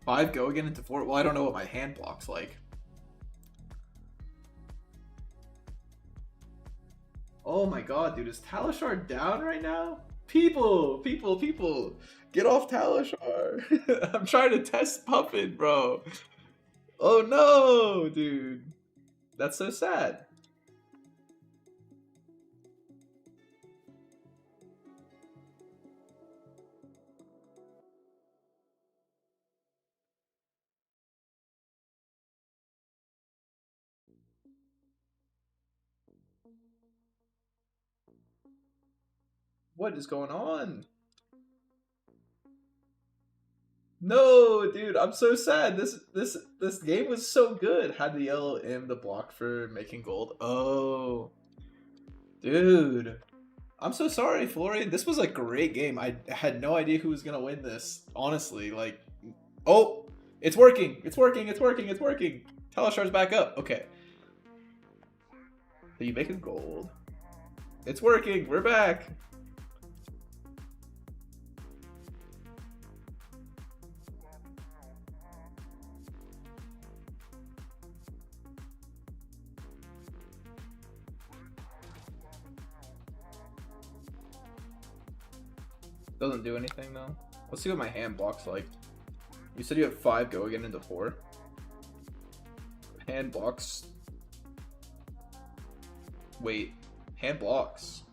Five go again into 4? Well, I don't know what my hand block's like. Oh my god, dude, is Talishar down right now? People, get off Talishar. I'm trying to test Puffin, bro. Oh no, dude. That's so sad. What is going on? No, dude, I'm so sad. This game was so good. Had the yellow M the block for making gold. Oh, dude. I'm so sorry, Florian. This was a great game. I had no idea who was gonna win this. Honestly, like, oh, it's working. It's working. It's working. It's working. Teleshar's back up. Okay. Are you making gold? It's working. We're back. Doesn't do anything though. Let's see what my hand blocks like. You said you have 5 go again into 4. Hand blocks. Wait, hand blocks.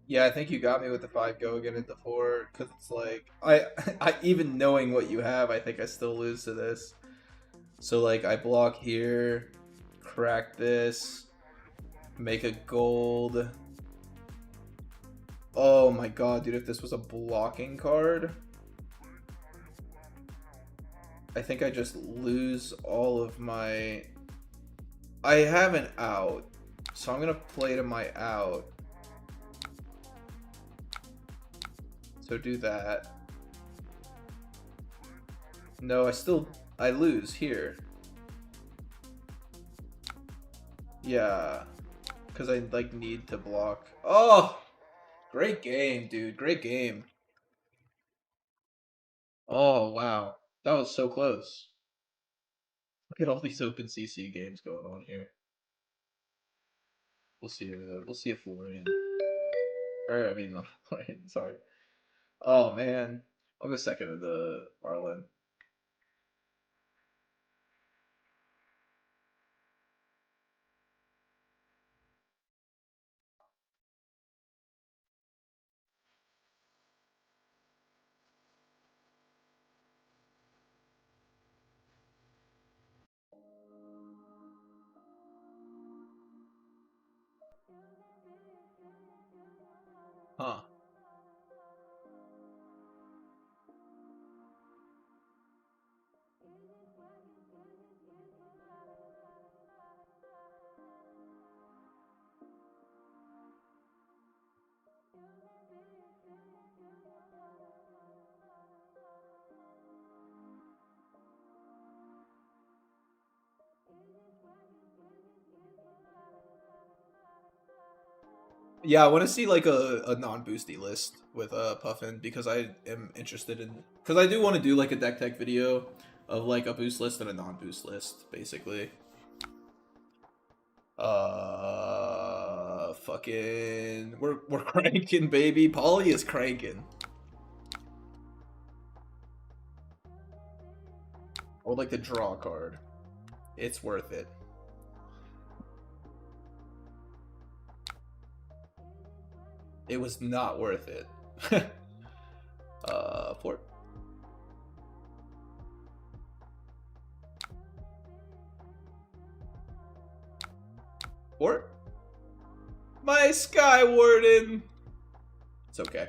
Yeah, I think you got me with the 5 go again into 4 because it's like I even knowing what you have, I think I still lose to this. So like I block here, crack this, make a gold. Oh my god, dude, if this was a blocking card, I think I just lose all of my... I have an out, so I'm gonna play to my out. So do that. No, I lose here. Yeah, because I like need to block. Oh, great game, dude. Great game. Oh, wow. That was so close. Look at all these open CC games going on here. We'll see a Florian. Or, I mean, not Florian, sorry. Oh, man. I'll go second to the Marlin. Huh. Yeah, I want to see like a non-boosty list with Puffin because I am interested in because I do want to do like a deck tech video of like a boost list and a non-boost list basically. Fucking we're cranking, baby. Polly is cranking. I would like to draw a card. It's worth it. It was not worth it. 4. Four. My Sky Warden. It's okay.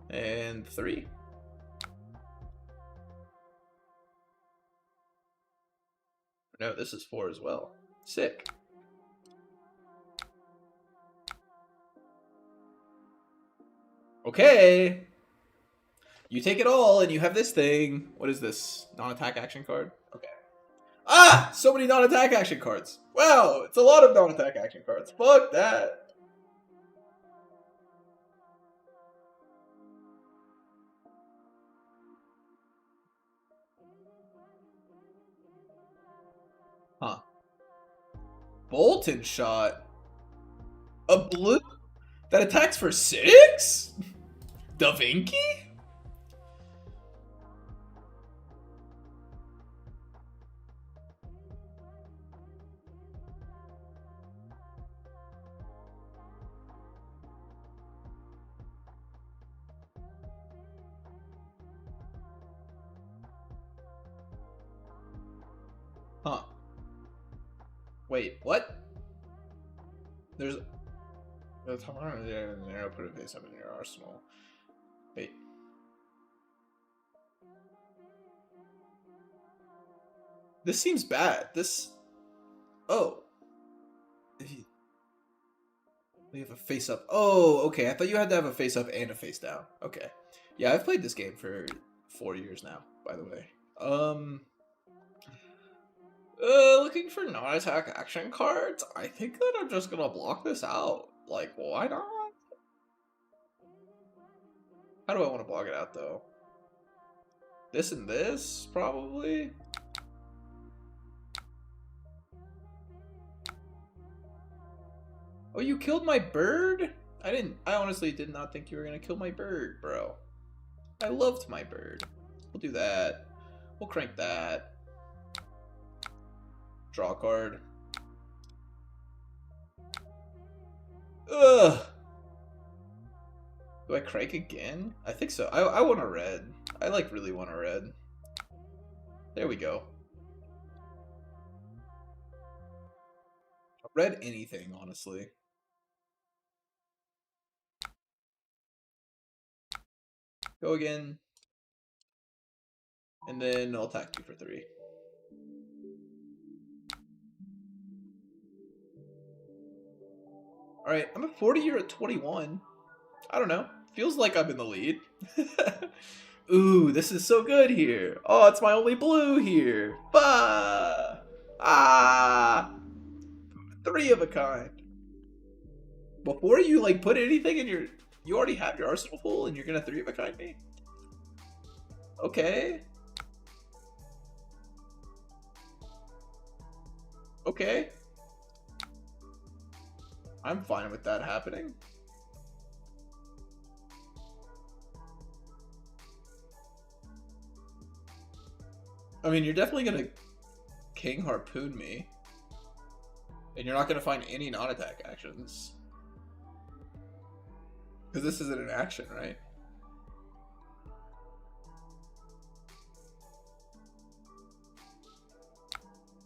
And 3. No, this is 4 as well. Sick. Okay. You take it all and you have this thing. What is this? Non-attack action card? Okay. Ah! So many non-attack action cards. Wow, it's a lot of non-attack action cards. Fuck that. Huh. Bolton shot. A blue that attacks for 6? Da Vinci? Huh. Wait, what? There's the top there and arrow put a face up in your arsenal. Wait. This seems bad. This. Oh. You have a face up. Oh, okay. I thought you had to have a face up and a face down. Okay. Yeah, I've played this game for 4 years now, by the way. Looking for non-attack action cards? I think that I'm just gonna block this out. Like, why not? How do I want to block it out, though? This and this, probably? Oh, you killed my bird? I honestly did not think you were gonna kill my bird, bro. I loved my bird. We'll do that. We'll crank that. Draw a card. Ugh. Do I crank again? I think so. I want a red. I like really want a red. There we go. Red anything, honestly. Go again. And then I'll attack you for 3. Alright, I'm at 40, you're at 21. I don't know. Feels like I'm in the lead. Ooh, this is so good here. Oh, it's my only blue here. Bah! Ah! 3 of a kind. Before you, like, put anything in your... You already have your arsenal full and you're gonna 3 of a kind me? Okay. Okay. I'm fine with that happening. I mean, you're definitely gonna King Harpoon me. And you're not gonna find any non-attack actions. Because this isn't an action, right?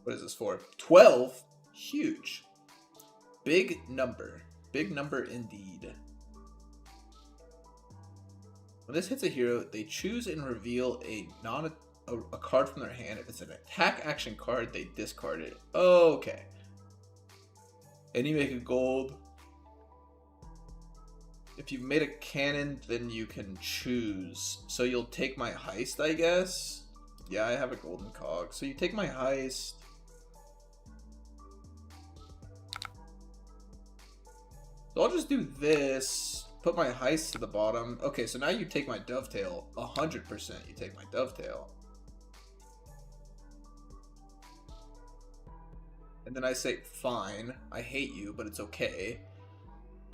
What is this for? 12? Huge. Big number. Big number indeed. When this hits a hero, they choose and reveal a card from their hand. If it's an attack action card, they discard it. Okay. And you make a gold. If you've made a cannon, then you can choose. So you'll take my heist, I guess? Yeah, I have a golden cog. So you take my heist. So I'll just do this. Put my heist to the bottom. Okay, so now you take my dovetail. 100% you take my dovetail. And then I say, fine, I hate you, but it's okay.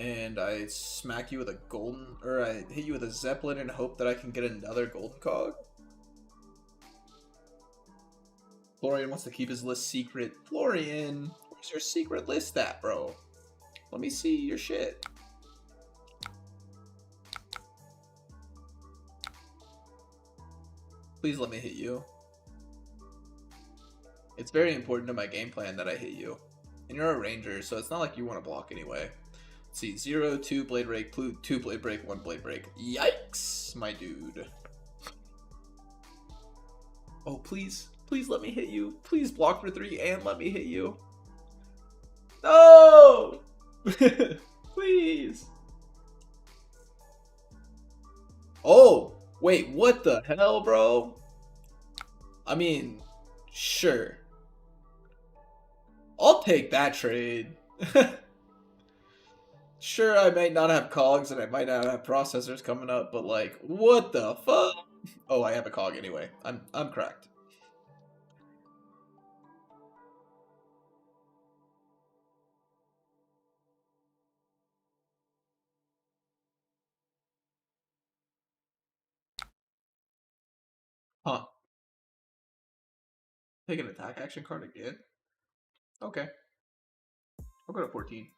And I smack you with a golden, or I hit you with a Zeppelin and hope that I can get another golden cog. Florian wants to keep his list secret. Florian, where's your secret list at, bro? Let me see your shit. Please let me hit you. It's very important to my game plan that I hit you. And you're a ranger, so it's not like you want to block anyway. Let's see, 0, 2 blade break, 2 blade break, 1 blade break. Yikes, my dude. Oh, please. Please let me hit you. Please block for 3 and let me hit you. No! Please. Oh, wait, what the hell, bro? I mean, sure. I'll take that trade. Sure, I might not have cogs and I might not have processors coming up, but like, what the fuck? Oh, I have a cog anyway. I'm cracked. Huh. Take an attack action card again? Okay. I'll go to 14.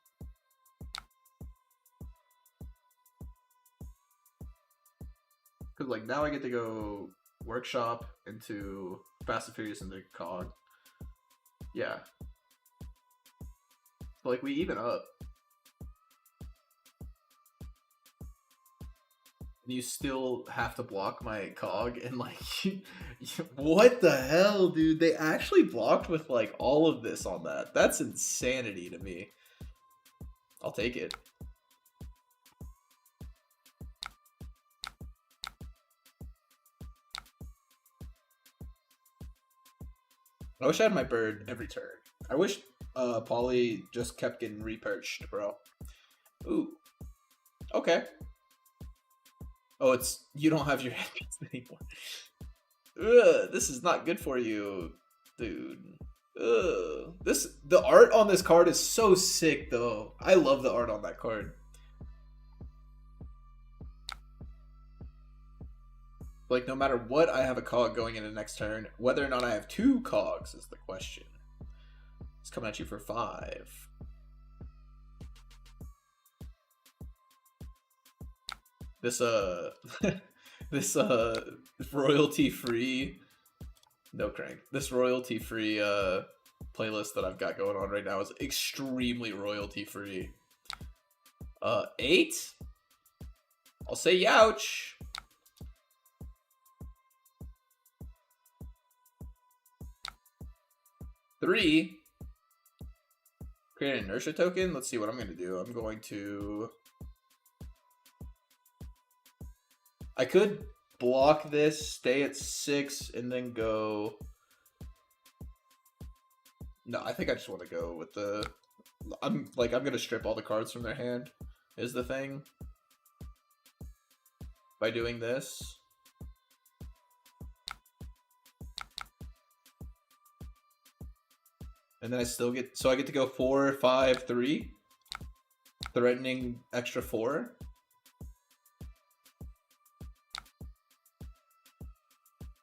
Because, like, now I get to go Workshop into Fast and Furious into COG. Yeah. So, like, we even up. And you still have to block my COG, and, like, what the hell, dude? They actually blocked with, like, all of this on that. That's insanity to me. I'll take it. I wish I had my bird every turn. I wish Polly just kept getting reperched, bro. Ooh. Okay. Oh, it's you don't have your handpiece anymore. Ugh, this is not good for you, dude. Ugh. The art on this card is so sick, though. I love the art on that card. Like, no matter what, I have a cog going into next turn. Whether or not I have 2 cogs is the question. It's coming at you for 5. This this royalty free no crank. This royalty free playlist that I've got going on right now is extremely royalty free. 8? I'll say youch. 3. Create an inertia token. Let's see what I'm going to do. I'm going to... I could block this, stay at 6, and then go... No, I think I just want to go with the... I'm going to strip all the cards from their hand, is the thing. By doing this. And then I still get... So I get to go 4, 5, 3. Threatening extra 4.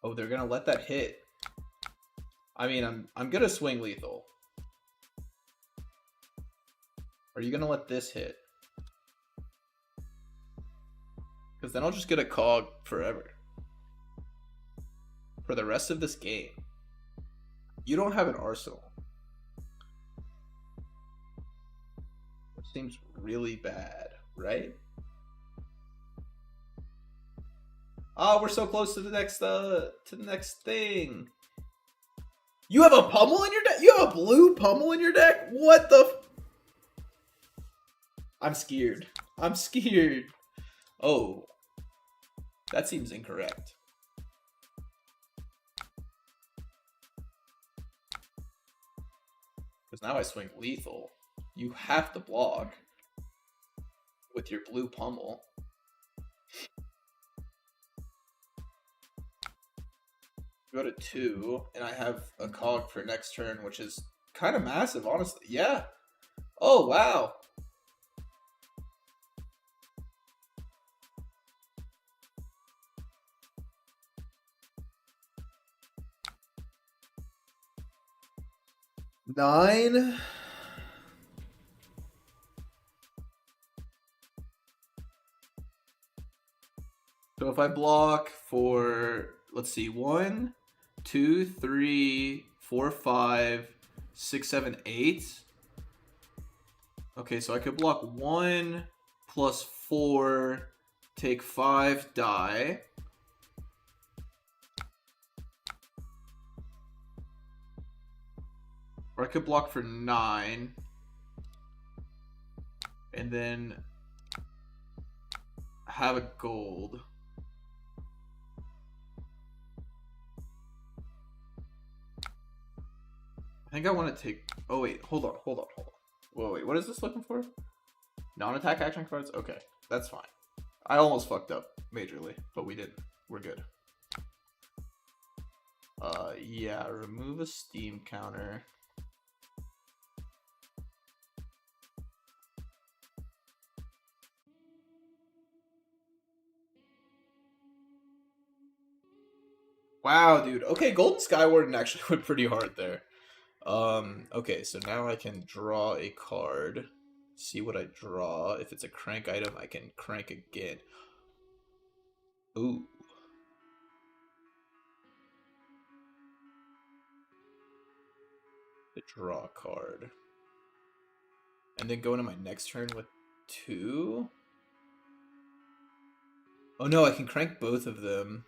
Oh, they're gonna let that hit. I mean, I'm gonna swing lethal. Are you gonna let this hit? Because then I'll just get a cog forever. For the rest of this game. You don't have an arsenal. Which seems really bad, right? Oh, we're so close to the next thing. You have a pummel in your deck? You have a blue pummel in your deck? What the? I'm scared. I'm scared. Oh, that seems incorrect. Because now I swing lethal. You have to block with your blue pummel. Go to 2, and I have a cog for next turn, which is kind of massive, honestly. Yeah. Oh, wow. Nine. So if I block for, let's see, 1, 2, 3, 4, 5, 6, 7, 8. Okay, so I could block 1 plus 4, take 5, die. Or I could block for 9. And then have a gold. I think I want to take... Oh, wait. Hold on. Whoa, wait. What is this looking for? Non-attack action cards? Okay. That's fine. I almost fucked up majorly, but we didn't. We're good. Yeah. Remove a steam counter. Wow, dude. Okay, Golden Skywarden actually went pretty hard there. Okay, so now I can draw a card. See what I draw. If it's a crank item, I can crank again. Ooh. The draw card. And then go into my next turn with 2. Oh no, I can crank both of them.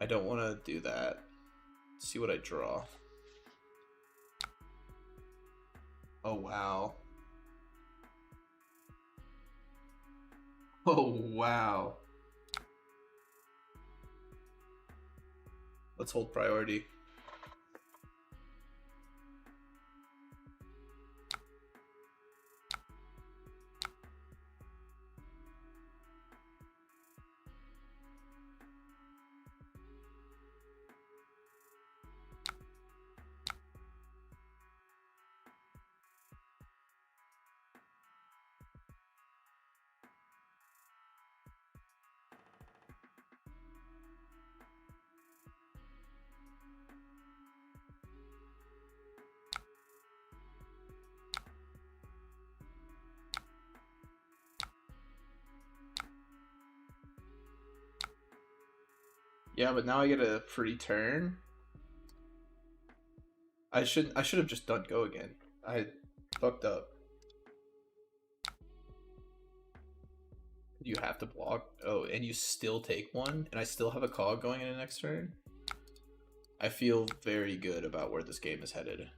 I don't want to do that. See what I draw. Oh wow. Oh wow. Let's hold priority. Yeah, but now I get a free turn. I should have just done go again. I fucked up. You have to block. Oh, and you still take one, and I still have a cog going in the next turn. I feel very good about where this game is headed.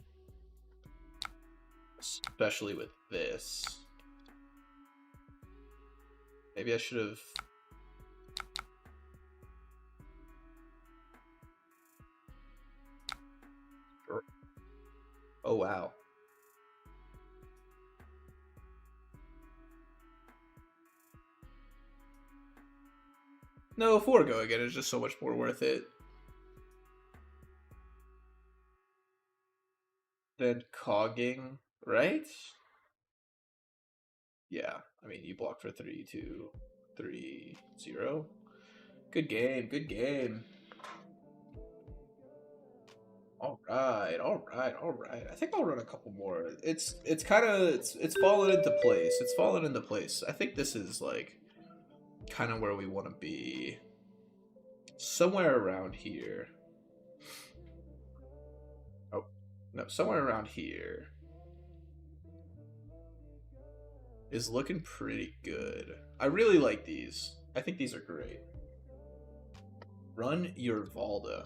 Especially with this. Maybe I should have... Oh, wow. No, 4 go again is just so much more worth it than cogging, right? Yeah, I mean, you block for 3, 2, 3, 0. Good game, good game. All right, all right, all right. I think I'll run a couple more. It's kind of it's fallen into place. It's fallen into place. I think this is like kind of where we want to be. Somewhere around here. Oh, no, somewhere around here is looking pretty good. I really like these. I think these are great. Run your Valda.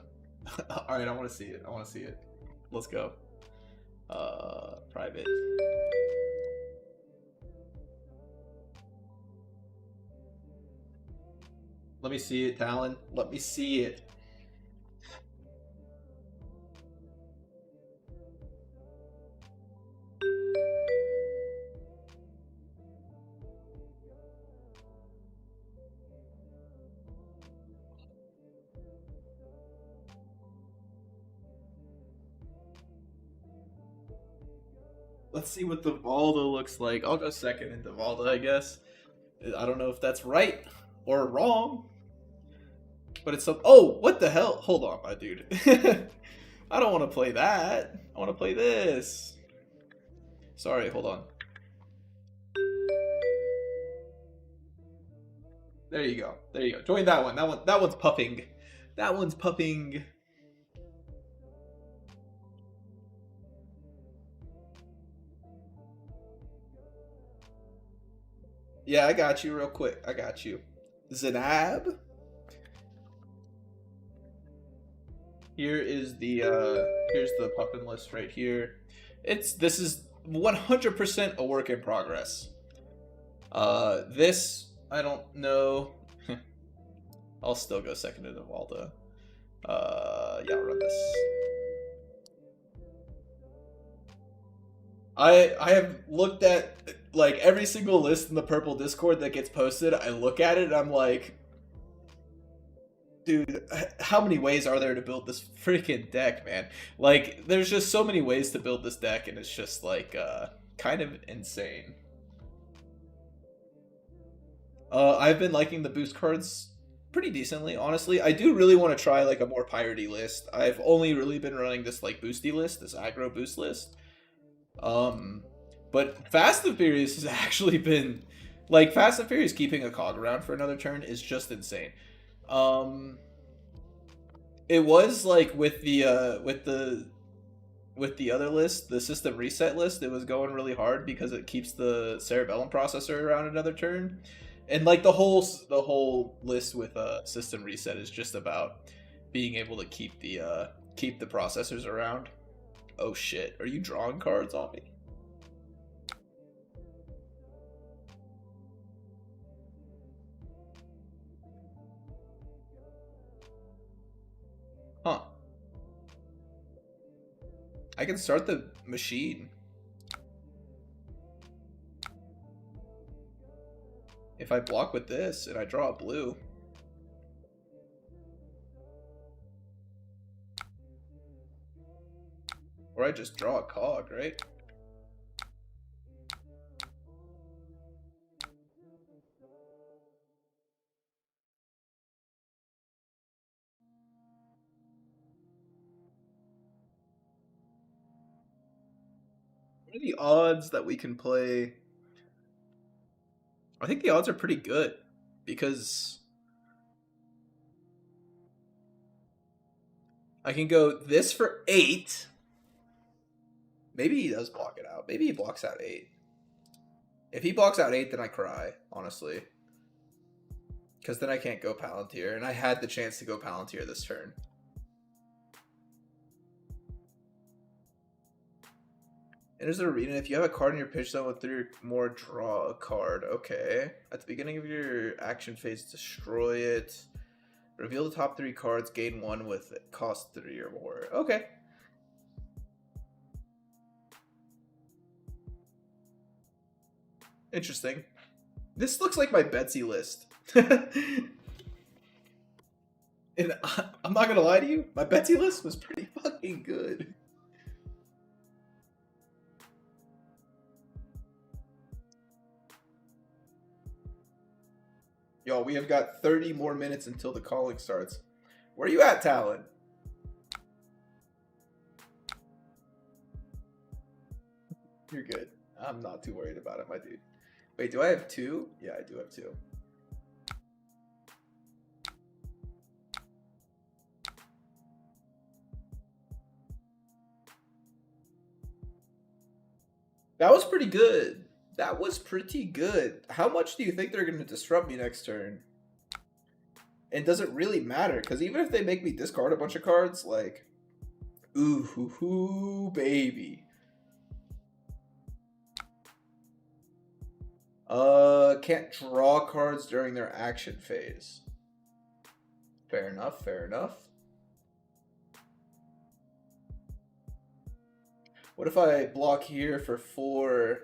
All right, I want to see it. I want to see it. Let's go. Private. Let me see it, Talon. Let me see it. Let's see what the Valda looks like. I'll go second into Valda, I guess. I don't know if that's right or wrong. But it's some... Oh, what the hell? Hold on, my dude. I don't want to play that. I want to play this. Sorry, hold on. There you go. There you go. Join that one. That one's puffing. That one's puffing. Yeah, I got you real quick. I got you. Zanab. Here is the here's the Puffin list right here. This is 100% a work in progress. This I don't know. I'll still go second into Valda. Yeah, I'll run this. I have looked at like every single list in the purple Discord that gets posted. I look at it and I'm like, dude, how many ways are there to build this freaking deck, man? Like, there's just so many ways to build this deck, and it's just like kind of insane. I've been liking the boost cards pretty decently, honestly. I do really want to try like a more piratey list. I've only really been running this like boosty list, this aggro boost list. Um, but Fast and Furious has actually been like Fast and Furious keeping a cog around for another turn is just insane. Um, it was like with the other list, the system reset list, it was going really hard because it keeps the cerebellum processor around another turn. And like the whole list with system reset is just about being able to keep the processors around. Oh shit, are you drawing cards on me? Huh. I can start the machine. If I block with this and I draw a blue. Or I just draw a cog, right? What are the odds that we can play? I think the odds are pretty good because I can go this for 8. Maybe he does block it out. Maybe he blocks out 8. If he blocks out 8, then I cry, honestly. Because then I can't go Palantir, and I had the chance to go Palantir this turn. Enters the arena. If you have a card in your pitch zone with 3 or more, draw a card. Okay. At the beginning of your action phase, destroy it. Reveal the top 3 cards, gain 1 with it. Cost 3 or more. Okay. Interesting. This looks like my Betsy list. And I'm not gonna lie to you, my Betsy list was pretty fucking good. Y'all, we have got 30 more minutes until the calling starts. Where are you at, Talon? You're good. I'm not too worried about it, my dude. Wait, do I have 2? Yeah, I do have 2. That was pretty good. That was pretty good. How much do you think they're going to disrupt me next turn? And does it really matter? Because even if they make me discard a bunch of cards, like, ooh, hoo, hoo, baby. Can't draw cards during their action phase. Fair enough, fair enough. What if I block here for 4?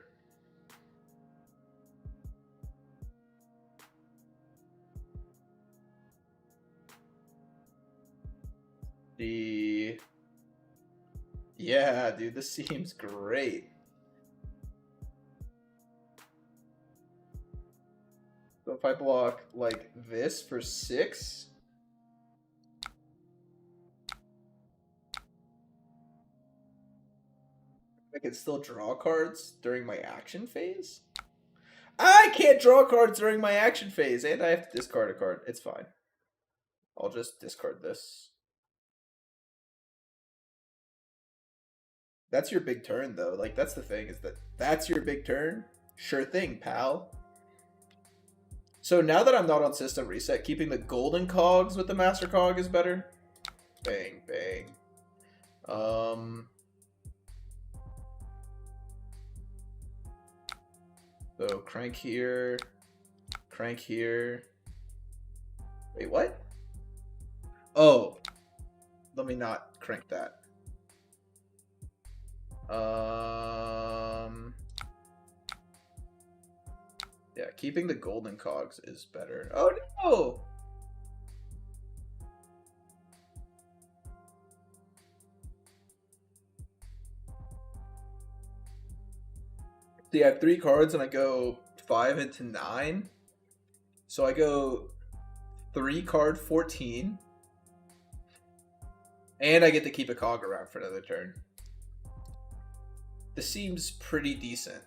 Yeah, dude, this seems great. So if I block like this for 6, I can still draw cards during my action phase? I can't draw cards during my action phase, and I have to discard a card. It's fine. I'll just discard this. That's your big turn, though. Like, that's the thing, is that's your big turn? Sure thing, pal. So now that I'm not on system reset, keeping the golden cogs with the master cog is better. Bang, bang. So crank here, crank here. Wait, what? Oh, let me not crank that. Yeah, keeping the golden cogs is better. Oh no! See, I have 3 cards and I go 5 into 9. So I go 3 card 14. And I get to keep a cog around for another turn. This seems pretty decent.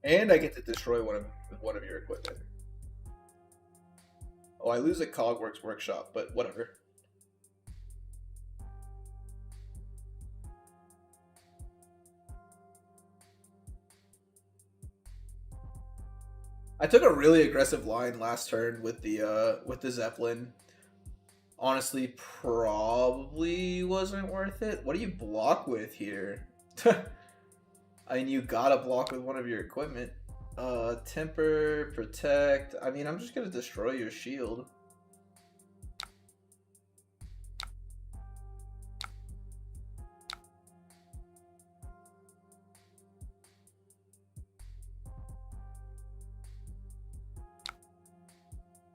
And I get to destroy one of your equipment. Oh, I lose a Cogworks Workshop, but whatever. I took a really aggressive line last turn with the Zeppelin. Honestly, probably wasn't worth it. What do you block with here? I mean, you gotta block with one of your equipment. Temper, protect. I mean, I'm just gonna destroy your shield.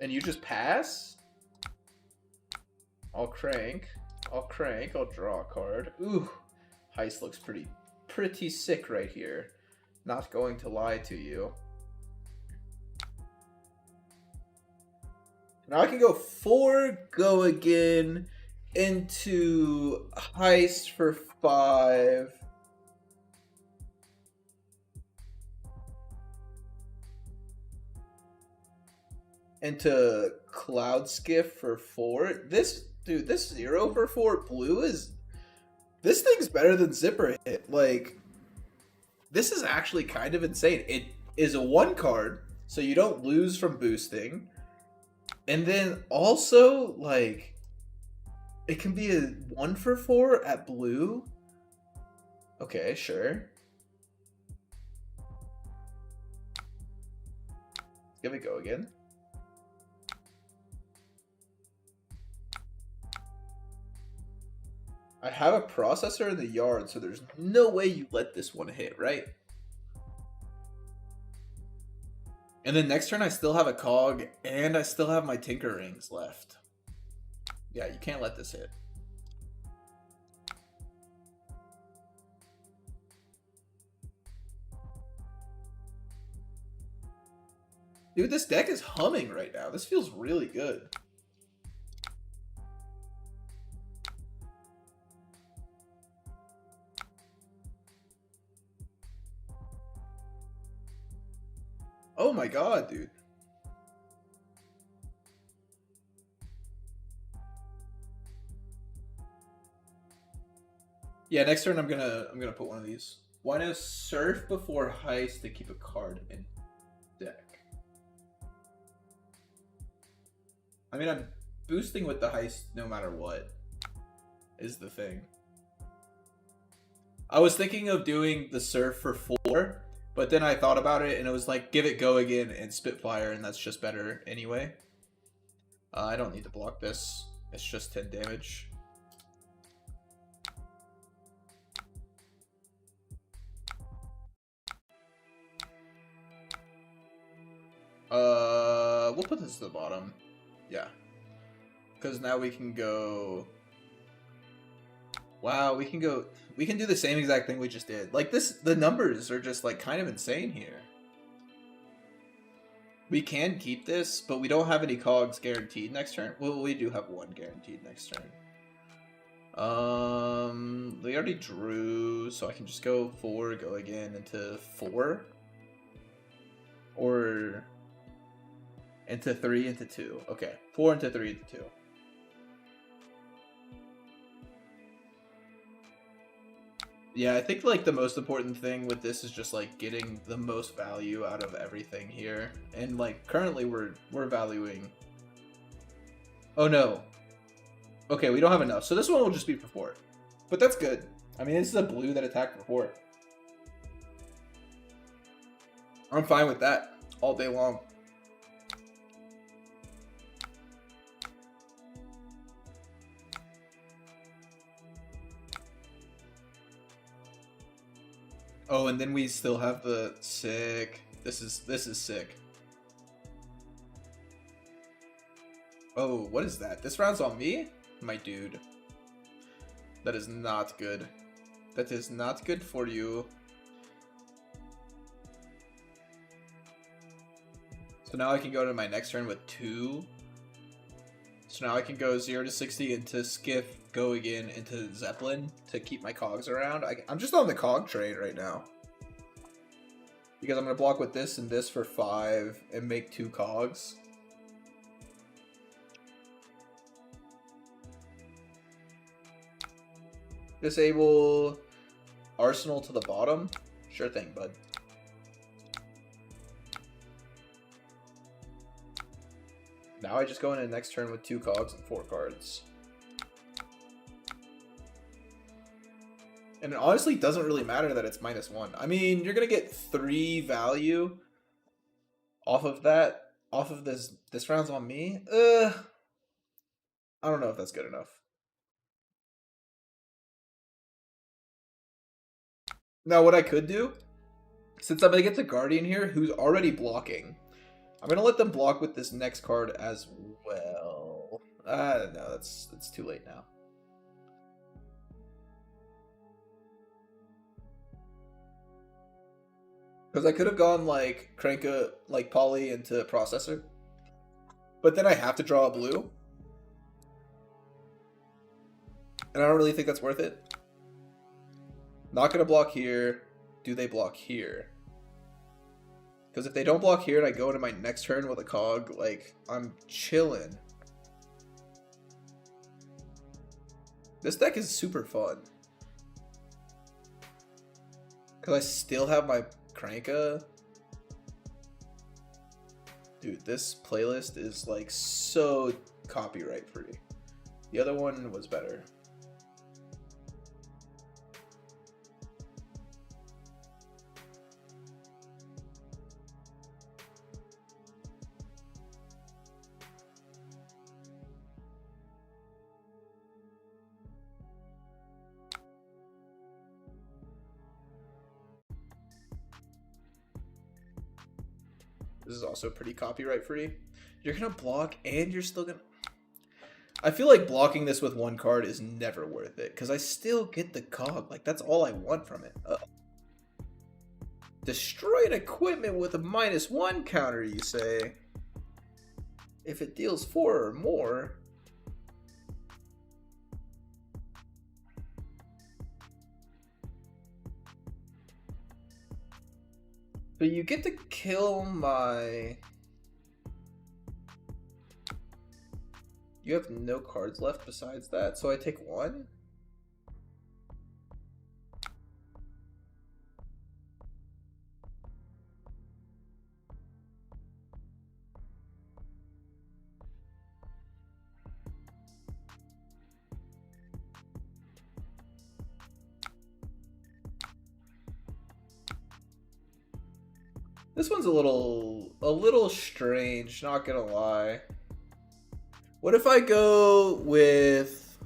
And you just pass? I'll crank. I'll draw a card. Ooh, Heist looks pretty sick right here. Not going to lie to you. Now I can go 4, go again, into Heist for 5. Into Cloud Skiff for 4. This 0 for 4 blue is... This thing's better than Zipper Hit. Like, this is actually kind of insane. It is a 1 card, so you don't lose from boosting. And then also, like, it can be a 1 for 4 at blue. Okay, sure. Give it go again. I have a processor in the yard, so there's no way you let this one hit, right? And then next turn I still have a cog, and I still have my Tinker Rings left. Yeah, you can't let this hit. Dude, this deck is humming right now. This feels really good. Oh my god, dude. Yeah, next turn I'm gonna put one of these. Why no Surf before Heist to keep a card in deck? I mean, I'm boosting with the Heist no matter what, is the thing. I was thinking of doing the Surf for 4, but then I thought about it and it was like, give it go again and Spitfire, and that's just better anyway. I don't need to block this. It's just 10 damage. We'll put this to the bottom. Yeah. Because now we can go... Wow, we can do the same exact thing we just did. Like, the numbers are just, like, kind of insane here. We can keep this, but we don't have any cogs guaranteed next turn. Well, we do have 1 guaranteed next turn. We already drew, so I can just go 4, go again into 4. Or into 3, into 2. Okay, 4 into 3, into 2. Yeah, I think, like, the most important thing with this is just, like, getting the most value out of everything here. And, like, currently we're valuing... Oh, no. Okay, we don't have enough. So this one will just be for 4. But that's good. I mean, this is a blue that attacked for 4. I'm fine with that all day long. Oh, and then we still have the sick. This is sick. Oh, what is that? This round's on me? My dude. That is not good. That is not good for you. So now I can go to my next turn with 2. So now I can go 0 to 60 into Skiff, go again into Zeppelin to keep my cogs around. I'm just on the cog train right now. Because I'm going to block with this and this for 5 and make 2 cogs. Disable Arsenal to the bottom. Sure thing, bud. Now I just go into the next turn with 2 cogs and 4 cards. And it honestly doesn't really matter that it's -1. I mean, you're going to get 3 value off of that. Off of this round's on me. I don't know if that's good enough. Now what I could do, since I'm going to get the Guardian here, who's already blocking, I'm going to let them block with this next card as well. No, that's too late now. Because I could have gone like Cranka, like Poly into Processor. But then I have to draw a blue. And I don't really think that's worth it. Not going to block here. Do they block here? Because if they don't block here and I go into my next turn with a cog, like, I'm chilling. This deck is super fun. Because I still have my Cranka. Dude, this playlist is like so copyright free. The other one was better. This is also pretty copyright free. You're gonna block and you're still gonna... I feel like blocking this with 1 card is never worth it, because I still get the cog. Like, that's all I want from it. Destroy an equipment with a -1 counter, you say? If it deals 4 or more... But you get to kill my... You have no cards left besides that, so I take 1? This one's a little strange, not gonna lie. What if I go with...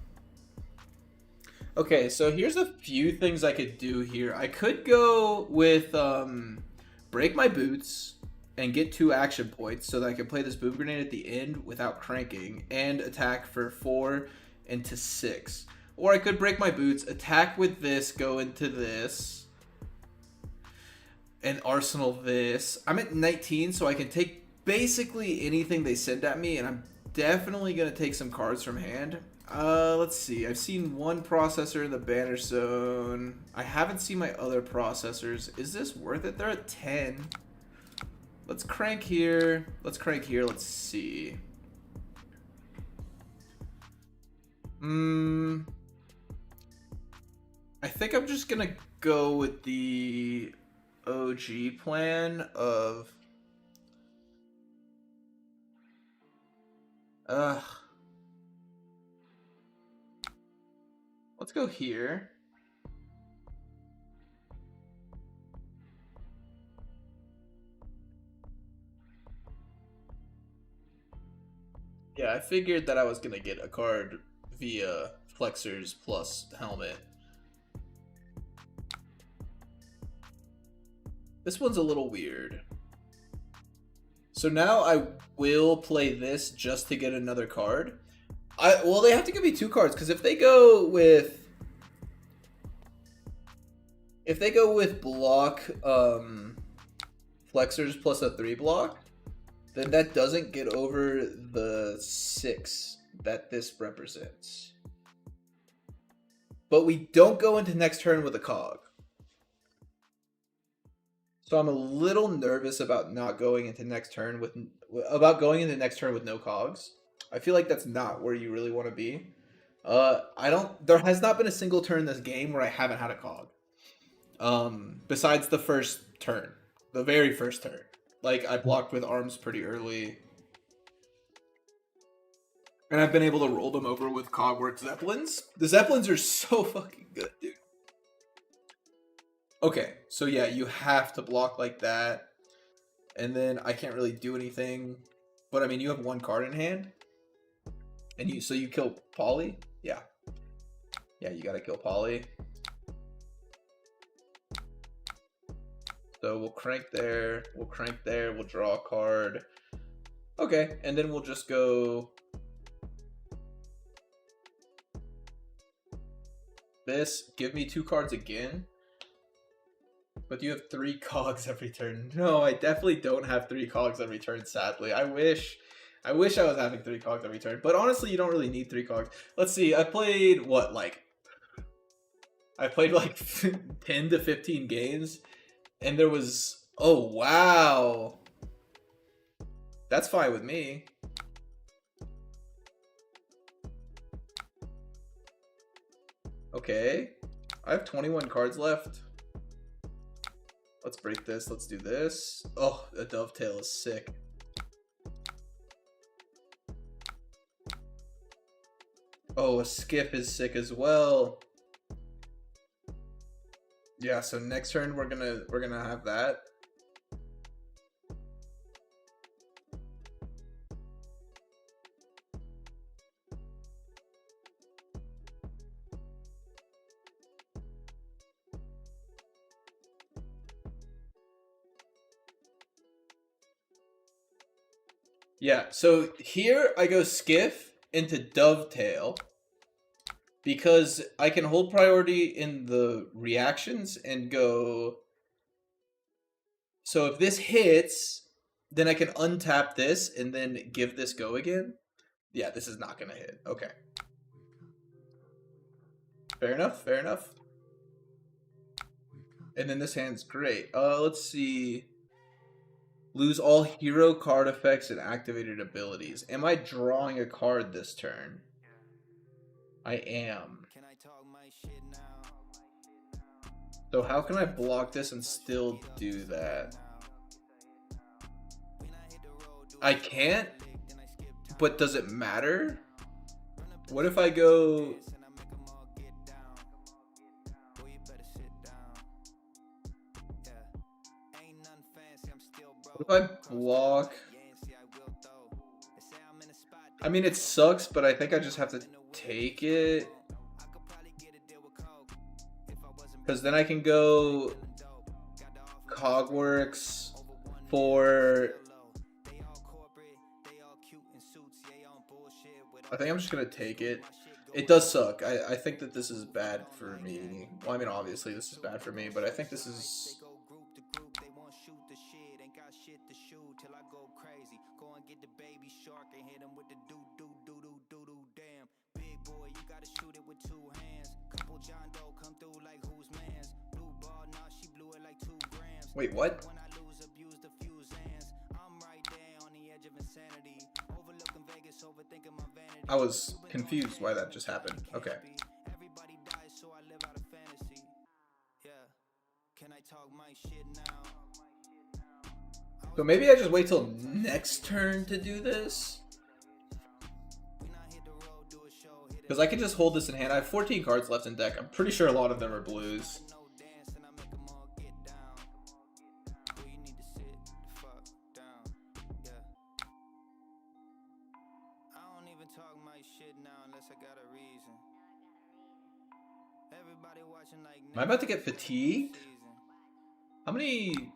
Okay, so here's a few things I could do here. I could go with break my boots and get 2 action points so that I can play this boom grenade at the end without cranking and attack for 4 into 6. Or I could break my boots, attack with this, go into this, and arsenal this. I'm at 19, so I can take basically anything they send at me, and I'm definitely going to take some cards from hand. Let's see. I've seen 1 processor in the banner zone. I haven't seen my other processors. Is this worth it? They're at 10. Let's crank here. Let's crank here. Let's see. I think I'm just going to go with the OG plan of let's go here. Yeah, I figured that I was gonna get a card via flexors plus helmet. This one's a little weird. So now I will play this just to get another card. Well, they have to give me 2 cards, because if they go with If they go with block flexors plus a 3 block, then that doesn't get over the 6 that this represents. But we don't go into next turn with a cog. So I'm a little nervous about not going into next turn with no cogs. I feel like that's not where you really want to be. There has not been a single turn this game where I haven't had a cog. Besides the first turn, the very first turn. Like, I blocked with arms pretty early. And I've been able to roll them over with Cogwork Zeppelins. The Zeppelins are so fucking good, dude. Okay, so yeah, you have to block like that. And then I can't really do anything. But I mean, you have one card in hand. And you kill Polly? Yeah. Yeah, you gotta kill Polly. So we'll crank there, we'll draw a card. Okay, and then we'll just go this, give me 2 cards again. But you have 3 cogs every turn. No, I definitely don't have 3 cogs every turn, sadly. I wish I was having 3 cogs every turn. But honestly, you don't really need 3 cogs. Let's see, I played like 10 to 15 games. And there was, oh wow. That's fine with me. Okay. I have 21 cards left. Let's break this. Let's do this. Oh, a dovetail is sick. Oh, a skip is sick as well. Yeah, so next turn we're gonna have that. Yeah, so here I go skiff into dovetail because I can hold priority in the reactions and go. So if this hits, then I can untap this and then give this go again. Yeah, this is not gonna hit. Okay. Fair enough, fair enough. And then this hand's great. Let's see. Lose all hero card effects and activated abilities. Am I drawing a card this turn? I am. So how can I block this and still do that? I can't, but does it matter? What if I go... What if I block? I mean, it sucks, but I think I just have to take it. Because then I can go Cogworks for... I think I'm just going to take it. It does suck. I think that this is bad for me. Well, I mean, obviously this is bad for me, but I think this is... Wait, what? I was confused why that just happened. Okay. So maybe I just wait till next turn to do this? Because I can just hold this in hand. I have 14 cards left in deck. I'm pretty sure a lot of them are blues. Am I about to get fatigued? How many...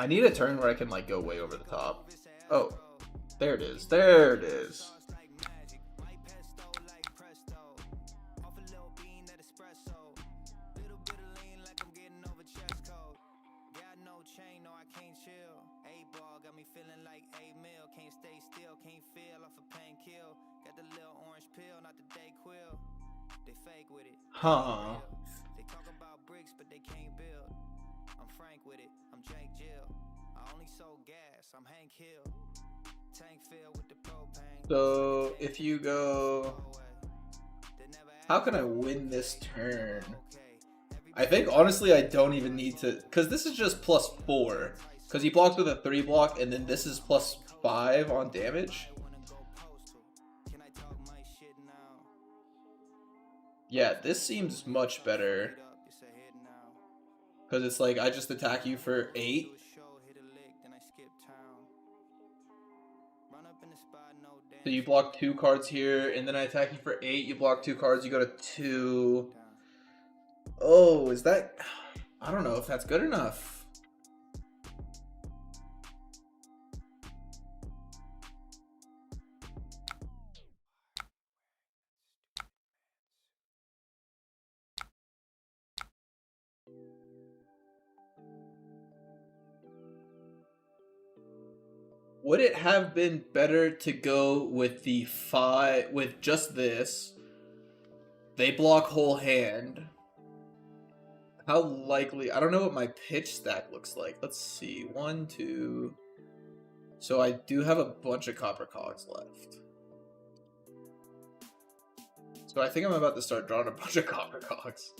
I need a turn where I can like go way over the top. Oh, there it is. There it is. Huh. They talk about bricks, but they can't build. I'm frank with it. I'm Jake Jill. I only sold gas. I'm Hank Hill. Tank filled with the propane. So if you go, how can I win this turn? I think honestly I don't even need to, because this is just +4. Because he blocks with a 3 block, and then this is +5 on damage. Yeah, this seems much better. Because it's like, I just attack you for 8. So you block 2 cards here, and then I attack you for 8. You block 2 cards, you go to 2. Oh, is that... I don't know if that's good enough. Would it have been better to go with the 5, with just this? They block whole hand. How likely? I don't know what my pitch stack looks like. Let's see. 1, 2. So I do have a bunch of copper cogs left. So I think I'm about to start drawing a bunch of copper cogs.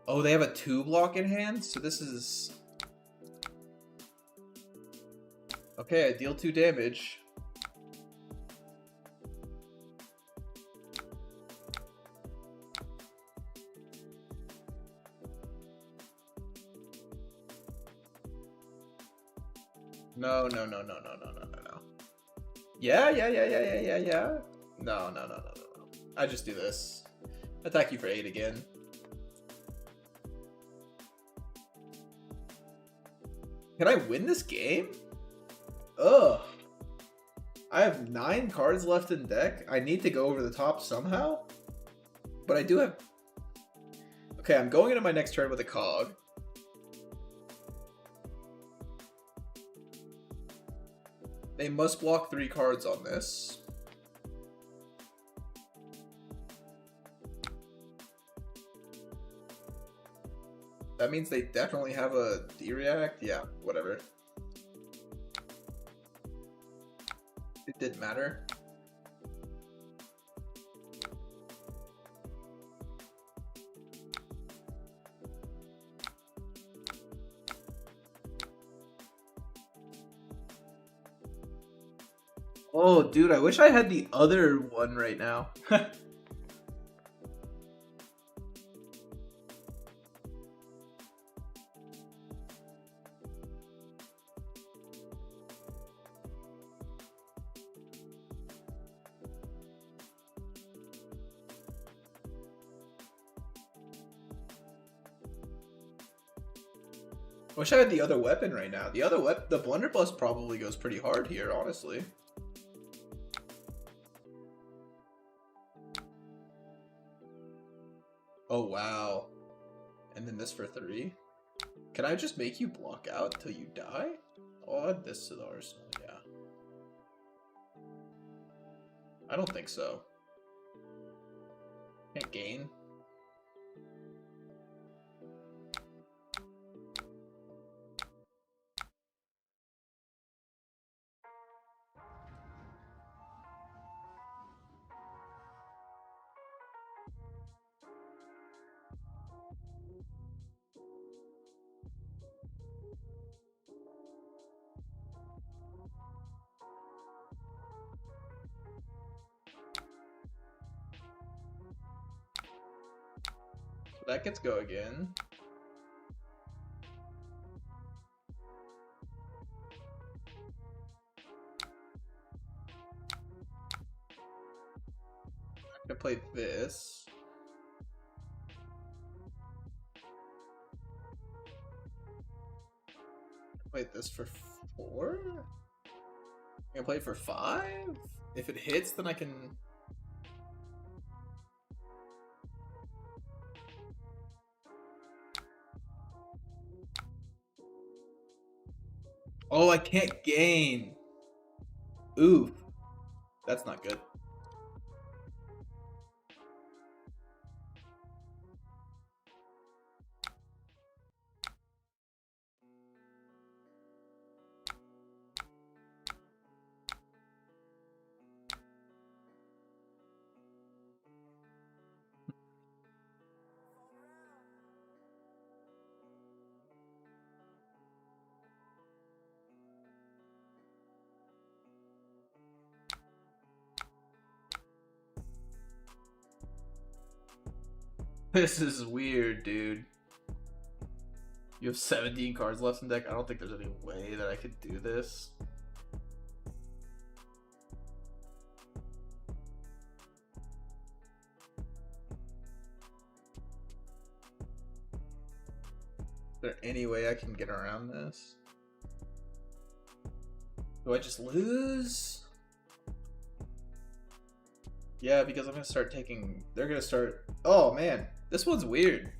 Oh, they have a 2 block in hand? So this is... Okay, I deal 2 damage. No. Yeah. No. I just do this. Attack you for 8 again. Can I win this game? Ugh. I have 9 cards left in deck. I need to go over the top somehow. But I do have... Okay, I'm going into my next turn with a cog. They must block 3 cards on this. That means they definitely have a D-React? Yeah, whatever. It didn't matter. Oh, dude, I wish I had the other one right now. Wish I had the other weapon right now. The other weapon, the blunderbuss probably goes pretty hard here, honestly. Oh, wow. And then this for 3. Can I just make you block out till you die? I'll add this to the arsenal, yeah. I don't think so. Can't gain. That gets go again. I'm gonna play this. Wait, this for 4? I'm gonna play it for 5? If it hits, then I can... Oh, I can't gain. Oof. That's not good. This is weird, dude. You have 17 cards left in deck. I don't think there's any way that I could do this. Is there any way I can get around this? Do I just lose? Yeah, because I'm gonna start taking... They're gonna start... Oh, man. This one's weird.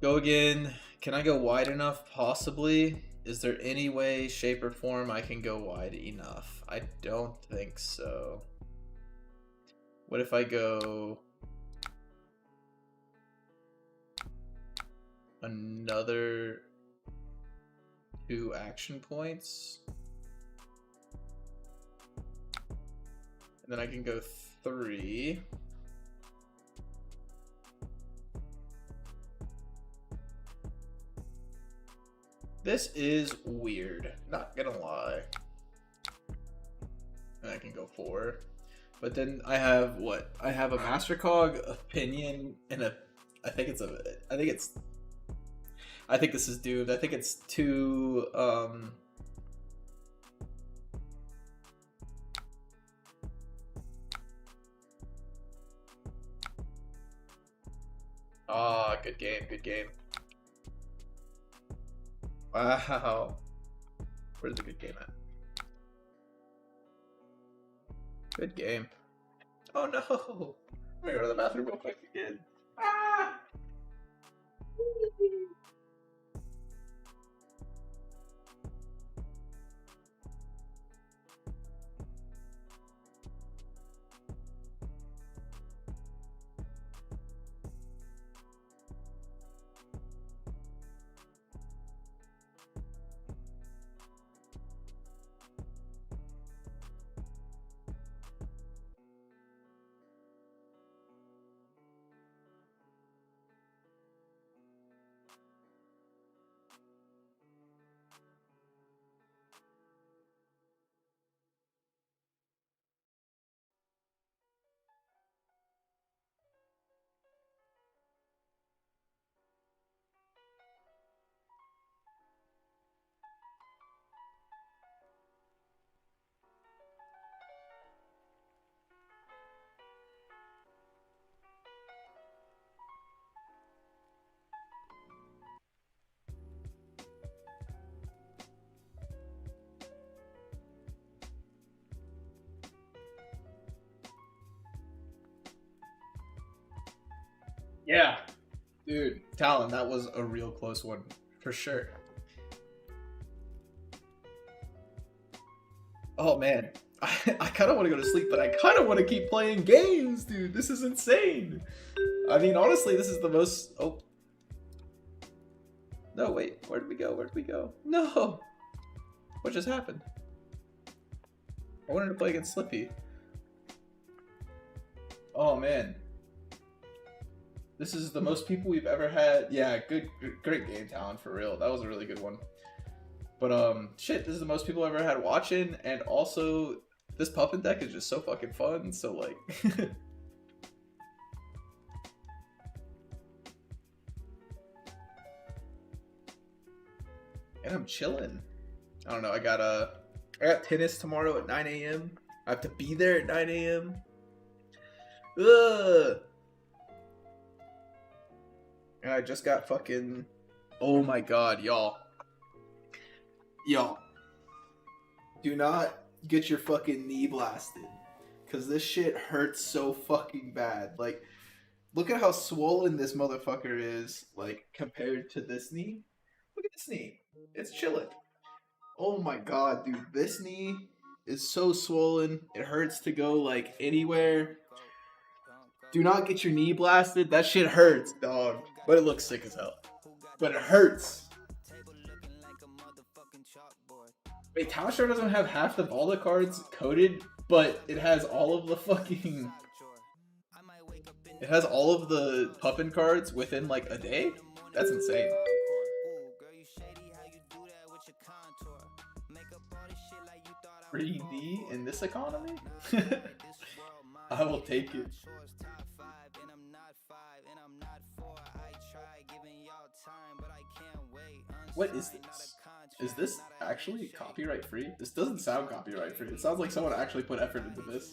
Go again. Can I go wide enough? Possibly. Is there any way, shape, or form I can go wide enough? I don't think so. What if I go... another 2 action points? And then I can go 3. This is weird, not gonna lie. And I can go 4. But then I have what? I have a Master Cog, Opinion, and a... I think this is doomed. I think it's 2, Ah, good game, good game. Wow. Where's the good game at? Good game. Oh no! I'm gonna go to the bathroom real quick again. Ah! Yeah. Dude, Talon, that was a real close one. For sure. Oh, man. I kind of want to go to sleep, but I kind of want to keep playing games, dude. This is insane. I mean, honestly, this is the most... Oh. No, wait. Where did we go? Where did we go? No. What just happened? I wanted to play against Slippy. Oh, man. This is the most people we've ever had. Yeah, great game, Talon, for real. That was a really good one. But, shit, this is the most people I've ever had watching, and also, this Puffin deck is just so fucking fun, so, like... And I'm chilling. I don't know, I got tennis tomorrow at 9 a.m. I have to be there at 9 a.m. Ugh! And I just got fucking Oh my god, y'all. Y'all. Do not get your fucking knee blasted. Because this shit hurts so fucking bad. Like, look at how swollen this motherfucker is, like, compared to this knee. Look at this knee. It's chilling. Oh my god, dude. This knee is so swollen. It hurts to go, like, anywhere. Do not get your knee blasted. That shit hurts, dog. But it looks sick as hell. But it hurts. Wait, Tower Star doesn't have half the Balda cards coded, but it has all of the fucking... It has all of the Puffin cards within, like, a day? That's insane. 3D in this economy? I will take it. What is this? Is this actually copyright free? This doesn't sound copyright free. It sounds like someone actually put effort into this.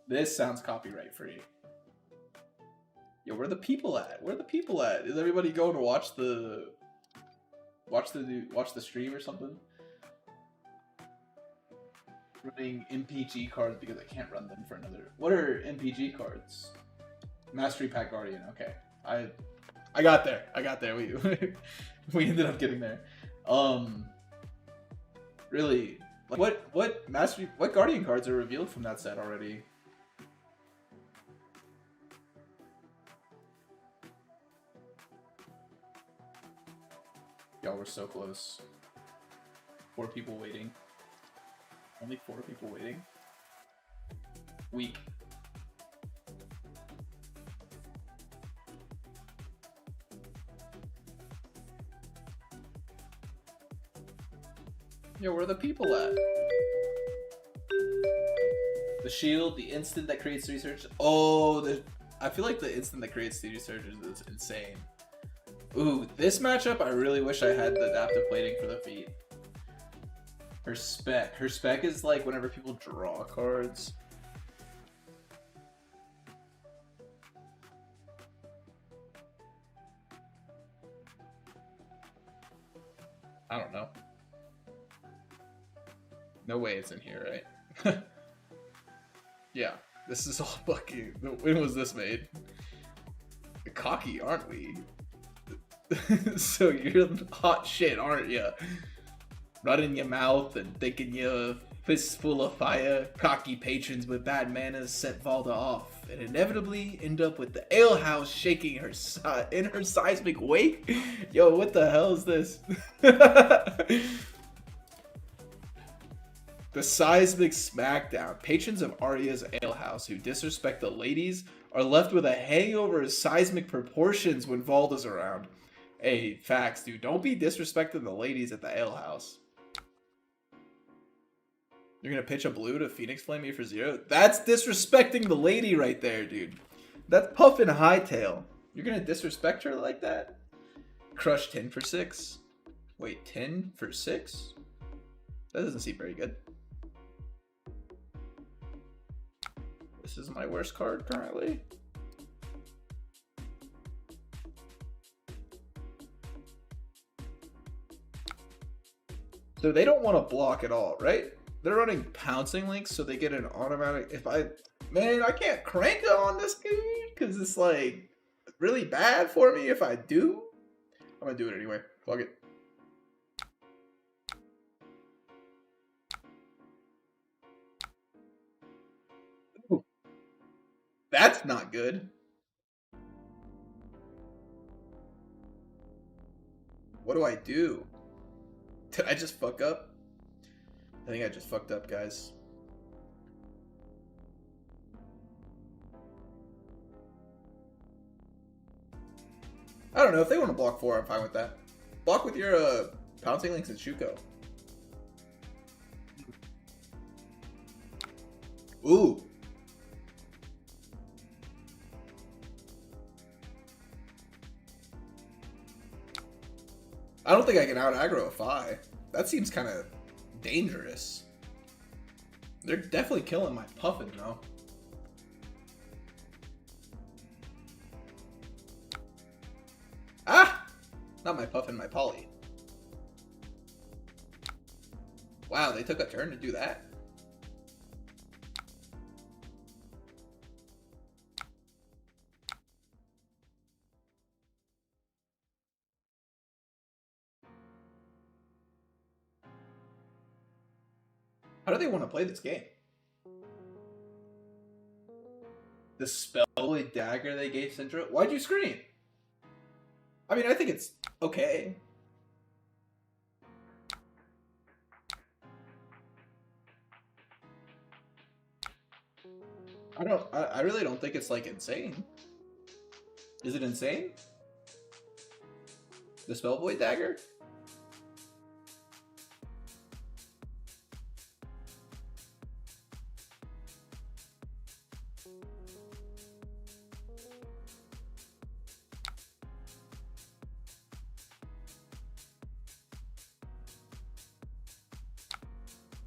This sounds copyright free. Yo, where are the people at? Where are the people at? Is everybody going to watch the stream or something? Running MPG cards because I can't run them for another. What are MPG cards? Mastery Pack Guardian. Okay, I got there. I got there. We ended up getting there. Really, like, what Guardian cards are revealed from that set already? Y'all were so close. 4 people waiting. Only 4 people waiting. Weak. Yo, where are the people at? The shield, the instant that creates 3 surges. Oh, I feel like the instant that creates 3 surges is insane. Ooh, this matchup, I really wish I had the adaptive plating for the feet. Her spec is like whenever people draw cards. I don't know. No way it's in here, right? Yeah, this is all fucking... When was this made? Cocky, aren't we? So you're hot shit, aren't ya? Running your mouth and thinking you're fistful of fire. Cocky patrons with bad manners set Valda off and inevitably end up with the alehouse shaking her in her seismic wake. Yo, what the hell is this? The seismic smackdown. Patrons of Arya's alehouse who disrespect the ladies are left with a hangover of seismic proportions when Valda's around. Hey, facts, dude. Don't be disrespecting the ladies at the alehouse. You're gonna pitch a blue to Phoenix Flame me for 0? That's disrespecting the lady right there, dude. That's Puffin Hightail. You're gonna disrespect her like that? Crush 10 for 6. Wait, 10 for 6? That doesn't seem very good. This is my worst card currently. So they don't want to block at all, right? They're running pouncing links, so they get an automatic. Man, I can't crank it on this dude because it's like really bad for me if I do. I'm gonna do it anyway. Fuck it. Ooh. That's not good. What do I do? Did I just fuck up? I think I just fucked up, guys. I don't know. If they want to block 4, I'm fine with that. Block with your pouncing links and Shuko. Ooh. I don't think I can out aggro a 5. That seems kind of dangerous. They're definitely killing my Puffin though. Not my Puffin, my Poly. Wow, they took a turn to do that. How do they want to play this game? The Spellblade Dagger they gave Syndra? Why'd you scream? I mean, I think it's okay. I really don't think it's like insane. Is it insane? The Spellblade Dagger?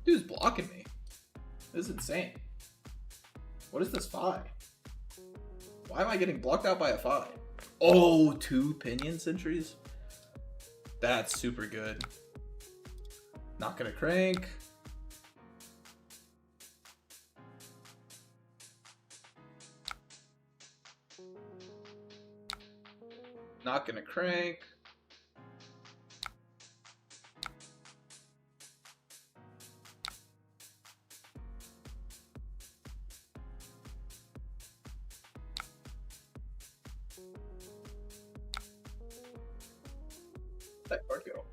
Dude's blocking me. This is insane. What is this 5? Why am I getting blocked out by a 5? Oh, 2 Pinion Sentries? That's super good. Not gonna crank. Not gonna crank. That card go.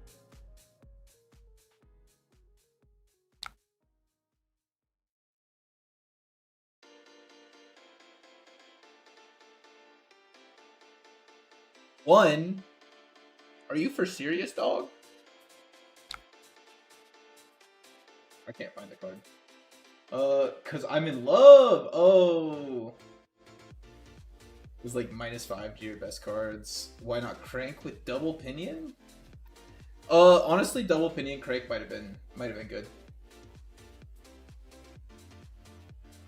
One? Are you for serious, dog? I can't find the card. Cause I'm in love. Oh. It's like -5 to your best cards. Why not crank with double pinion? Honestly, double pinion crank might have been good.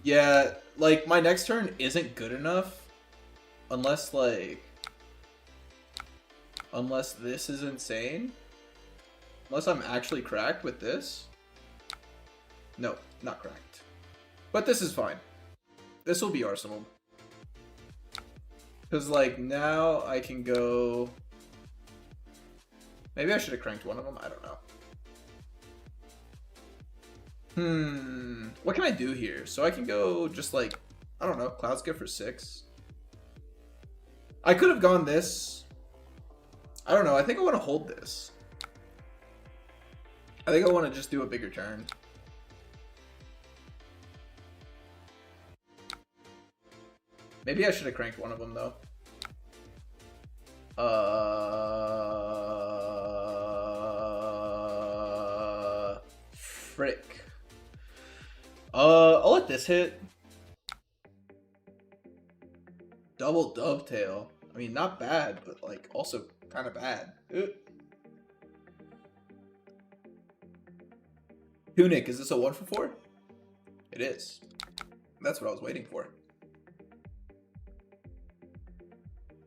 Yeah, like my next turn isn't good enough unless this is insane. Unless I'm actually cracked with this. No, not cracked. But this is fine. This will be Arsenal. Because like now I can go. Maybe I should have cranked one of them. I don't know. What can I do here? So I can go just like, I don't know, Cloud's Gift for 6. I could have gone this. I don't know. I think I want to hold this. I think I want to just do a bigger turn. Maybe I should have cranked one of them though. Frick. I'll let this hit. Double Dovetail. I mean, not bad, but like also kind of bad. Tunic, is this a 1 for 4? It is. That's what I was waiting for.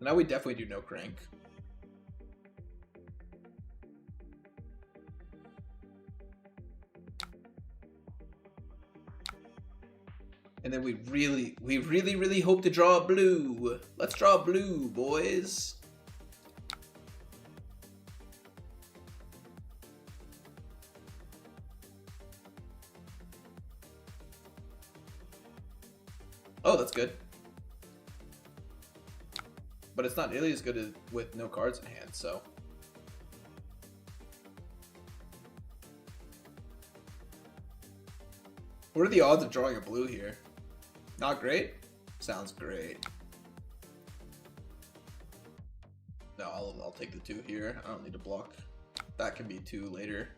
Now we definitely do no crank. And then we really hope to draw a blue. Let's draw a blue, boys. Oh, that's good. But it's not nearly as good as with no cards in hand, so. What are the odds of drawing a blue here? Not great? Sounds great. No, I'll take the 2 here. I don't need to block. That can be 2 later.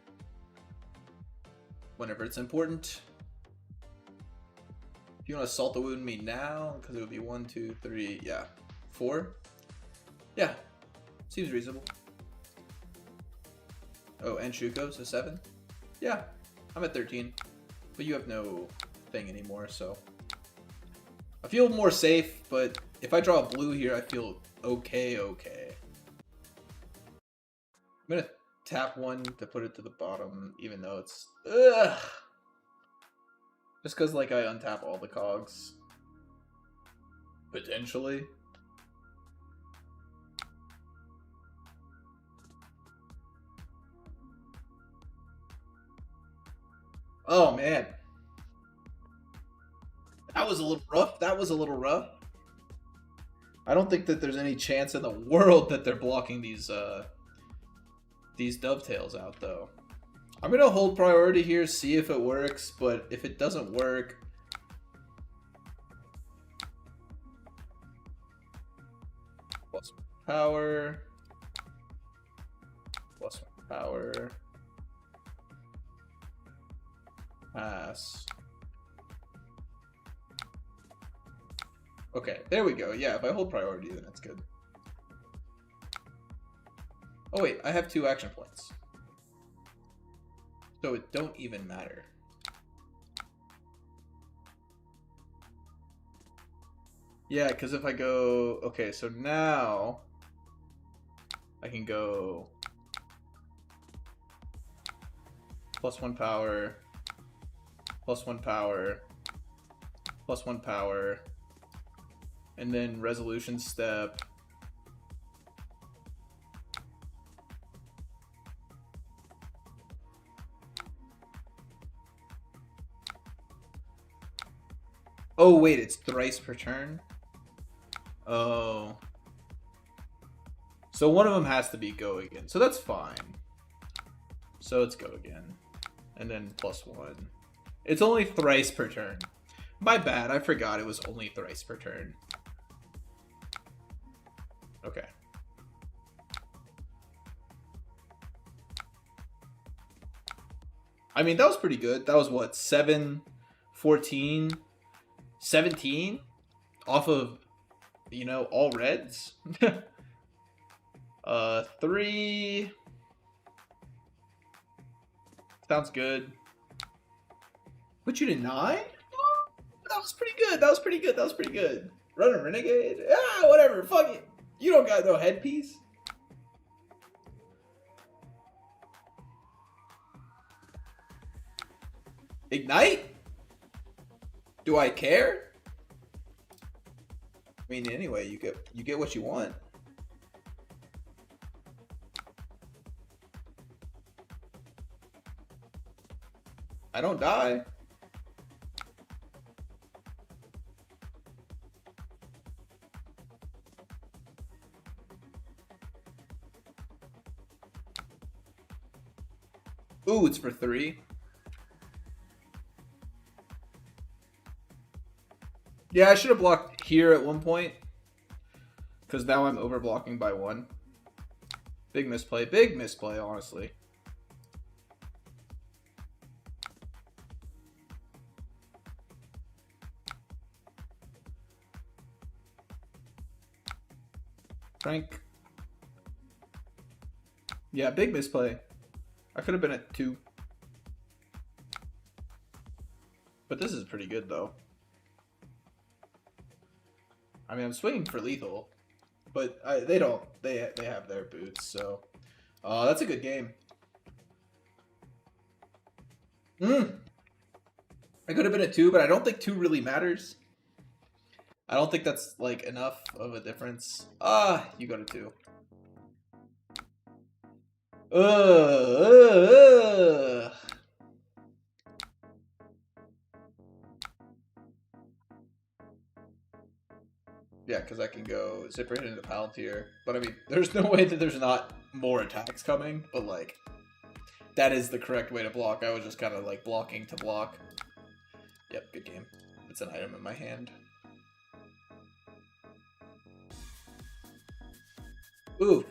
Whenever it's important. If you want to Salt the Wound me now, because it would be 1, 2, 3, yeah. 4? Yeah. Seems reasonable. Oh, and Shuko, so 7? Yeah. I'm at 13. But you have no thing anymore, so. I feel more safe, but if I draw a blue here, I feel okay. I'm gonna tap one to put it to the bottom, even though it's ugh. Just because like I untap all the cogs. Potentially. Oh man. That was a little rough. That was a little rough. I don't think that there's any chance in the world that they're blocking these dovetails out though. I'm gonna hold priority here, see if it works, but if it doesn't work, plus power, plus power, pass. Okay, there we go. Yeah, if I hold priority, then that's good. Oh wait, I have 2 action points. So it don't even matter. Yeah, because if I go... Okay, so now... I can go... +1 power... +1 power... +1 power... And then resolution step... Oh, wait, it's thrice per turn? Oh. So one of them has to be go again. So that's fine. So it's go again. And then +1. It's only thrice per turn. My bad, I forgot it was only thrice per turn. Okay. I mean, that was pretty good. That was what, 7, 14... 17 off of, you know, all reds. 3 sounds good. Put you to 9? That was pretty good. That was pretty good. That was pretty good. Run a renegade. Ah, whatever. Fuck it. You don't got no headpiece. Ignite? Do I care? I mean, anyway, you get what you want. I don't die. Ooh, it's for 3. Yeah, I should have blocked here at one point. Because now I'm overblocking by 1. Big misplay, honestly. Frank. Yeah, big misplay. I could have been at 2. But this is pretty good, though. I mean, I'm swinging for lethal, but they don't. They have their boots, so that's a good game. I could have been at 2, but I don't think 2 really matters. I don't think that's like enough of a difference. You go to 2. Yeah, because I can go zipper hit into Palantir. But I mean, there's no way that there's not more attacks coming. But like, that is the correct way to block. I was just kind of like blocking to block. Yep, good game. It's an item in my hand. Ooh.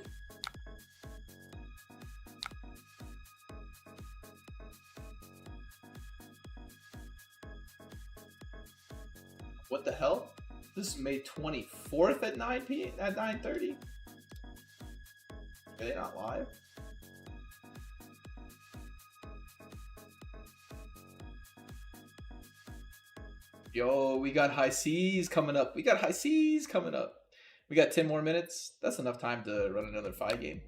What the hell? This is May 24th at 9 p.m. at 9:30. Are they not live? Yo, we got high seas coming up. We got high seas coming up. We got 10 more minutes. That's enough time to run another 5 game.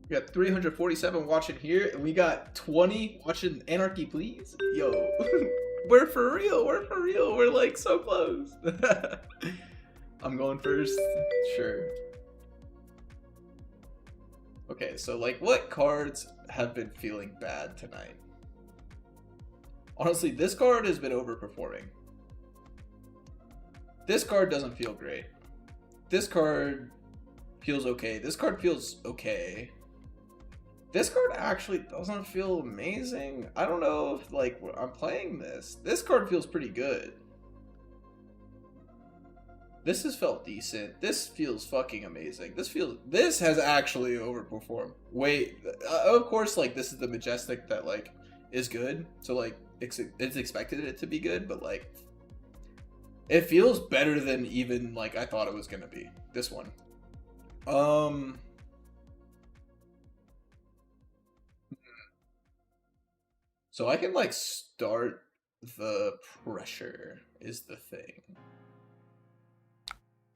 We got 347 watching here, and we got 20 watching Anarchy Please. Yo, we're for real. We're for real. We're like so close. I'm going first. Sure. Okay, so like what cards have been feeling bad tonight? Honestly, this card has been overperforming. This card doesn't feel great. This card feels okay. This card feels okay. This card actually doesn't feel amazing. I don't know if like I'm playing this. This card feels pretty good. This has felt decent. This feels fucking amazing. This has actually overperformed. Wait, of course, like this is the Majestic that like is good. So like it's expected it to be good, but like it feels better than even like I thought it was gonna be. This one. So I can like start the pressure is the thing.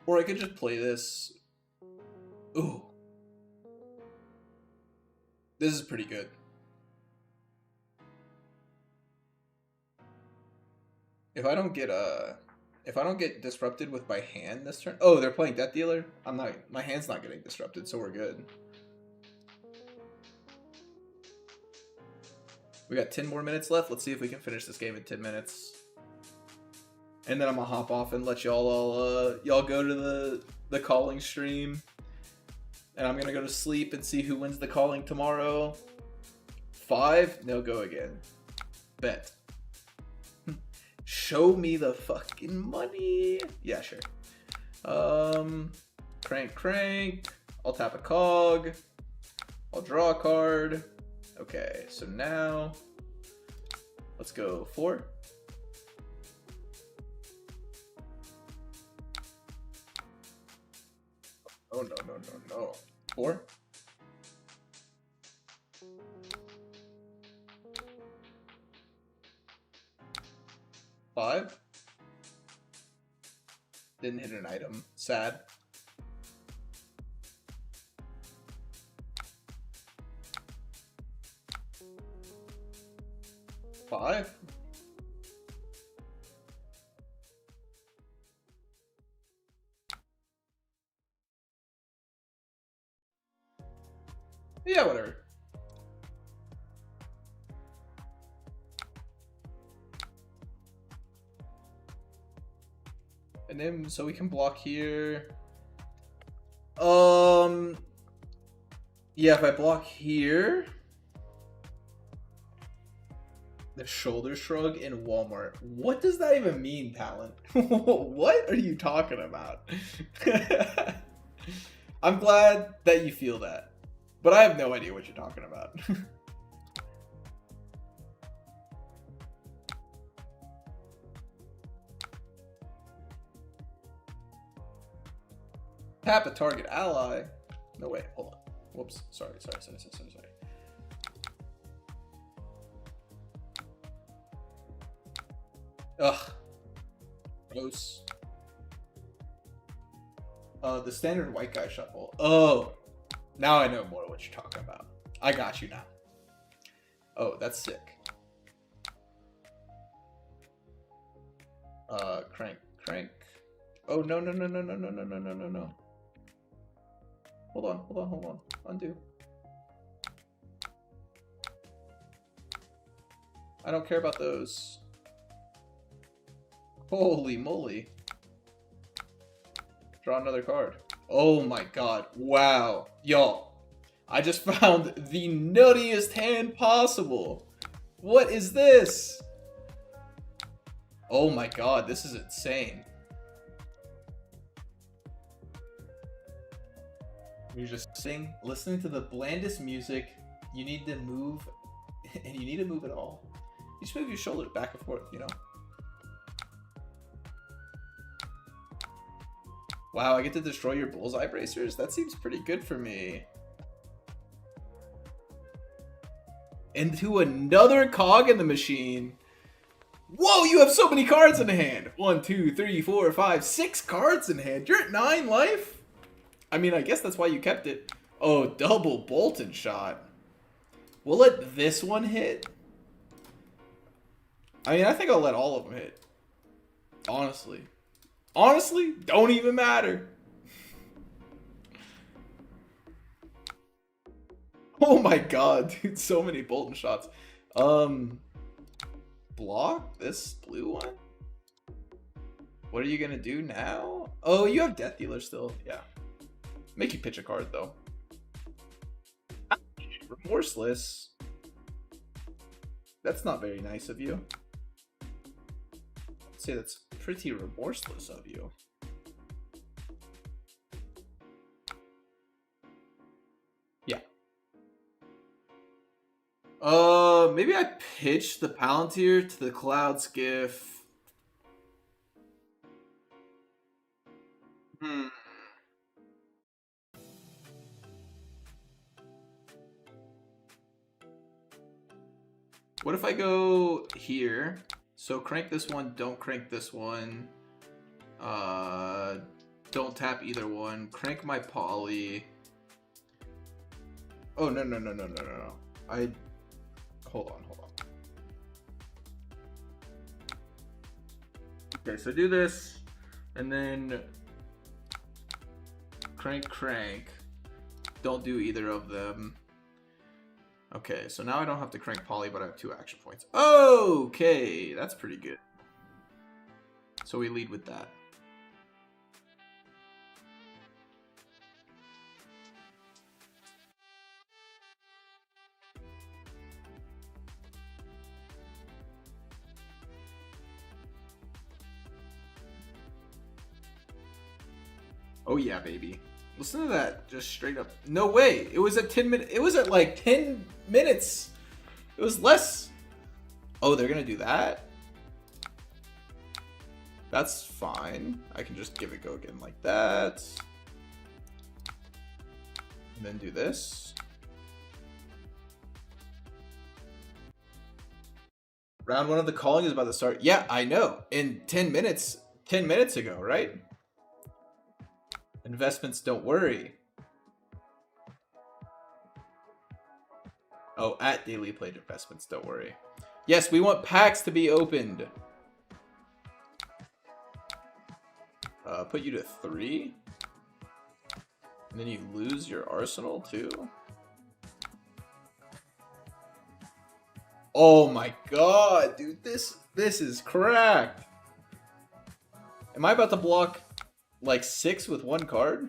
Or I could just play this. Ooh. This is pretty good. If I don't get disrupted with my hand this turn. Oh, they're playing Death Dealer? My hand's not getting disrupted, so we're good. We got 10 more minutes left. Let's see if we can finish this game in 10 minutes. And then I'm gonna hop off and let y'all go to the calling stream. And I'm gonna go to sleep and see who wins the calling tomorrow. 5? No, go again. Bet. Show me the fucking money. Yeah, sure. Crank. I'll tap a cog. I'll draw a card. Okay, so now let's go 4. Oh no. 4. 5. Didn't hit an item. Sad. 5. Yeah, whatever. And then, so we can block here. Yeah, if I block here, the shoulder shrug in Walmart. What does that even mean, Talent? What are you talking about? I'm glad that you feel that, but I have no idea what you're talking about. Tap a target ally. No, wait, hold on. Whoops. Sorry. Ugh. Gross. The standard white guy shuffle. Oh. Now I know more what you're talking about. I got you now. Oh, that's sick. Crank. Oh, no. Hold on. Undo. I don't care about those. Holy moly. Draw another card. Oh my god. Wow. Y'all. I just found the nuttiest hand possible. What is this? Oh my god. This is insane. You're just listening to the blandest music. You need to move, and you need to move it all. You just move your shoulders back and forth, you know? Wow, I get to destroy your bullseye bracers? That seems pretty good for me. Into another cog in the machine. Whoa, you have so many cards in hand. 1, 2, 3, 4, 5, 6 cards in hand. You're at 9 life? I mean, I guess that's why you kept it. Oh, double Bolton shot. We'll let this one hit. I mean, I think I'll let all of them hit. Honestly. Honestly, don't even matter. Oh my god, dude, so many Bolton shots. Block this blue one? What are you gonna do now? Oh, you have Death Dealer still. Yeah. Make you pitch a card, though. Remorseless. That's not very nice of you. I'd say that's pretty remorseless of you. Yeah. Maybe I pitch the Palantir to the Cloud Skiff. What if I go here? So crank this one, don't crank this one. Don't tap either one. Crank my poly. Oh, no. Hold on. Okay, so do this, and then crank. Don't do either of them. Okay, so now I don't have to crank poly, but I have 2 action points. Okay, that's pretty good. So we lead with that. Oh yeah, baby. Listen to that, just straight up. No way. It was at 10 minutes. It was at like 10 minutes. It was less. Oh, they're gonna do that? That's fine. I can just give it go again like that. And then do this. Round 1 of the calling is about to start. Yeah, I know. In 10 minutes. 10 minutes ago, right? Investments, don't worry. Oh, at daily played investments, don't worry. Yes, we want packs to be opened. Put you to 3. And then you lose your arsenal too. Oh my god, dude, this is cracked. Am I about to block like 6 with 1 card?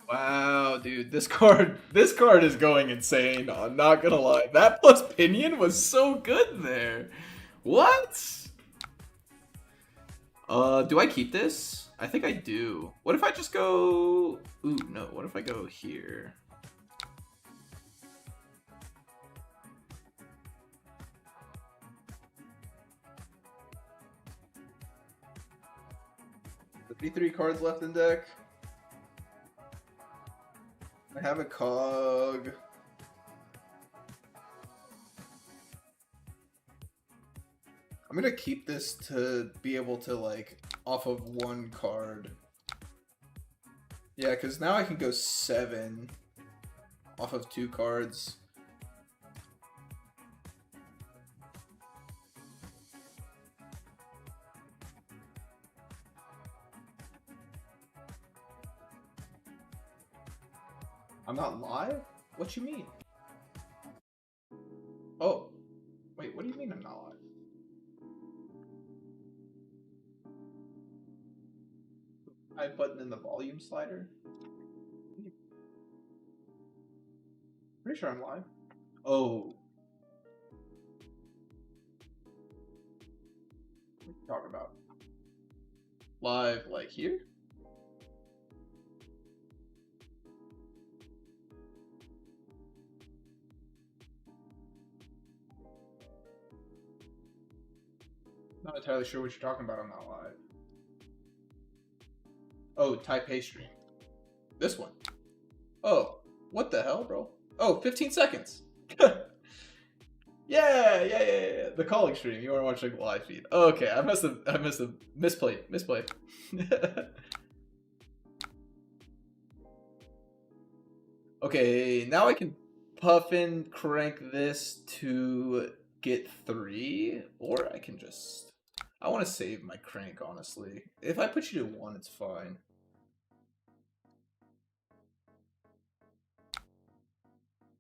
Wow, dude, this card is going insane. I'm not gonna lie. That plus Pinion was so good there. What? Do I keep this? I think I do. What if I just go... Ooh, no. What if I go here? Three cards left in deck. I have a cog. I'm gonna keep this to be able to, like, off of 1 card. Yeah, because now I can go 7 off of 2 cards. I'm not live? What you mean? Oh. Wait, what do you mean I'm not live? Hide button in the volume slider? Pretty sure I'm live. Oh. What are you talking about? Live, like here? Not entirely sure what you're talking about on that live. Oh, Taipei stream. This one. Oh, what the hell, bro? Oh, 15 seconds. Yeah. The calling stream. You are watching live feed. Oh, okay, I must have misplayed. Okay, now I can Puffin crank this to get 3, or I can just. I want to save my crank, honestly. If I put you to 1, it's fine.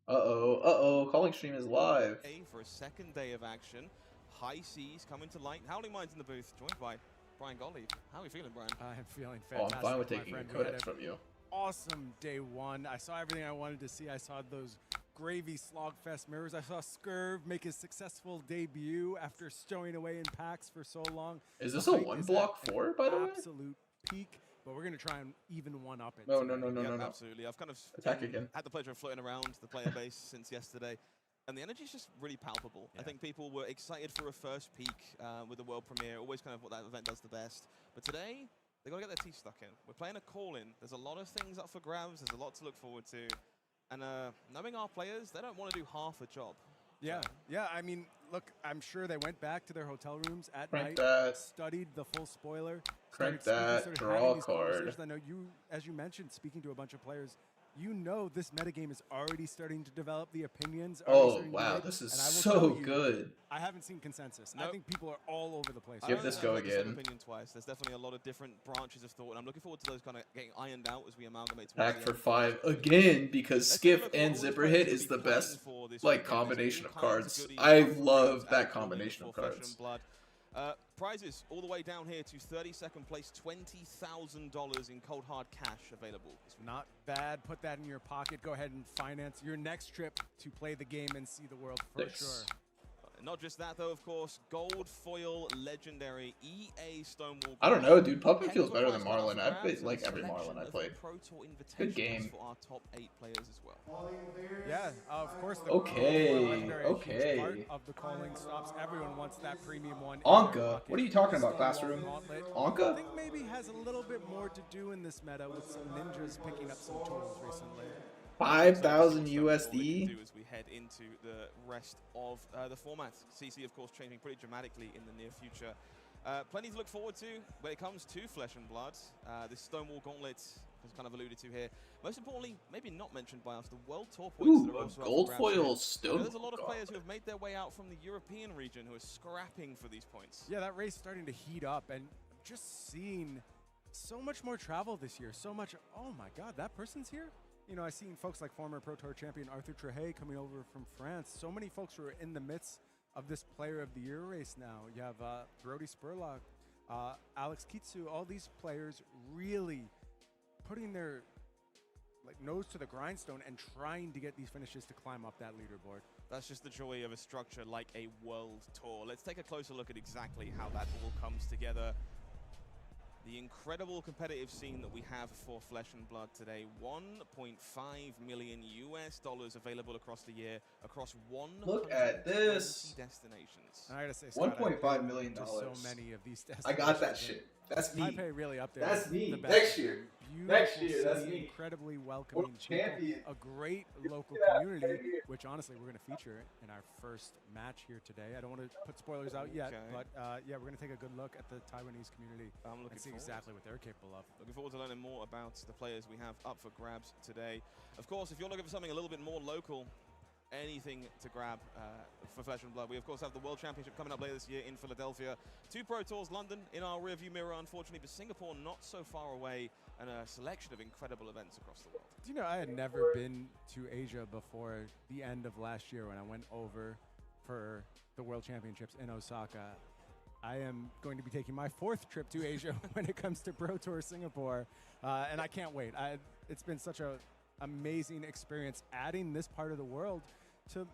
Uh-oh, calling stream is live. For a second day of action, high seas coming to light. Howling Minds in the booth, joined by Brian Gottlieb. How are you feeling, Brian? I'm feeling fantastic. Oh, I'm fine with taking a codex from you. Awesome day one. I saw everything I wanted to see. I saw those gravy slogfest mirrors. I saw Scurv make his successful debut after stowing away in packs for so long. Is this a 1 block 4, by the way? Absolute peak. But we're going to try and even one up it. No. Absolutely. I've kind of had the pleasure of floating around the player base since yesterday, and the energy is just really palpable. Yeah. I think people were excited for a first peak with the world premiere, always kind of what that event does the best. But today, they got to get their teeth stuck in. We're playing a call-in. There's a lot of things up for grabs. There's a lot to look forward to. And knowing our players, they don't want to do half a job. Yeah. I mean, look, I'm sure they went back to their hotel rooms at night, studied the full spoiler, crank that, draw a card. I know you, as you mentioned, speaking to a bunch of players, you know this metagame is already starting to develop. The opinions are Oh, wow, this is so good. I haven't seen consensus. Nope. I think people are all over the place. Give this go again. Opinion twice. There's definitely a lot of different branches of thought, and I'm looking forward to those kind of getting ironed out as we amalgamate. Pack for 5 again, because Skiff and Zipper Hit is the best like combination of cards. I love that combination of cards. Prizes all the way down here to 32nd place, $20,000 in cold hard cash available. It's not bad. Put that in your pocket. Go ahead and finance your next trip to play the game and see the world for sure. Not just that, though, of course, gold foil legendary EA Stonewall. I don't know, dude. Puffin feels better than Marlin. I've played like every Marlin I played. Good game. For our top 8 players as well. Yeah, of course. The Okay. Part of the calling stops. Everyone wants that premium one. Anka. What are you talking about, Classroom? Anka? I think maybe has a little bit more to do in this meta with some ninjas picking up some tools recently. 5,000 USD. As we head into the rest of the format, CC of course changing pretty dramatically in the near future. Plenty to look forward to when it comes to Flesh and Blood. This Stonewall Gauntlet, as kind of alluded to here. Most importantly, maybe not mentioned by us, the World Tour points that are also gold foil Stonewall. There's a lot of players who have made their way out from the European region who are scrapping for these points. Yeah, that race starting to heat up, and just seeing so much more travel this year. So much. Oh my God, that person's here. You know, I've seen folks like former Pro Tour champion Arthur Trehay coming over from France. So many folks who are in the midst of this Player of the Year race now. You have Brody Spurlock, Alex Kitsu, all these players really putting their nose to the grindstone and trying to get these finishes to climb up that leaderboard. That's just the joy of a structure like a World Tour. Let's take a closer look at exactly how that all comes together. The incredible competitive scene that we have for Flesh and Blood today. $1.5 million available across the year, across 120 destinations. I gotta say, Scott, $1.5 million. So many of these destinations. I got that shit. That's me. Taipei really up there. That's me. The Next year. Next year, that's me. Incredibly welcoming people. A great local community, which honestly we're going to feature in our first match here today. I don't want to put spoilers out yet, but yeah, we're going to take a good look at the Taiwanese community and see exactly what they're capable of. Looking forward to learning more about the players we have up for grabs today. Of course, if you're looking for something a little bit more local, anything to grab for Flesh and Blood. We, of course, have the World Championship coming up later this year in Philadelphia. 2 Pro Tours, London in our rearview mirror, unfortunately, but Singapore not so far away, and a selection of incredible events across the world. Do you know, I had never been to Asia before the end of last year when I went over for the World Championships in Osaka. I am going to be taking my 4th trip to Asia when it comes to Pro Tour Singapore, and I can't wait. It's been such an amazing experience adding this part of the world to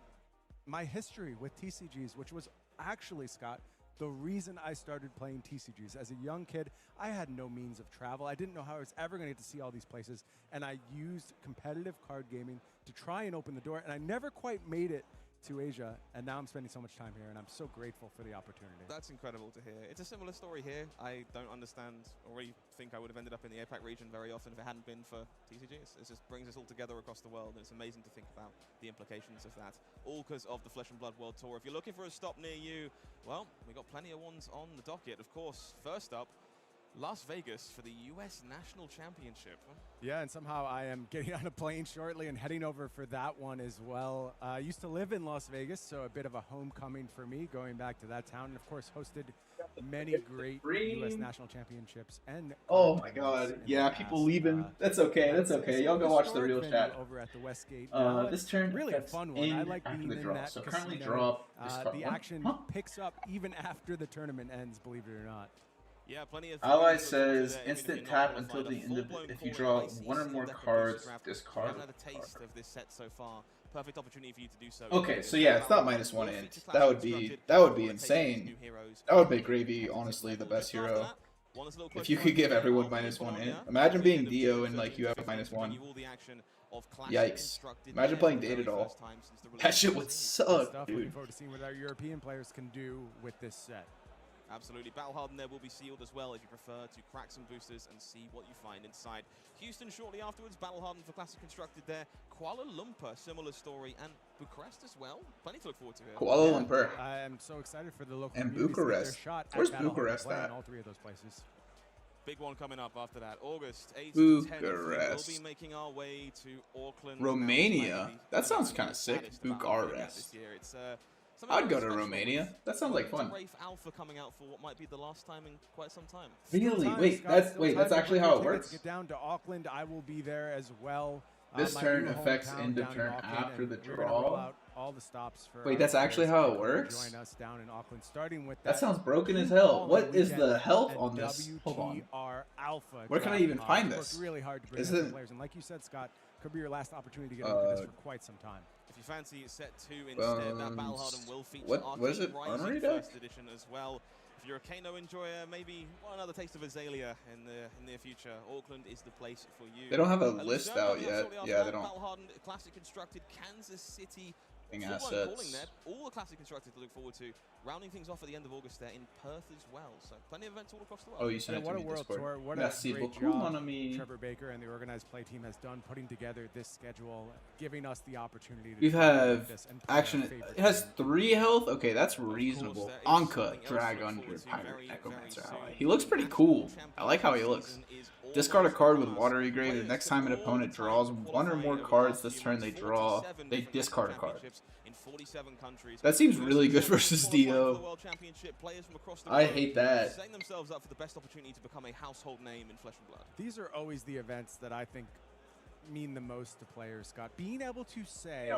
my history with TCGs, which was actually, Scott, the reason I started playing TCGs. As a young kid, I had no means of travel. I didn't know how I was ever going to get to see all these places, and I used competitive card gaming to try and open the door, and I never quite made it to Asia, and now I'm spending so much time here, and I'm so grateful for the opportunity. That's incredible to hear. It's a similar story here. I don't understand or really think I would have ended up in the APAC region very often if it hadn't been for TCG. It just brings us all together across the world, and it's amazing to think about the implications of that. All because of the Flesh and Blood World Tour. If you're looking for a stop near you, well, we got plenty of ones on the docket. Of course, first up, Las Vegas for the U.S. National Championship. Yeah, and somehow I am getting on a plane shortly and heading over for that one as well. I used to live in Las Vegas, so a bit of a homecoming for me, going back to that town. And, of course, hosted many great U.S. National Championships. And oh, my God. Yeah, people leaving. That's okay. That's okay. Y'all go watch the real chat. Over at the Westgate. This turn really a fun one. I like being in that So casino. currently draw the action picks up even after the tournament ends, believe it or not. Yeah, plenty of Ally says instant tap until the end of it. If you draw one or more cards, discard. Haven't had a taste of this set so far. Perfect opportunity for you to do so. Okay, so yeah, it's not -1 int. That would be insane. That would make Gravy honestly the best hero. If you could give everyone -1 int. Imagine being Dio and like you have -1. Yikes. Imagine playing Date at all. That shit would suck, dude. Looking forward to seeing what our European players can do with this set. Absolutely. Battle Hardened there will be sealed as well if you prefer to crack some boosters and see what you find inside. Houston shortly afterwards, Battle Hardened for Classic Constructed there. Kuala Lumpur, similar story, and Bucharest as well. Plenty to look forward to here. Kuala Lumpur. I am so excited for the local and communities to get their Bucharest. shot at Where's Battle Bucharest Hardened at? in all three of those places. Big one coming up after that. August 8th to 10th. Bucharest. We'll be making our way to Auckland. Romania. That sounds kind of sick. Bucharest. I'd go to Romania. That sounds like fun. Rafe Alpha coming out for what might be the last time in quite some time. Really? Wait, that's actually how it works? Get down to Auckland. I will be there as well. This My turn new affects hometown end of down in turn Auckland, after and the we're gonna roll draw. out all the stops for Wait, our that's actually players how to it works? Join us down in Auckland, starting with That sounds broken as hell. What is the health and on this? Hold on. WTR Alpha Where can I draft even mod. find Worked this? really hard to bring Is in it- players, and like you said, Scott, could be your last opportunity to get into this for quite some time. If you fancy set 2 instead, that Battle Hardened will feature what is it? Arcane Armory Rising deck? First Edition as well. If you're a Kano enjoyer, maybe want another taste of Azalea in the near future, Auckland is the place for you. They don't have a list Luzerne out coming up yet. shortly after Yeah, that, they don't. Battle Hardened, Classic Constructed, Kansas City. Full-blown Calling assets. there. All the Classic Constructed to look forward to. Rounding things off at the end of August there in Perth as well. So plenty of events all across the world. Oh, you sent it what to a me world Discord. tour! What Merci a great beaucoup, job mon ami. Trevor Baker and the organized play team has done putting together this schedule, giving us the opportunity to We try and have this and play our action. favorite It has game. 3 health. Okay, that's reasonable. there is Anka, something else to Drag look Under, forward to Pirate, very, Necromancer very ally. soon. He looks pretty National cool. I Championship like how he looks. season is Discard a almost card with upon us. watery grade. The Players next can time an all opponent time draws 1 or qualify more over the cards last this few turn months. they draw, 47 they different discard a card. championships in 47 countries. That seems really good Players versus qualifying for Dio. the World Championship, players from across the I world hate that. setting themselves up for the best opportunity to become a household name in Flesh and Blood. These are always the events that I think mean the most to players, Scott. Being able to say,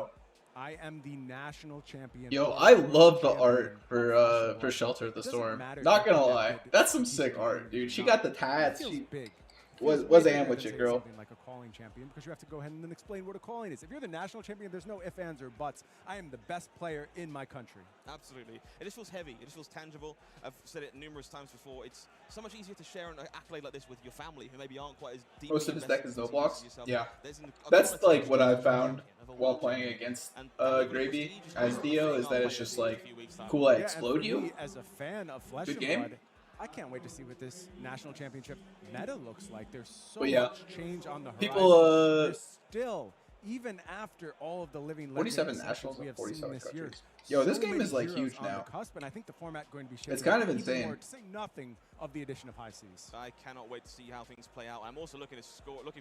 I am the national champion. Yo, or I world love the champion art of Flesh for and Blood. Shelter of the It doesn't Storm. matter Not if you gonna get lie, that that's some he's sick doing art, or dude. She not. got the It tats. feels She big. was Feels way am bigger with than, you, say, girl. something like a calling champion, because you have to go ahead and then explain what a calling is. If you're the national champion, there's no ifs, ands, or buts. I am the best player in my country. Absolutely. It just feels heavy. It just feels tangible. I've said it numerous times before. It's so much easier to share an accolade like this with your family, who maybe aren't quite as deep. Most of his deck is no blocks. Yeah. There's That's like what I found while playing against Gravy as Dio, is that it's just like cool I Yeah, explode and for you. me, as a fan of Flesh Good and game. Blood, I can't wait to see what this national championship meta looks like. There's so But yeah, much change on the horizon. people, There's still, even after all of the living 47 legendary nationals sessions we and have seen 47 this year, countries. Yo, this so game many is like heroes huge on now. the cusp, and I think the format going to be shaping It's kind up of even insane. more, to say nothing of the addition of High Seas. I cannot wait to see how things play out. I'm also looking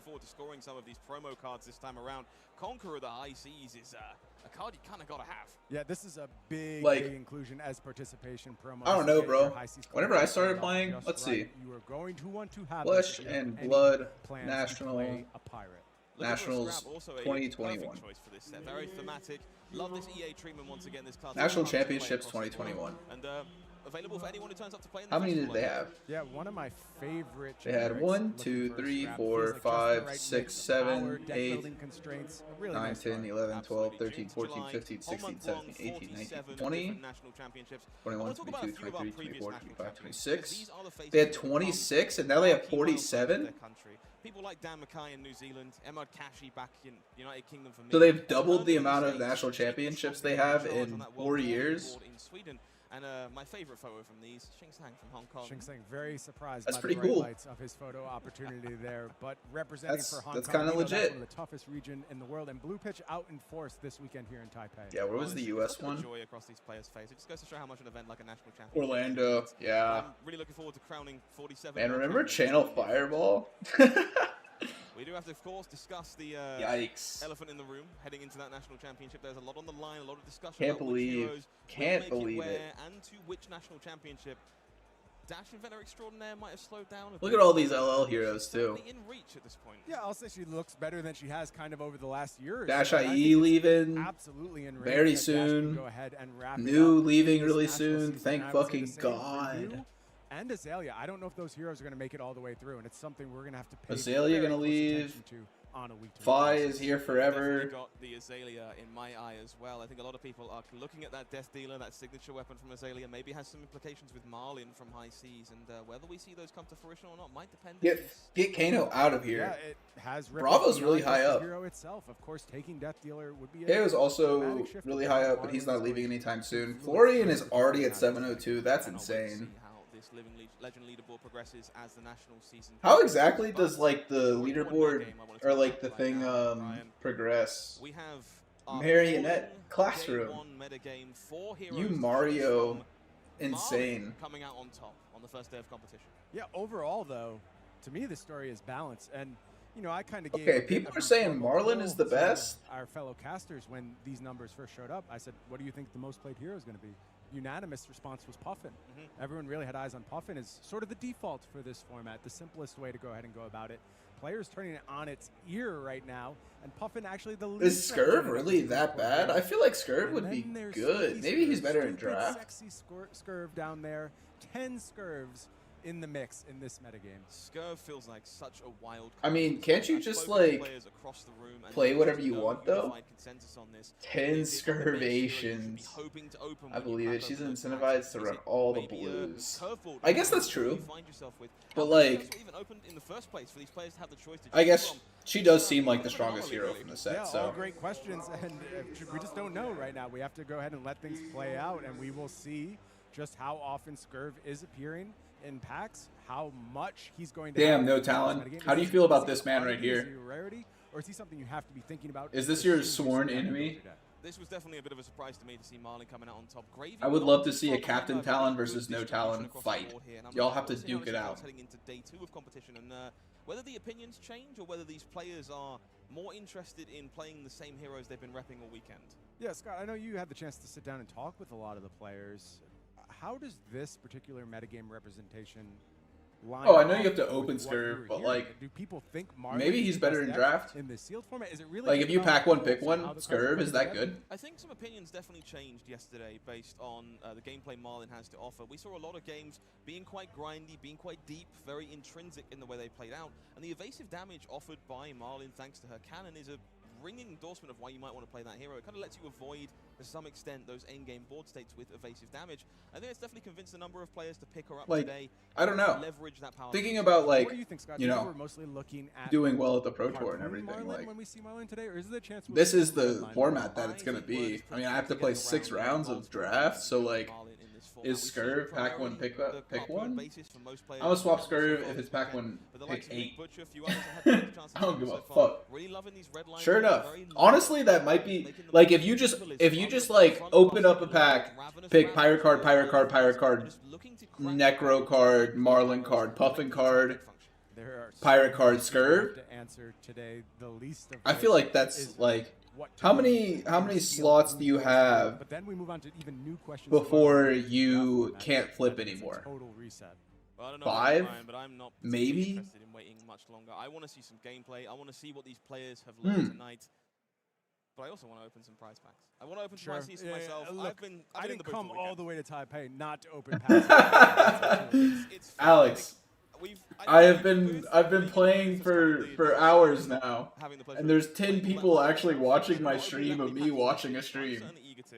forward to scoring some of these promo cards this time around. Conqueror of the High Seas is a card you kind of got to have. Yeah, this is a big, Like, big inclusion as participation promo. I don't know, Get bro. your High Seas Whenever cards I started off playing, just let's right. see. You are going to want to have Flesh this if you have and any Blood plans National to play a pirate. Looking for a Nationals scrap, also a 2021. perfect choice for this set. Very thematic. Love this EA treatment once again. This card National comes to play Championships across the board. 2021. And available for anyone who turns up to play in the How many did festival. they have? Yeah, one of my favorite. They had generics 1, looking 2, for a 3, scrap. 4, Feels like just the 5, right 6, mix of 7, power, deck 8, building constraints. A really 9, nice 10, card. 11, 12, Absolutely. 13, June to 14, July, 15, all 16, month long, 17, 18, 19, 47 20, different national championships. I 21, want to talk about 22, a few of our 23, previous 24, national 25, champions, 26. these are the faces They had that have 26 become and now they have marquee milestones for 47. their country. People like Dan Mackay in New Zealand, Emad Kashi back in United Kingdom for me. So they've doubled the Hurling in amount of States, national Jake championships they Stockdale have charge on in that 4 World Tour years. leaderboard in Sweden. And my favorite photo from these, Xing Sang from Hong Kong. Xing Sang very surprised That's by pretty the bright cool. lights of his photo opportunity there, but representing for Hong That's Kong, kinda we know that's legit. one of the toughest region in the world, and Blue Pitch out in force this weekend here in Taipei. Yeah, where was the Honestly, US such a one? joy across these players' face. It just goes to show how much an event like a national championship Orlando, means. yeah. I'm really looking forward to crowning 47. Man, world remember champions Channel this year. Fireball? We do have to, of course, discuss the Yikes. elephant in the room heading into that national championship. There's a lot on the line, a lot of discussion Can't about believe- which heroes can't will make believe where it. and to which national championship. Dash Inventor Extraordinaire might have slowed down a Look bit. at all these LL heroes, She's too. certainly in reach at this point. Yeah, I'll say she looks better than she has kind of over the last year or Dash so, and I think IE it's leaving. absolutely in range very that Dash can soon. go ahead and wrap it New up leaving this really national soon. season. Thank And I would say fucking the same for God. you and Azalea. I don't know if those heroes are going to make it all the way through, and it's something we're going to have to pay Azalea very gonna close leave. attention to on a week-to-week Fi basis. is here Definitely forever. got the Azalea in my eye as well. I think a lot of people are looking at that Death Dealer, that signature weapon from Azalea. Maybe has some implications with Marlin from High Seas, and whether we see those come to fruition or not might depend. Get Kano out of Yeah, here. it has Bravo's really high up. The hero itself, of course, taking Death Dealer would be. Kano's also dramatic shift really with high how up, but he's not Marlin's leaving going anytime to soon. influence Florian the is already at national 702. That's Cannot wait to insane. see how this legend leaderboard progresses as the national season. How progresses. exactly does But like the there's one more leaderboard game I wanna or talk like about the right thing now, Brian. progress? We have our Marionette falling Classroom. Day 1 metagame, 4 heroes You to choose Mario, from. insane. Marlin coming out on top on the first day of competition. Yeah, overall though, to me the story is balance, and you know I kind of gave. Okay, a bit people of are saying rhetorical Marlin is the pull to best. Our fellow casters, when these numbers first showed up, I said, "What do you think the most played hero is going to be?" Unanimous response was Puffin. Everyone really had eyes on Puffin as sort of the default for this format, the simplest way to go ahead and go about it. Players turning it on its ear right now, and Puffin actually the least. Is Scurv really that bad? I feel like Scurv And would be then there's good. Squeaky Maybe he's Scurv, better in stupid, draft. Sexy Scurv down there. 10 Scurvs in the mix in this metagame. Scurv feels like such a wild I mean, card. can't you I've just, spoken to like, players across the room and play there's whatever just you no want, though? unified consensus on this. 10 Is it the base hero you should be Scurvations. hoping to open I when you believe pack it. She's open those incentivized packs? to Is run it all the maybe a blues. curveball I guess that's you true. find yourself with? But, How many like, scurvs were even opened in the first place for these players to have the choice to I choose guess from? she does seem like the strongest hero from the set, Yeah, all so. great questions, and we just don't know right now. We have to go ahead and let things play out, and we will see just how often Scurv is appearing in packs, how much he's going to. Damn, have no in this talent. metagame. How do Is you feel about he this man right oddity? Is here? he a rarity, or is he something you have to be thinking about? Is this as your soon as you sworn see that enemy? ability deck? This was definitely a bit of a surprise to me to see Marlin coming out on top. Gravy I would not love to too see far a behind Captain her, Talon very versus good no distribution Talon across the fight. board here, and I'm Y'all looking have to forward see how duke this it develops out. Heading into day 2 of competition, and whether the opinions change or whether these players are more interested in playing the same heroes they've been repping all weekend. Yeah, Scott, I know you had the chance to sit down and talk with a lot of the players. How does this particular metagame representation line Oh, I know you up have to with open what Scurv, you're but, hearing? like, do people think Marlin maybe is he's the better best in deck draft. in the sealed format? Is it really Like, just if you about pack one, rules pick and one, how the cards Scurv, are is that together? good? I think some opinions definitely changed yesterday based on the gameplay Marlin has to offer. We saw a lot of games being quite grindy, being quite deep, very intrinsic in the way they played out. And the evasive damage offered by Marlin thanks to her cannon is a ringing endorsement of why you might want to play that hero. It kind of lets you avoid, to some extent, those end-game board states with evasive damage. I think it's definitely convinced a number of players to pick her up Like, today. I don't know. Leverage that power. Thinking about, like, What do you think, Scott? you Do know, we're mostly looking at doing well at the Pro Tour and harpoon everything, Marlin like, when we see Marlin today, or is there a chance we'll this see is the Marlin format more? that it's gonna I think word be. is I mean, I pretty have to clear play getting 6 around rounds of multiple draft, so, like, Marlin in this format. is We see Scurv pack one, primarily pick the pick harpoon one? basis for most players. I'm gonna swap So Scurv far if this it's pack weekend. one, But the pick likes of Nick 8. Butcher, a few others have had the chance to I don't do give so a far. fuck. Really loving these red lines Sure here, enough. very low Honestly, that might be making them like if look you just simple as like front open up a crossing, pack, ravenous pick rabbit, pirate card, pirate card, ravenous pirate rabbit, card, just looking to crack Necro card, Marlin card, Puffin card, There are pirate so card, many things we have Scurv. to answer today, the least of I feel which like that's is like what to how do many in sealed slots do you versus have But then we move on to even new questions before about that you format. can't flip It's a anymore? Total reset. Well, I don't know about 5? Brian, but I'm not Maybe? particularly interested in waiting much longer. I want to see some gameplay. I want to see what these players have learned tonight. but I also want to open some prize packs. I want to open Sure. some ICs for myself. Look, I've I been in didn't the booth come all all the weekend. way to Taipei not to open packs. It's Alex, I've been leaving playing the booth was for completely hours not now, having the pleasure and there's of 10 playing all that people much actually myself. watching my Not opening stream that of many me packs watching a I'm stream. certainly eager to.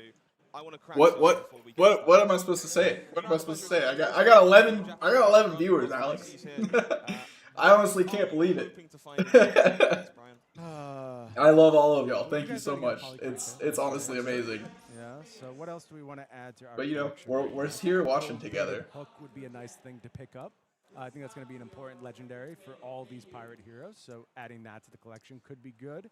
I want to crack What some what before we get what am I started. supposed to say? What am I I've had the supposed to pleasure say? of I got hosting 11 Japanese viewers, run Alex. ICs here. I honestly can't Are you believe it. hoping to find exciting packs, Brian? I love all of y'all. You Thank you guys so gotta get much. Polycraft It's in. honestly amazing. Yeah. So what else do we want to add to our But you know, collection? we're I think here the watching gold-plated together. Hook would be a nice thing to pick up. I think that's going to be an important legendary for all these pirate heroes. So adding that to the collection could be good.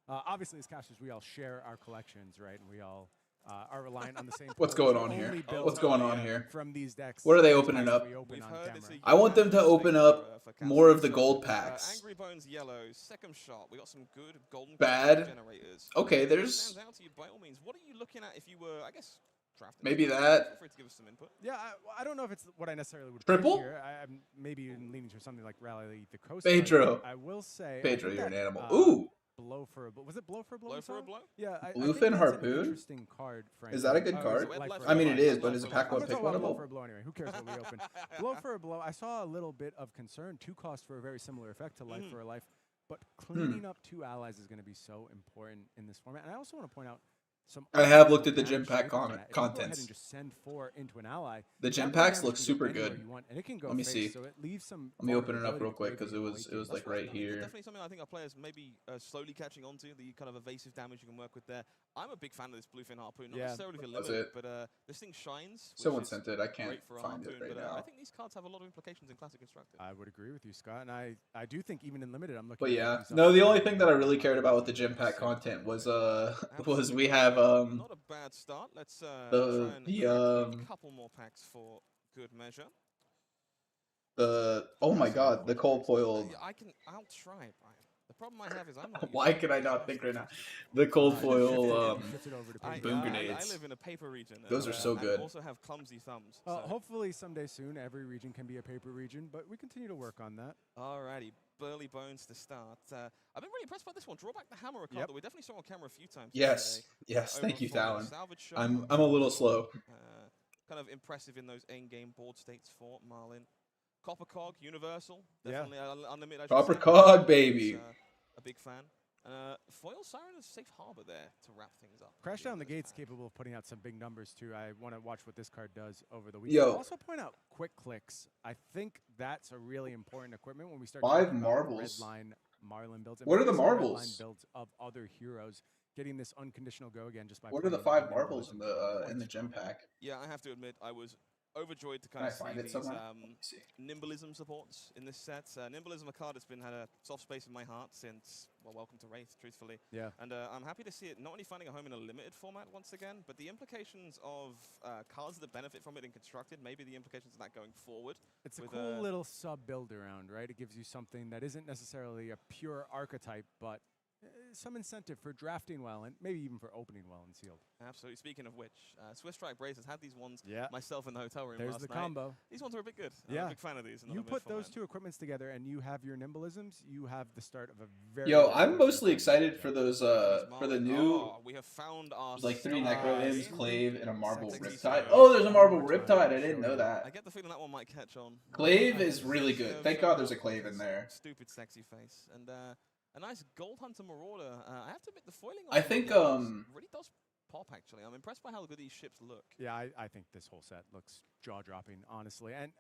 Obviously, as casters, we all share our collections, right? And we all are reliant on the same. What's pools. going on We here? only build What's going on here? from these decks? What are they these opening packs up? we open We've on heard camera. it's a I want them to unanimous open victory up for more of the casters. gold So, packs. Angry Bones yellow, second shot. We got some good golden Bad. generators. Okay, What there's stands out to you by all means. What are you looking at if you were, I guess, drafting? maybe this? that. Feel free to give us some input. Yeah, I don't know if it's what I necessarily would Triple? pick here. I'm maybe even leaning to something like Rally the Coast. Pedro. Guard. I will say, Pedro, I think you're an that, animal. Ooh, blow for a blow. Was it blow for a blow? Blow for a blow? Yeah, I Bluefin think that's Harpoon? an interesting card. Frankly. is that a good Oh, card? is it Life for I mean, a it Blow? is, but is a pack I'm one gonna talk pick about blow winnable? for a blow anyway. Who cares what we open? Blow for a blow. I saw a little bit of concern. 2 cost for a very similar effect to Life for a Life, but cleaning up 2 allies is going to be so important in this format. And I also want to point out some. I have looked at the damage gem pack shapers on that. If you go ahead contents. and just send 4 into an ally. The that gem kind of packs damage look can go super anywhere good. you want, and it can go Let me face, see. So it leaves some. Let me open it up vulnerability real to quick Brave because New it was Awakening. like right here. Definitely something I think our players may be slowly catching on to, the kind of evasive damage you can work with there. I'm a big fan of this Bluefin Harpoon, not necessarily for That's limited, it. but this thing shines. Someone which is sent it. I can't great for a find it harpoon, right but now. I think these cards have a lot of implications in Classic Constructed. I would agree with you, Scott, and I do think even in limited, I'm looking. But to yeah, pick these no. up The for only the thing that I really limited cared about with the so- gem pack So- content was Absolutely. we have Not a bad start. Let's try and the, crack a couple more packs for good measure. the oh my god, the cold foil. I'll try it, Brian. The problem I have is I'm not. Why can I not think right now? The cold foil Shift it over to I, paper. boom I grenades. live in a paper region. Those are so good. I also have clumsy thumbs. So. Hopefully someday soon, every region can be a paper region, but we continue to work on that. Alrighty, Burly Bones to start. I've been really impressed by this one. Draw back the hammer a card that we definitely saw on camera a few times. Yes, yesterday. yes. Thank you, Over Talon. salvage shot. I'm a little slow. Kind of impressive in those end-game board states for Marlin. Copper Cog, Universal. Definitely unlimited. I should Copper say. Cog, baby. A big fan. Foil Siren is safe harbor there to wrap things up. Crash Down the Gate's capable of putting out some big numbers too. I want to watch what this card does over the weekend. Yo. I'll also point out quick clicks. I think that's a really important equipment when we start 5 talking about marbles. Redline Marlin builds. What are the maybe some Redline marbles? builds of other heroes getting this unconditional go again just by. What are the playing 5 their marbles in Nimblism. the gem pack? Yeah, I have to admit, I was overjoyed to Can kind I of see find it these somewhere? Let me see. Nimblism supports in this set. Nimblism, a card that's had a soft space in my heart since, well, Welcome to Wraith, truthfully. Yeah. And I'm happy to see it not only finding a home in a limited format once again, but the implications of cards that benefit from it in Constructed, maybe the implications of that going forward. It's a with, cool little sub build around, right? It gives you something that isn't necessarily a pure archetype, but some incentive for drafting well and maybe even for opening well and sealed. Absolutely. Speaking of which, Swiss Strike Brace has had these ones myself in the hotel room There's last the night. combo. These ones are a bit good. Yeah. I'm a big fan of these. You put those 2 equipments together and you have your Nimblisms, you have the start of a very... Yo, I'm mostly excited for those for the new we have found our like 3 star. Necro Imps, Clave, and a Marble Sexy Riptide. star. Oh, there's a Marble Riptide. I didn't know I that. get the feeling that one might catch on. Clave is really good. Thank God there's a Clave in there. Stupid sexy face. And a nice Gold Hunter Marauder. I have to admit the foiling on I think these really does pop actually. I'm impressed by how good these ships look. Yeah, I think this whole set looks jaw-dropping, honestly. And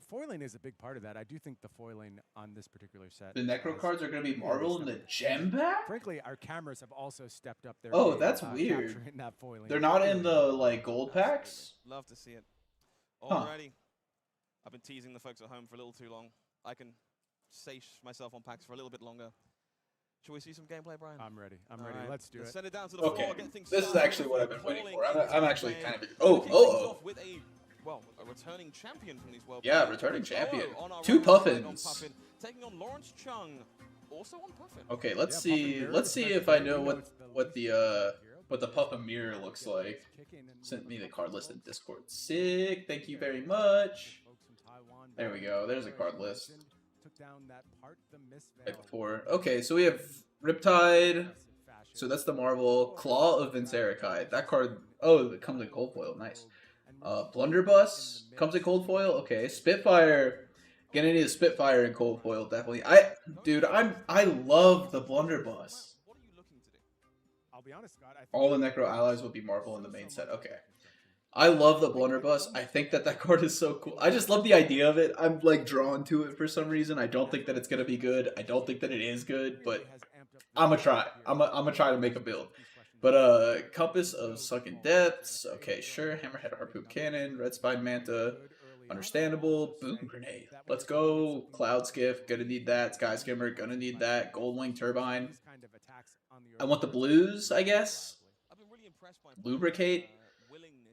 foiling is a big part of that. I do think the foiling on this particular set... The Necro cards are going to be Marble in the gem pack? Frankly, our cameras have also stepped up their Oh, game, that's weird. capturing that foiling. They're not in the like gold packs? Love to see it. Huh. Alrighty. I've been teasing the folks at home for a little too long. I can satiate myself on packs for a little bit longer. Shall we see some gameplay, Brian? I'm ready. I'm All ready. right. Let's do it. Send it down to the Okay, floor. Get things this is started actually what I've been before waiting calling for. I'm into actually play. kind of... We'll kick things Oh. off with a returning champion from these World Yeah, Premiers. returning champion. On our 2 right side on Puffins. Puffin, taking on Lawrence Chung, also on Puffin. Okay, let's Yeah, see. Puffin Let's see very if I know respectable. what the Puffin mirror looks Yeah, like. kicking and Sent me the Puffin card list in results. Discord. Sick. Thank you very much. Folks from Taiwan, There we go. There's a card list. Took down that part the Miss Right Veil. before. Okay, so we have Riptide, So that's the Marvel Claw of Vincerikai. That card, oh, it comes in cold foil. Nice. Blunderbuss comes in cold foil. Okay, Spitfire. Gonna need a Spitfire in cold foil, definitely. Dude, I love the Blunderbuss. What are you looking to do? I'll be honest, Scott. I think All the Necro allies will be Marvel in the main set. Okay. I love the Blunderbuss. I think that card is so cool. I just love the idea of it. I'm like drawn to it for some reason. I don't think that it's gonna be good. I don't think that it is good, but I'm gonna try. I'm gonna try to make a build. But Compass of Sunken Depths. Okay, sure. Hammerhead Harpoon Cannon. Red Spine Manta. Understandable. Boom Grenade. Let's go. Cloud Skiff. Gonna need that. Sky Skimmer. Gonna need that. Goldwing Turbine. I want the blues, I guess. Lubricate.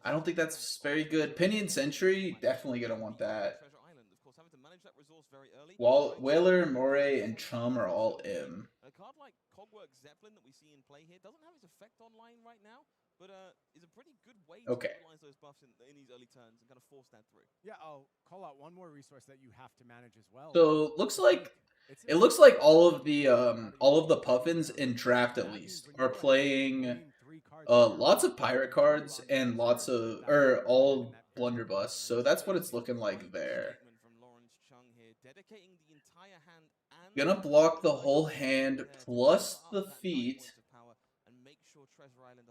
I don't think that's very good. Pinion Sentry, definitely gonna want that. Whaler, Moray, and Chum are all M. A card like Cogwork Zeppelin that we see in play here doesn't have its effect online right now, but is a pretty good way to utilize those buffs in these early turns and kind of force that through. Yeah, I'll call out one more resource that you have to manage as well. So it looks like all of the Puffins in draft at least are playing lots of pirate cards and all blunderbuss. So that's what it's looking like there. Gonna block the whole hand plus the feet.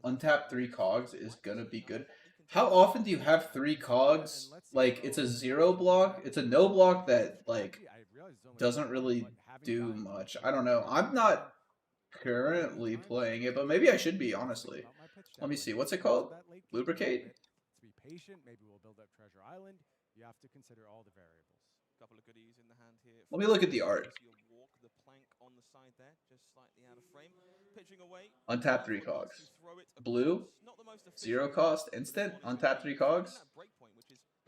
Untap 3 cogs is gonna be good. How often do you have 3 cogs? Like, it's a 0 block. It's a no block that like doesn't really do much. I don't know. I'm not currently playing it, but maybe I should be, honestly. Let me see. What's it called? Lubricate? To be patient, maybe we'll build up Treasure Island. You have to consider all the variables. Couple of goodies in the hand here. Let me look at the art. The plank on the side there, just slightly out of frame. Pitching away. Untap 3 cogs. Blue? 0 cost instant. Untap 3 cogs.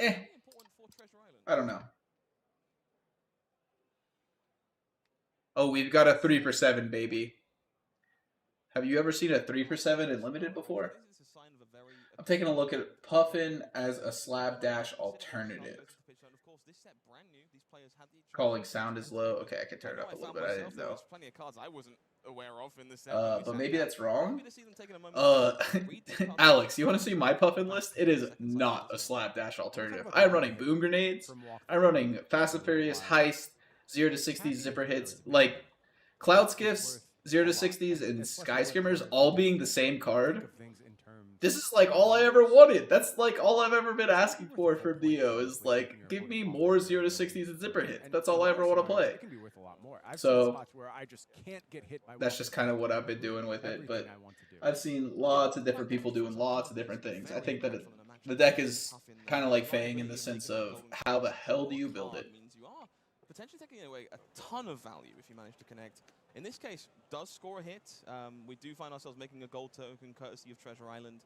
I don't know. Oh, we've got a 3 for 7, baby. Have you ever seen a 3 for 7 in limited before? I'm taking a look at Puffin as a slab dash alternative. Calling sound is low. Okay, I can turn it up a little bit. I didn't know. Plenty of cards I wasn't aware of in this set. But maybe that's wrong. Alex, you want to see my Puffin list? It is not a slap dash alternative. I'm running boom grenades. I'm running Fast and Furious Heist, 0 to 60s zipper hits, like Cloud Skiffs, 0 to 60s, and Sky Skimmers all being the same card. This is like all I ever wanted. That's like all I've ever been asking for from Neo is like, give me more 0 to 60s and zipper hits. That's all I ever want to play. So that's just kind of what I've been doing with it. But I've seen lots of different people doing lots of different things. I think that the deck is kind of like Fang in the sense of how the hell do you build it? Potentially taking away a ton of value if you manage to connect. In this case, does score a hit. We do find ourselves making a gold token courtesy of Treasure Island.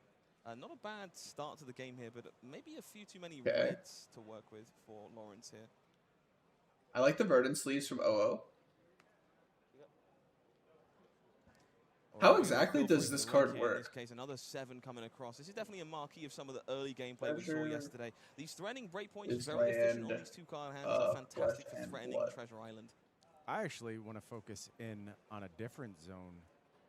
Not a bad start to the game here, but maybe a few too many reds to work with for Lawrence here. I like the Verdant Sleeves from OO. How exactly does this card work? In this case, another 7 coming across. This is definitely a marquee of some of the early gameplay we saw yesterday. These threatening breakpoints is very efficient on these 2 card hands. Are fantastic for threatening Treasure Island. I actually want to focus in on a different zone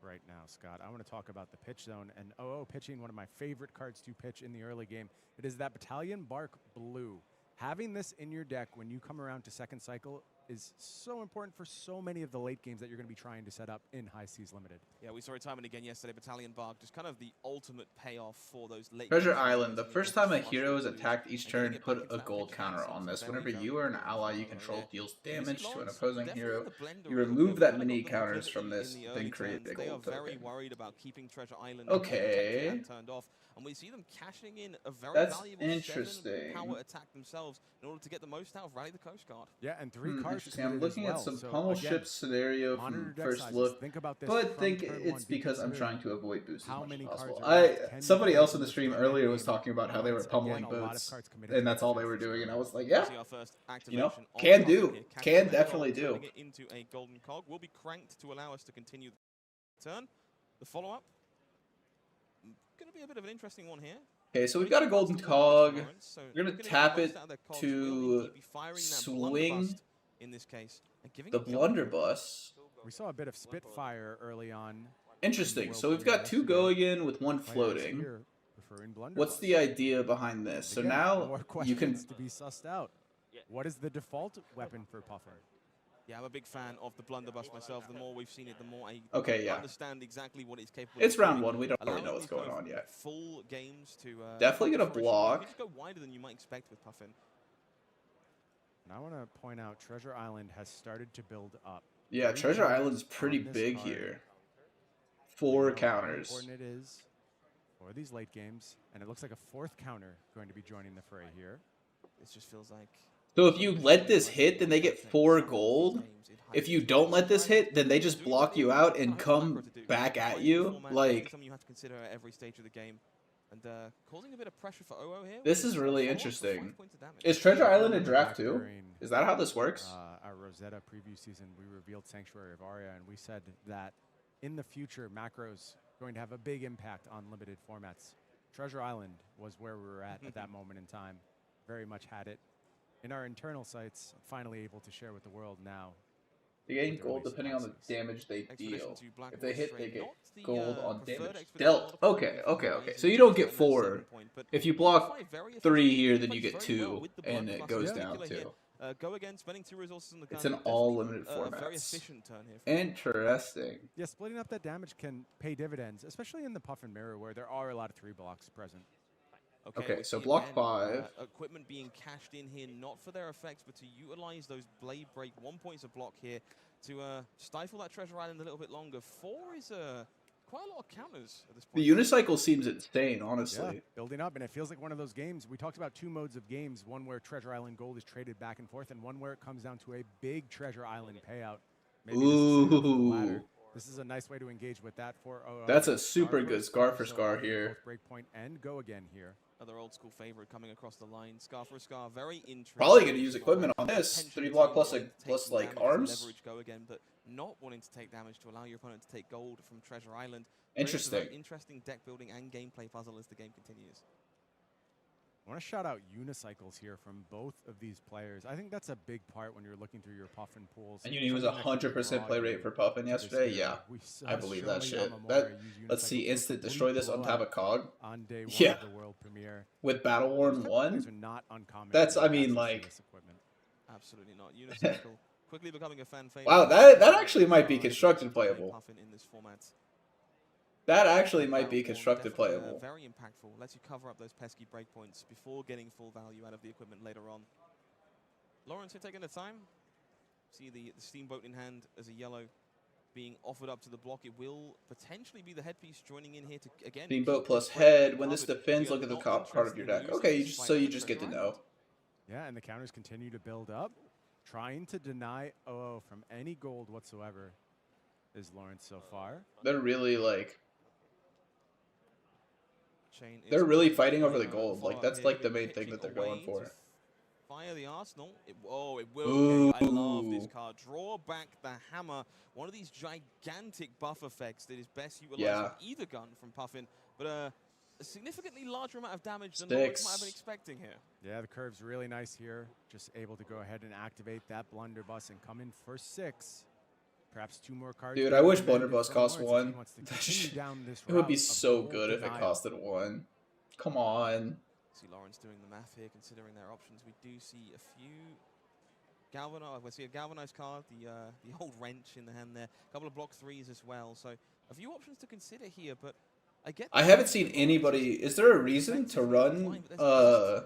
right now, Scott. I want to talk about the pitch zone and OO pitching one of my favorite cards to pitch in the early game. It is that Battalion Bark Blue. Having this in your deck when you come around to second cycle is so important for so many of the late games that you're going to be trying to set up in High Seas Limited. Yeah, we saw it time and again yesterday. Battalion Bark, just kind of the ultimate payoff for those late Treasure Island. The first time a hero is attacked each turn, put a gold counter on this. Whenever you or an ally you control deals damage to an opposing hero, you remove that many counters from this, then create a gold token. Very worried about keeping Treasure Island turned off. And we see them cashing in a very valuable 7 power attack themselves in order to get the most out of Rally the Coast Guard. Yeah, and 3 cards. I'm looking at some pummel ship scenario from first look, but think it's because I'm trying to avoid boosts as much as possible. Somebody else in the stream earlier was talking about how they were pummeling boats, and that's all they were doing, and I was like, yeah, you know, can definitely do. Into a golden cog will be cranked to allow us to continue the turn. The follow-up. Going to be a bit of an interesting one here. Okay, so we've got a golden cog. We're going to tap it to swing in this case, the blunderbuss. We saw a bit of Spitfire early on Interesting. So we've got 2 going in with 1 floating. What's the idea behind this? So Again, now more you can... questions to be sussed out. What is the default weapon for Puffin? Yeah, I'm a big fan of the blunderbuss myself. The more we've seen it, the more I understand exactly what it's capable It's of round doing. 1. We don't really Allowing know what's these kind going of on yet. full games to Definitely come gonna to fruition. You block. can just go wider than you might expect with Puffin. And I want to point out Treasure Island has started to build up. Yeah, 3 Treasure counters Island's pretty on this big card. here. We 4 know how counters. important it is for these late games, and it looks like a 4th counter going to be joining the fray here. This just feels like... So if you let this hit, then they get 4 gold. If you don't let this hit, then they just block you out and come back at you. Like, something you have to consider at every stage of the game. And causing a bit of pressure for OO here. this is really interesting. Is Treasure Island in draft 2? Is that how this works? Our Rosetta preview season, we revealed Sanctuary of Aria, and we said that in the future, macros going to have a big impact on limited formats. Treasure Island was where we were at that moment in time. Very much had it in our internal sites, finally able to share with the world now. They gain gold depending on the damage they deal. If they hit, they get gold on damage dealt. Okay. So you don't get 4. If you block 3 here, then you get 2, and it goes down 2. Go again, spending 2 resources on the gun. It's an all limited Very formats. efficient turn here. Interesting. Yeah, splitting up that damage can pay dividends, especially in the Puffin mirror where there are a lot of 3 blocks present. Okay, we so see block again, 5. Equipment being cashed in here, not for their effects, but to utilize those blade break 1 points of block here to stifle that Treasure Island a little bit longer. 4 is quite a lot of counters at this point. The unicycle seems insane, honestly. Yeah, building up, and it feels like one of those games. We talked about 2 modes of games, one where Treasure Island gold is traded back and forth, and one where it comes down to a big Treasure Island payout. Maybe Ooh. This is a nice way to engage with that for OO. That's a super good scar for scar here. Both breakpoint and go again here. Another old school favorite coming across the line. Scar for a Scar, very interesting. Probably going to use equipment on this. 3 block plus like arms. Leverage go again, but not wanting to take damage to allow your opponent to take gold from Treasure Island. Interesting. Interesting deck building and gameplay puzzle as the game continues. I want to shout out unicycles here from both of these players. I think that's a big part when you're looking through your Puffin pools. And Uni was 100% play rate for Puffin yesterday? Yeah, I believe that shit. Let's see, instant destroy this on tab of cog. On day 1 Yeah. of the world premiere. With Battle Worn 1? Are not uncommon. That's, I mean, like... Absolutely not. Unicycle quickly becoming a fan favorite. Wow, that actually might be constructed playable. Puffin in this format. That actually might be constructed playable. Very impactful. Lets you cover up those pesky breakpoints before getting full value out of the equipment later on. Lawrence here taking the time. See the steamboat in hand as a yellow being offered up to the block. It will potentially be the headpiece joining in here to again. Steamboat plus head. When this defends, look at the top part of your deck. Okay, you just get to know. Yeah, and the counters continue to build up. Trying to deny OO from any gold whatsoever is Lawrence so far. They're really like... They're really fighting over the gold. Like, that's like the main thing that they're going for. Fire the Arsenal. It will. Okay. I love this card. Draw back the hammer. One of these gigantic buff effects that is best utilized with either gun from Puffin. But a significantly larger amount of damage than Lawrence might have been expecting here. Yeah, the curve's really nice here. Just able to go ahead and activate that blunderbuss and come in for 6. Perhaps 2 more cards. Dude, I wish blunderbuss cost 1. It would be so good if it costed 1. Come on. See Lawrence doing the math here, considering their options. We do see a few galvanized. We see a galvanized card, the old wrench in the hand there. A couple of block 3s as well. So a few options to consider here, but I haven't seen anybody. Is there a reason to run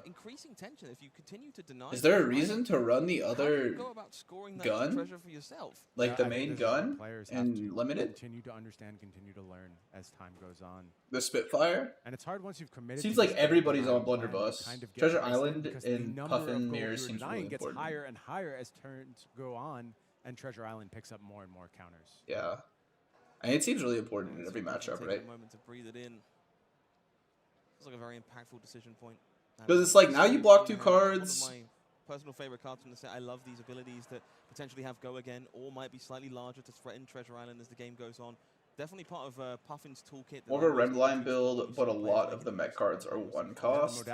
increasing tension if you continue to deny? Is there a reason to run the other gun, like the main gun, and limited? Continue to understand, continue to learn as time goes on. The Spitfire. And it's hard once you've committed. Seems like everybody's on blunderbuss. Treasure Island and Puffin mirrors seems really important. Gets higher and higher as turns go on, and Treasure Island picks up more and more counters. Yeah. And it seems really important in every matchup, right? A moment to breathe it in. It's like a very impactful decision point. Because it's like now you block 2 cards. One of my personal favorite cards from the set. I love these abilities that potentially have go again or might be slightly larger to threaten Treasure Island as the game goes on. Definitely part of Puffin's toolkit. More of a red line build, but a lot of the mech cards are 1 cost.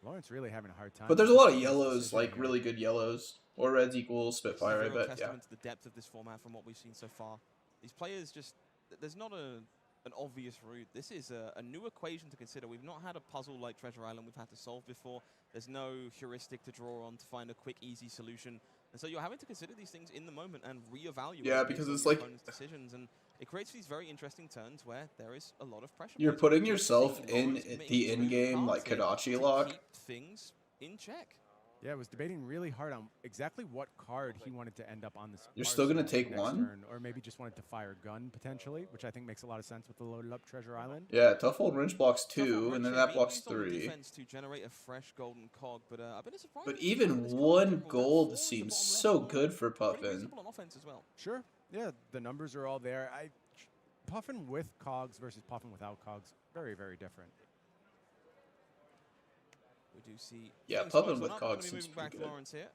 Lawrence really having a hard time. But there's a lot of yellows, like really good yellows. Or reds equals Spitfire, I bet. Yeah. Testament to the depth of this format from what we've seen so far. These players just, there's not an obvious route. This is a new equation to consider. We've not had a puzzle like Treasure Island we've had to solve before. There's no heuristic to draw on to find a quick, easy solution. And so you're having to consider these things in the moment and reevaluate Yeah, because it's your like opponent's decisions. And it creates these very interesting turns where there is a lot of pressure. you're points. putting We do yourself see in Lawrence committing the 2 in-game like cards here Kadachi to lock. keep things in check. Yeah, I was debating really hard on exactly what card he wanted to end up on this. You're still gonna take next one? turn, or maybe just wanted to fire a gun potentially, which I think makes a lot of sense with the loaded up Treasure Island. Yeah, Tough Old Wrench blocks Tough Old 2, Wrench and then here that being blocks used on the 3. defense to generate a fresh golden cog, but I've been surprised. But to see how even this card in 1 general, that gold 4 is the seems bottom so left good corner. for Pretty Puffin. reasonable on offense as well. Sure. Yeah, the numbers are all there. Puffin with cogs versus Puffin without cogs, very, very different. We do see. Yeah, things Puffin close with on up. cogs Gonna be seems moving back pretty good. Lawrence here.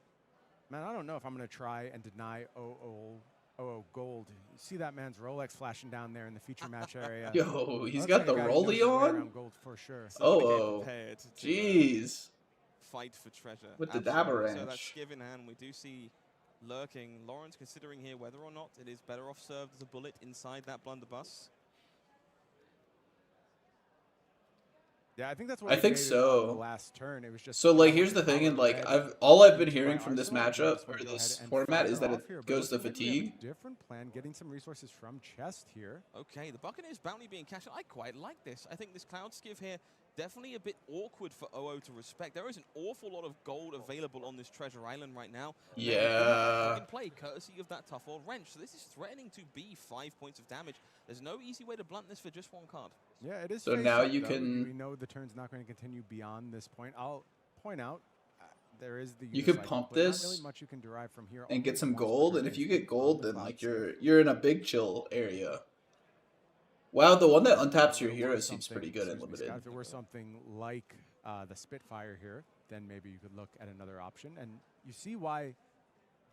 Man, I don't know if I'm going to try and deny OO gold. You see that man's Rolex flashing down there in the feature match area. Yo, he's Looks got like the a guy who knows rollie his way on? around gold for sure. Somebody get Oh, prepared to, jeez. fight for treasure. With the Absolutely. So that Dabaranch. skiv in hand, we do see lurking. Lawrence considering here whether or not it is better off served as a bullet inside that blunderbuss. Yeah, I think that's what I we think debated so. on the last turn. It was just So like here's the thing, and like all I've been hearing from this matchup or this format is that it goes to fatigue. Different plan, getting some resources from chest here. Okay, the Buccaneers bounty being cashed. I quite like this. I think this Cloud Skiv here, definitely a bit awkward for OO to respect. There is an awful lot of gold available on this Treasure Island right now. Yeah. In play, courtesy of that Tough Old Wrench. So this is threatening to be 5 points of damage. There's no easy way to blunt this for just 1 card. Yeah, it is. So face now up, you though. can- We know the turn's not going to continue beyond this point. I'll point out there is the. You could unicycle, pump but not this really much you can derive from here. and Only get some once per gold, and turn if you is get on gold, the then cloud like side. you're in a big chill area. Wow, the one that untaps your If there hero were seems something- pretty good and excuse me, Scott, limited. if there were something like the Spitfire here, then maybe you could look at another option. And you see why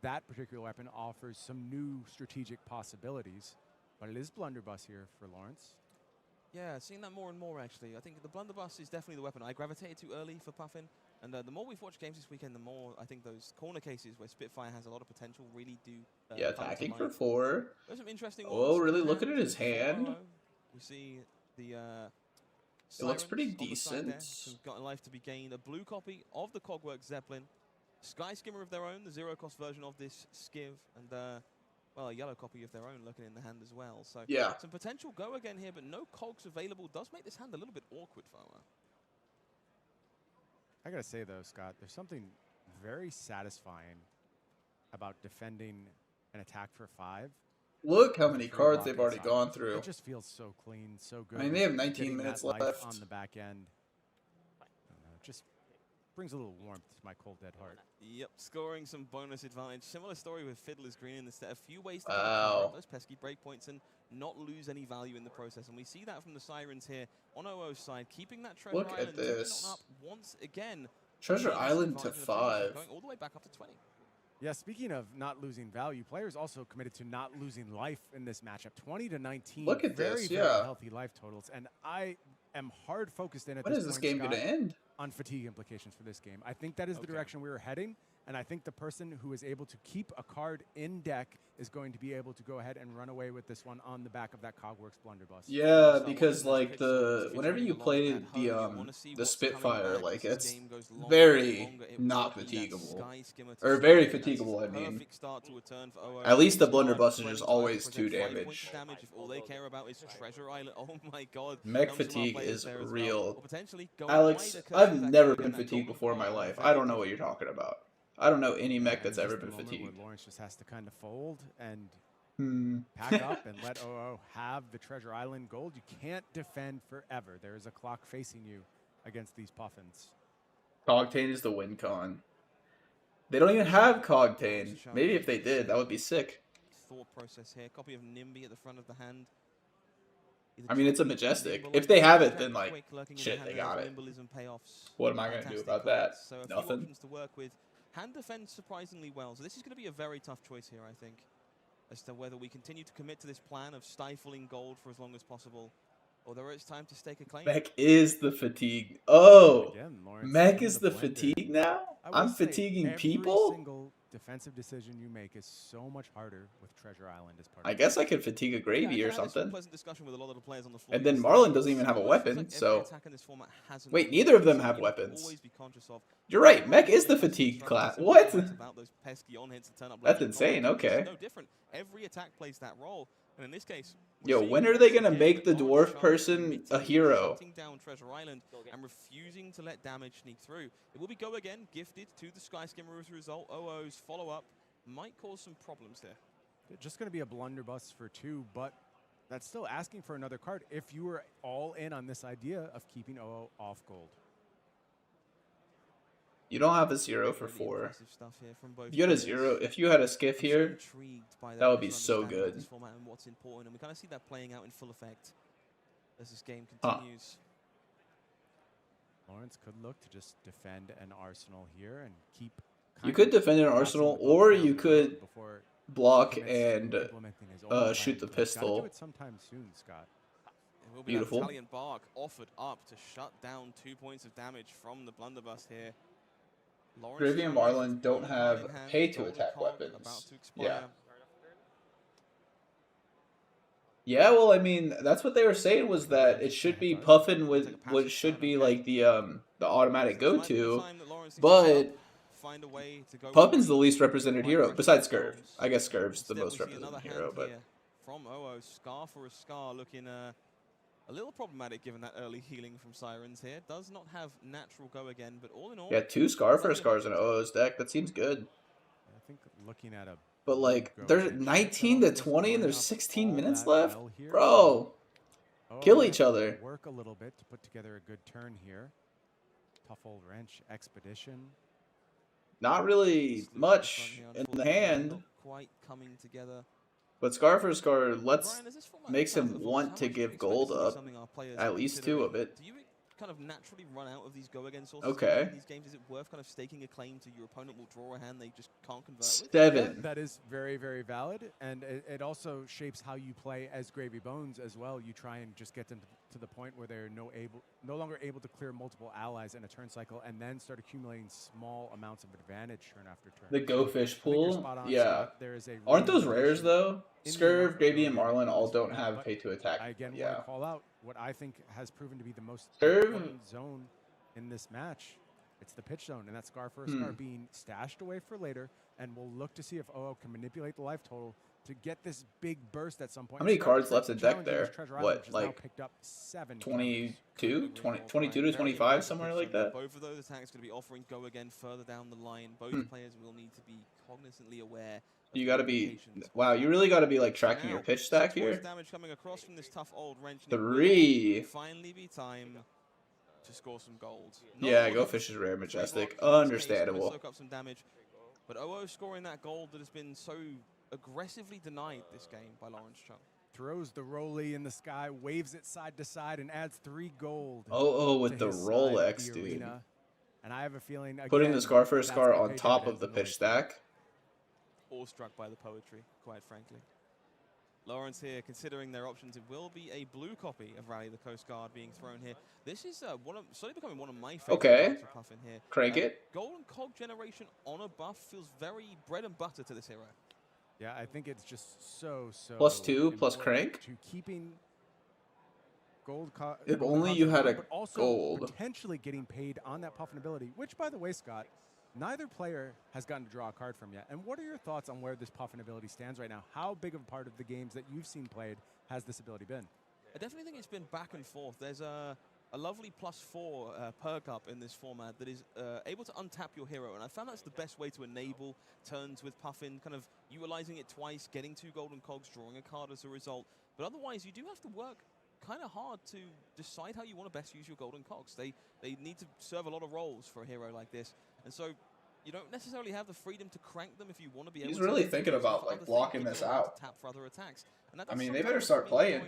that particular weapon offers some new strategic possibilities. But it is blunderbuss here for Lawrence. Yeah, seeing that more and more, actually. I think the blunderbuss is definitely the weapon. I gravitated too early for Puffin, and the more we've watched games this weekend, the more I think those corner cases where Spitfire has a lot of potential really do Yeah, come to attacking light. for 4. There's some interesting Oh, ones really in looking at his for hand. OO. We see the It looks pretty Sirens on the side there. decent. Some got a life to be gained. A blue copy of the Cogworks Zeppelin. Sky Skimmer of their own, the zero-cost version of this Skiv, and well, a yellow copy of their own lurking in the hand as well. So Yeah. some potential go again here, but no cogs available does make this hand a little bit awkward for OO. I gotta say though, Scott, there's something very satisfying about defending an attack for 5. Look how many Free cards block they've already inside. gone through. It just feels so clean, so good. I mean, they have 19 Getting minutes that life left. on the back end. I don't know, it just brings a little warmth to my cold dead heart. Yep, scoring some bonus advantage. Similar story with Fiddler's Green in the set. A few ways to Wow. get those pesky breakpoints and not lose any value in the process. And we see that from the Sirens here on OO's side, keeping that Treasure Look at Island taking this. on up once again. Treasure Gains Island to advantage in the process, 5. Going all the way back up to 20. Yeah, speaking of not losing value, players also committed to not losing life in this matchup. 20 to 19. Look at very, this, very yeah. healthy life totals. And I am hard focused in at When this is this point, game going to Scott, end? on fatigue implications for this game. I think that is the Okay. direction we were heading, and I think the person who is able to keep a card in deck is going to be able to go ahead and run away with this one on the back of that Cogworks blunderbuss. Yeah, So because watching like pitch the zones, whenever featuring you a lot play at home, you wanna see the what's coming Spitfire, back like as it's this game goes longer and very longer. It not will be that fatigable. Sky Skimmer to Or start very it. That's fatigable, I a mean. perfect start to a turn for OO. At least the This card blunderbuss is ready just to always present 2 5 points damage. of damage if all they care about is Treasure Island. Oh my god. Mech Comes from our fatigue players is there as well. real. Or potentially going Alex, wider, I've curses never actually been get that fatigued golden before in my card. life. Very I don't know what different. you're talking about. I don't know any mech And that's just ever the been moment fatigued. where Lawrence just has to kind of fold and Hmm. pack up and let OO have the Treasure Island gold. You can't defend forever. There is a clock facing you against these Puffins. Cogtane is the win con. They don't even have Cogtane. Maybe if they did, that would be sick. Thought process here. Copy of Nimby at the front of the hand. Either I mean, it's a Trinity or majestic. Nimble If they have it, Jack then like, Quick lurking in the shit, hand they there got as it. Nimbleism payoffs. What am I gonna do Fantastic about that? cards. So a few Nothing. options to work with. Hand defends surprisingly well. So this is going to be a very tough choice here, I think, as to whether we continue to commit to this plan of stifling gold for as long as possible, or whether it's time to stake a claim. Mech is the fatigue. Oh, Again, Lawrence Mech in is the blender. fatigue now? I will I'm say fatiguing every people? single defensive decision you make is so much harder with Treasure Island as part I of guess I could fatigue a gravy or I had this something. pleasant discussion with a lot of the players on the floor And then yesterday. Marlon doesn't even have a Almost feels weapon, like every so... attack in this format has an Wait, element neither of them that have you weapons. always be conscious of. You're right, Everyone Mech really is the has these fatigue struggles class. and What? worries about those pesky on-hits and turn-up That's ledges. insane, Lawrence okay. is no different. Every attack plays that role. And in this case, Yo, when are they gonna make the dwarf person a hero? Shutting down Treasure Island and refusing to let damage sneak through. It will be go again, gifted to the Sky Skimmer as a result. OO's follow-up might cause some problems here. Just going to be a blunderbuss for 2, but that's still asking for another card if you were all in on this idea of keeping OO off gold. You don't have a 0 for Really 4. impressive stuff here from both If you had a players. 0, if you had a skiff I'm so here, intrigued by that their would be better so understanding of good. this format and what's important, and we kind of see that playing out in full effect as this game Huh. continues. Lawrence could look to just defend an arsenal here and keep. You could defend an arsenal, or you could block and shoot the pistol. Do it sometime soon, Scott. It will be Beautiful. that Italian bark offered up to shut down 2 points of damage from the blunderbuss here. Lawrence Gravy and Strong Marlon with don't one have card in hand, pay to Golden attack Cog weapons. about to expire. Yeah. Yeah, well, I mean, that's what they were saying was that it should be Puffin with what should be like the automatic go-to, but Puffin's the least represented hero besides Scurv. I guess Scurv's the most represented hero, but from OO, Scar for a Scar looking a little problematic given that early healing from Sirens here. Does not have natural go again, but all in all, yeah, 2 Scar for Scars in OO's deck. That seems good. I think looking at a. But like, there's 19 to 20 and there's 16 minutes left, bro. Kill each other. Work a little bit to put together a good turn here. Tough old wrench expedition. Not really much in the hand, not quite coming together. but Scar for Scar Brian, as this format makes kind him of want evolves, to how much do you give expect gold this to be up, something our players at are least 2 considering? of it. Do you kind of naturally run out of these go again sources Okay. in these games? Is it worth kind of staking a claim to your opponent will draw a hand they just can't convert with? 7. That is very, very valid, and it also shapes how you play as Gravy Bones as well. You try and just get them to the point where they're no longer able to clear multiple allies in a turn cycle, and then start accumulating small amounts of advantage turn after turn. The Go Fish pool, yeah. Scott. There is a Aren't those rares though? in the Scurv, market Gravy, and going Marlon into all this don't format, have but pay to attack. I again want Yeah. to call out what I think has proven to be the most Scurv- important zone in this match. It's the pitch zone, and that Scar for a Scar being stashed away for later, and we'll look to see if OO can manipulate the life total to get this big burst at some point. How many Scar cards left in deck there? Treasure Island, What, which has now like picked up 7 22? 22 to 25, somewhere like that? Both of those attacks going to be offering go again further down the line. Both players will need to be cognizantly aware. You gotta be, wow, you really gotta be like tracking your pitch stack here. Damage coming across from this tough old wrench. 3. Finally be time to score some gold. Yeah, Go Fish is rare, majestic. Understandable. Soak up some damage. But OO scoring that gold that has been so aggressively denied this game by Lawrence Chung. Throws the Rolly in the sky, waves it side to side, and adds 3 gold. Oh, with to the his side of Rolex, the dude. arena. And I have a feeling Putting again, the Scar for a that's Scar gonna on pay top of dividends the in the pitch late stack. Awestruck by the poetry, quite frankly. Lawrence here considering their options. It will be a blue copy of Rally the Coast Guard being thrown here. This is slowly becoming one of my favorite cards for Puffin here. Crank it. Golden Cog generation on a buff feels very bread and butter to this hero. Yeah, I think it's just so. +2 plus important crank? to keeping gold. If gold only cogs you on, had a but also gold. potentially getting paid on that Puffin ability, which, by the way, Scott, neither player has gotten to draw a card from yet. And what are your thoughts on where this Puffin ability stands right now? How big of a part of the games that you've seen played has this ability been? I definitely think it's been back and forth. There's a lovely +4 perk up in this format that is able to untap your hero, and I found that's the best way to enable turns with Puffin, kind of utilizing it twice, getting 2 golden cogs, drawing a card as a result. But otherwise, you do have to work kind of hard to decide how you want to best use your golden cogs. They need to serve a lot of roles for a hero like this, and so you don't necessarily have the freedom to crank them if you want to be able He's to. really thinking about like blocking this out. I mean, they better start playing.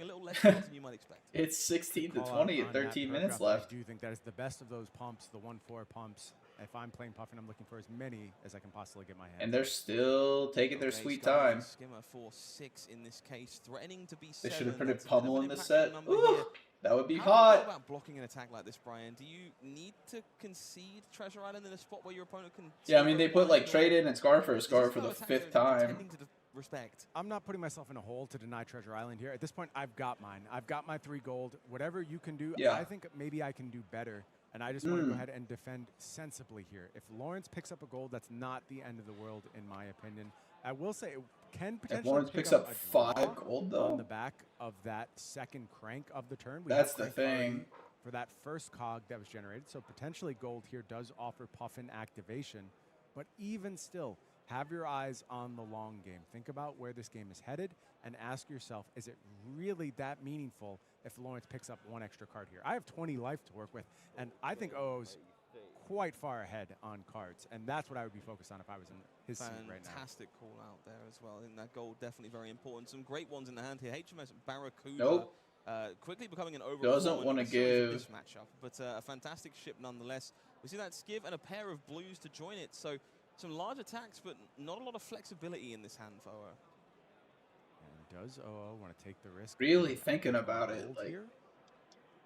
It's 16 to 20 and 13 minutes left. I do think that is the best of those pumps, the 1/4 pumps. If I'm playing Puffin, I'm looking for as many as I can possibly get my hands. And they're still taking their sweet time. Skimmer for 6 in this case, threatening to be They 7. should have printed That's a bit of Pummel an in the impactful set. number Ooh. here. That would be How do you go hot. about blocking an attack like this, Brian? Do you need to concede Treasure Island in a spot where your opponent can? Yeah, I mean, they put like trade in and Scar for a Scar for the 5th time. Tending to respect. I'm not putting myself in a hole to deny Treasure Island here. At this point, I've got mine. I've got my 3 gold. Whatever you can do, Yeah. I think maybe I can do better. And I just want to go ahead and defend sensibly here. If Lawrence picks up a gold, that's not the end of the world, in my opinion. I will say it can potentially If Lawrence pick picks up up a 5 draw gold, though, on the back of that second crank of the turn. That's the thing. For that first cog that was generated. So potentially gold here does offer Puffin activation. But even still, have your eyes on the long game. Think about where this game is headed and ask yourself, is it really that meaningful if Lawrence picks up 1 extra card here? I have 20 life to work with, and I think OO's quite far ahead on cards, and that's what I would be focused on if I was in his seat right now. Fantastic call out there as well. I think that gold definitely very important. Some great ones in the hand here. HMS Barracuda. Nope. Quickly becoming an over. Doesn't want to give this matchup, but a fantastic ship nonetheless. We see that skiv and a pair of blues to join it. So some large attacks, but not a lot of flexibility in this hand for OO. And does OO want to take the risk? Really thinking about it. Like, here?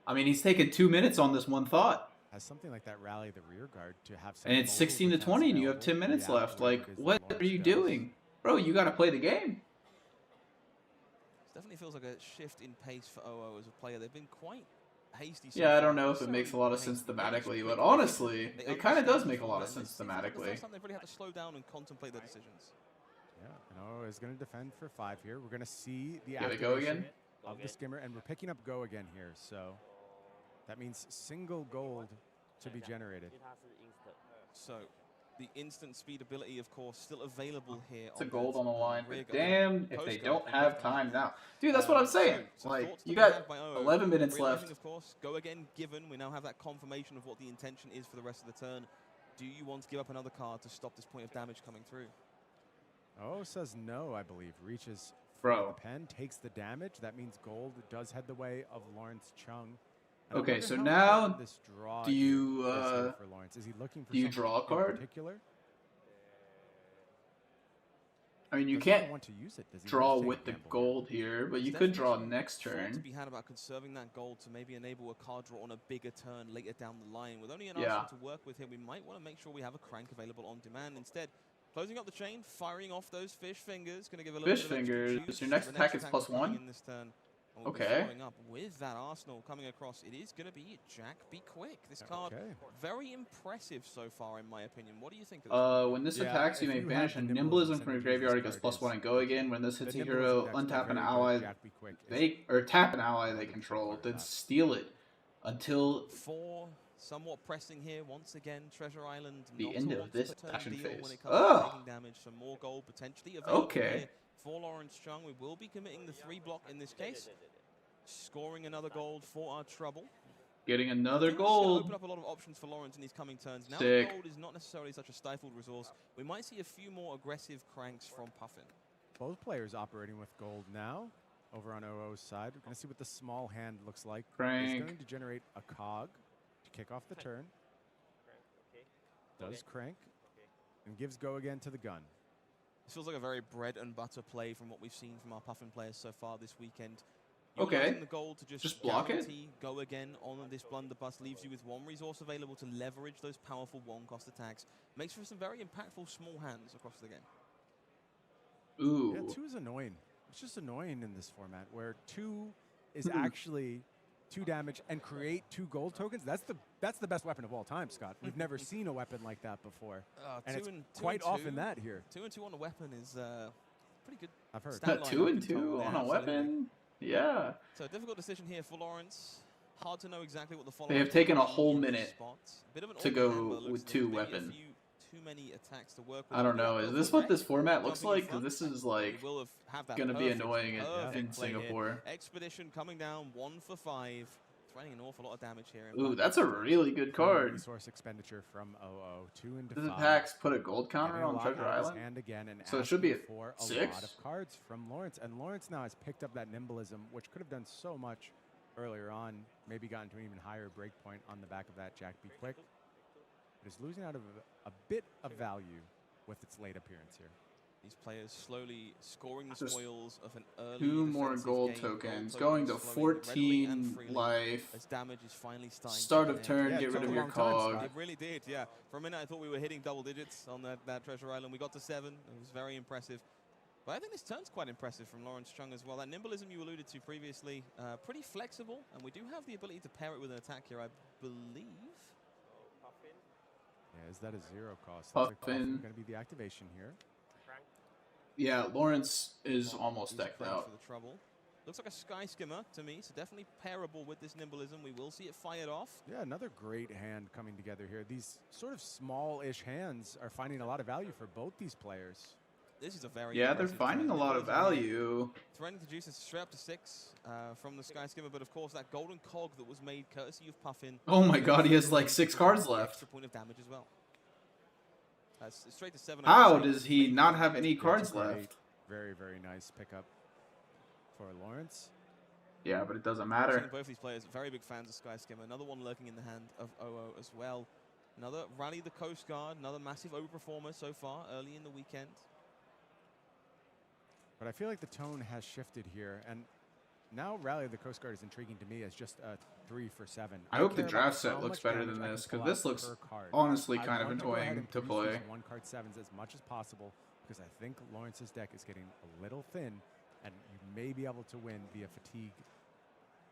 I mean, he's taken 2 minutes on this one thought. Has something like that rally the rear guard to have. And it's 16 to 20, and you have 10 minutes left. Like, what are you doing? Bro, you got to play the game. Definitely feels like a shift in pace for OO as a player. They've been quite hasty. Yeah, I don't know if it makes a lot of sense thematically, but honestly, it kind of does make a lot of sense thematically. The first time they've really had to slow down and contemplate their decisions. Yeah, and OO is going to defend for 5 here. We're going to see the Here they go again. Of the skimmer, and we're picking up go again here. So that means single gold to be generated. So the instant speed ability, of course, still available here. It's a gold on the line, but damn if they don't have time now. Dude, that's what I'm saying. Like, you got 11 minutes left. Of course, go again given. We now have that confirmation of what the intention is for the rest of the turn. Do you want to give up another card to stop this point of damage coming through? Oh, says no, I believe. Reaches Bro. the pen, takes the damage. That means gold does head the way of Lawrence Chung. Okay, so now this draw do you for Lawrence? Is he looking for do you draw a card? In particular? I mean, you Does he can't want to use it? Does he draw want to take with the gamble? gold here, but you could draw next Thought to turn. be had about conserving that gold to maybe enable a card draw on a bigger turn later down the line. With only an arsenal to work with here, we might want to make sure we have a crank available on demand. Instead, closing up the chain, firing off those fish fingers, going to give a little Fish bit of extra fingers. juice. Your next The attack is was coming +1. in this turn. And we'll be Okay. following up with that arsenal coming across. It is going to be Jack. Be quick. This card very impressive so far, in my opinion. What do you think of this? When this Yeah, attacks, you if may you banish a have the nimblism from your synergies, graveyard. It this gets card +1 and is go again. When this hits the a hero, nimblism deck's untap an very ally. good. Jack, be quick is Or tap an ally they control, then steal it until 4 somewhat pressing here once again. Treasure Island. the not end a of this once-per-turn action deal phase. When it comes to taking damage, some more gold potentially available Okay. here for Lawrence Chung. We will be committing the 3 block in this case, scoring another gold for our trouble. getting another This is gonna gold. open up a lot of options for Lawrence in these coming turns. Now Sick. that gold is not necessarily such a stifled resource, we might see a few more aggressive cranks from Puffin. Both players operating with gold now. Over on OO's side, we're going to see what the small hand looks like. Crank. He's going to generate a cog to kick off the turn. Does crank and gives go again to the gun. This feels like a very bread and butter play from what we've seen from our Puffin players so far this weekend. Okay. Utilizing the gold to just block it? guarantee go again on this blunderbuss leaves you with 1 resource available to leverage those powerful 1-cost attacks. Makes for some very impactful small hands across the game. Ooh. Yeah, 2 is annoying. It's just annoying in this format where 2 is actually 2 damage and create 2 gold tokens. That's the best weapon of all time, Scott. We've never seen a weapon like that before. And it's quite often that here. 2 and 2 on a weapon is pretty good. I've heard. Stat line 2 and I can 2 tell there, on a absolutely. weapon. Yeah. So a difficult decision here for Lawrence. Hard to know exactly what the follow. They have taken a whole minute to go with 2 weapons. Too many attacks to work with. I don't know. Is this what this format looks like? Because this is like going to be annoying in Singapore. Expedition coming down 1 for 5. Threatening an awful lot of damage here. Ooh, that's a really good card. Resource expenditure from OO. 2 into 5. This attacks put a gold counter Getting a on lot Treasure out of his Island. hand again and So it should be asking for a 6? lot of cards from Lawrence. And Lawrence now has picked up that nimblism, which could have done so much earlier on. Maybe gotten to an even higher break point on the back of that Jack Be Quick. It is losing out of a bit of value with its late appearance here. These players slowly scoring the Just spoils of an early 2 more defensive gold game. tokens. Gold Going to tokens flowing readily and 14 freely life. as damage is finally starting Start to of come turn, in. Yeah, get it rid took of a your long time, cog. Scott. It really did, yeah. For a minute, I thought we were hitting double digits on that treasure island. We got to 7. It was very impressive. But I think this turn's quite impressive from Lawrence Chung as well. That nimbleism you alluded to previously, pretty flexible, and we do have the ability to pair it with an attack here, I believe. Yeah, is that a 0 cost? Looks like Puffin. going to be the activation here. Yeah, Lawrence is almost He's decked praying out. for the trouble. Looks like a Sky Skimmer to me, so definitely pairable with this nimbleism. We will see it fired off. Yeah, another great hand coming together here. These sort of small-ish hands are finding a lot of value for both these players. This is a very Yeah, they're impressive finding turn. a lot of Nimbleism here, value. threatening to juice is straight up to 6 from the Sky Skimmer, but of course that golden cog that was made courtesy of Puffin. Oh my god, he has like 6 cards The left. extra point of damage as well. That's straight to 7. How over does 6. he not have any Yeah, it's a cards great, left? Very, very nice pickup for Lawrence. Yeah, but it doesn't Seeing matter. both these players, very big fans of Sky Skimmer. Another one lurking in the hand of OO as well. Another Rally the Coast Guard, another massive overperformer so far early in the weekend. But I feel like the tone has shifted here, and now Rally of the Coast Guard is intriguing to me as just a 3 for 7. I hope the care about draft set how looks much better damage than I can this, pull because out this looks per card. honestly I kind of want to go ahead annoying and to use play. these 1-card 7s as much as possible, because I think Lawrence's deck is getting a little thin, and you may be able to win via fatigue,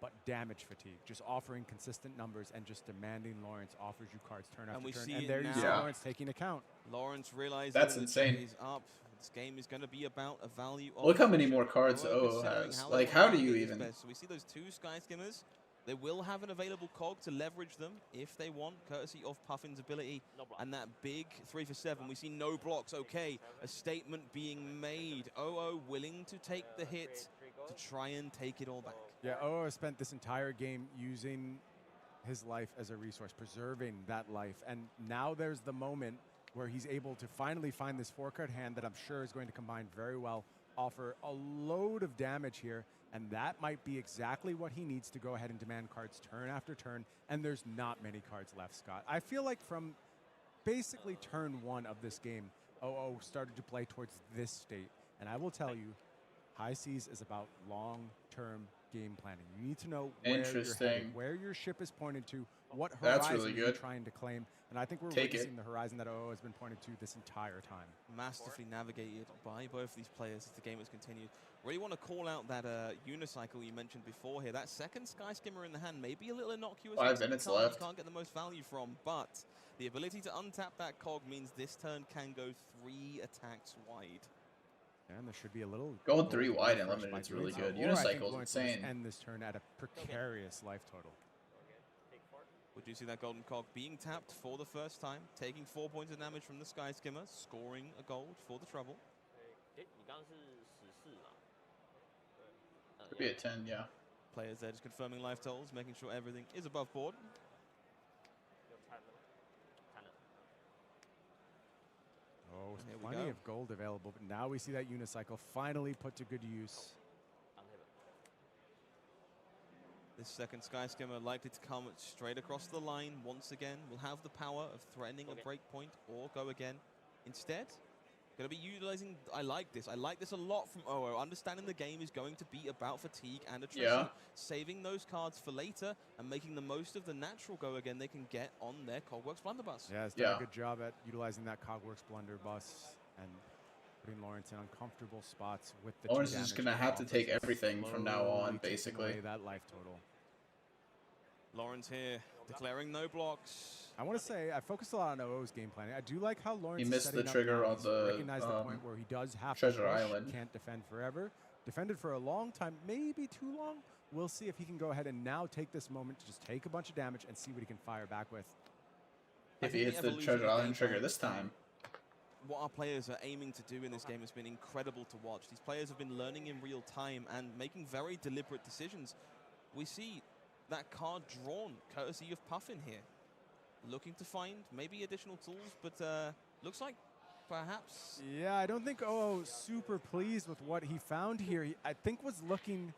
but damage fatigue. Just offering consistent numbers and just demanding Lawrence offers you cards turn after we turn. see And it there you see now. Lawrence taking account. Lawrence realizing That's the insane. trade is up. This game is going to be about a value of Look how many fortune. more cards OO OO considering has. how Like, they how want do to you hit his even... best. So we see those 2 Sky Skimmers. They will have an available cog to leverage them if they want, courtesy of Puffin's ability. And that big 3 for 7, we see no blocks. Okay, a statement being made. OO willing to take the hit to try and take it all back. Yeah, OO spent this entire game using his life as a resource, preserving that life. And now there's the moment where he's able to finally find this 4-card hand that I'm sure is going to combine very well, offer a load of damage here, and that might be exactly what he needs to go ahead and demand cards turn after turn, and there's not many cards left, Scott. I feel like from basically turn 1 of this game, OO started to play towards this state, and I will tell you, High Seas is about long-term game planning. You need to know where you're Interesting. headed, where your ship is pointed to, what That's horizon really you're good. trying to claim, and I think we're Take it. witnessing the horizon that OO has been pointed to this entire time. Masterfully navigated by both these players as the game has continued. Really want to call out that unicycle you mentioned before here. That second Sky Skimmer in the hand may be a little innocuous. 5 It's a minutes card left. You can't get the most value from, but the ability to untap that cog means this turn can go 3 attacks wide. And there should be a little... Going gold 3 to go wide and first limited by is really doing good. so. Or I think Unicycle's Lawrence will just insane. end this turn at a precarious life total. Would you see that golden cog being tapped for the first time, taking 4 points of damage from the Sky Skimmer, scoring a gold for the trouble? Could be a 10, yeah. Players there just confirming life totals, making sure everything is above board. Oh, Here we plenty go. of gold available, but now we see that unicycle finally put to good use. This second Sky Skimmer likely to come straight across the line once again. Will have the power of threatening a break point or go again. Instead, going to be utilizing... I like this a lot from OO. Understanding the game is going to be about fatigue and attrition. Yeah. Saving those cards for later and making the most of the natural go again they can get on their Cogworks Blunderbuss. Yeah, it's done Yeah. a good job at utilizing that Cogworks blunderbuss and putting Lawrence in uncomfortable spots with the Lawrence 2 is just damage gonna he have to offers, take everything from now slowly on, chipping basically. away that life total. Lawrence here declaring no blocks. I want to say I focused a lot on OO's game planning. I do like how Lawrence is missed setting the up trigger now. on He's the, recognized the point where he does have Treasure to push, Island. can't defend forever. Defended for a long time, maybe too long. We'll see if he can go ahead and now take this moment to just take a bunch of damage and see what he can fire back with. If he think hits the the evolution Treasure of Island game trigger plan- this time. What our players are aiming to do in this game has been incredible to watch. These players have been learning in real time and making very deliberate decisions. We see that card drawn courtesy of Puffin here. Looking to find maybe additional tools, but looks like perhaps... Yeah, I don't think OO's super pleased with what he found here. He, I think, was looking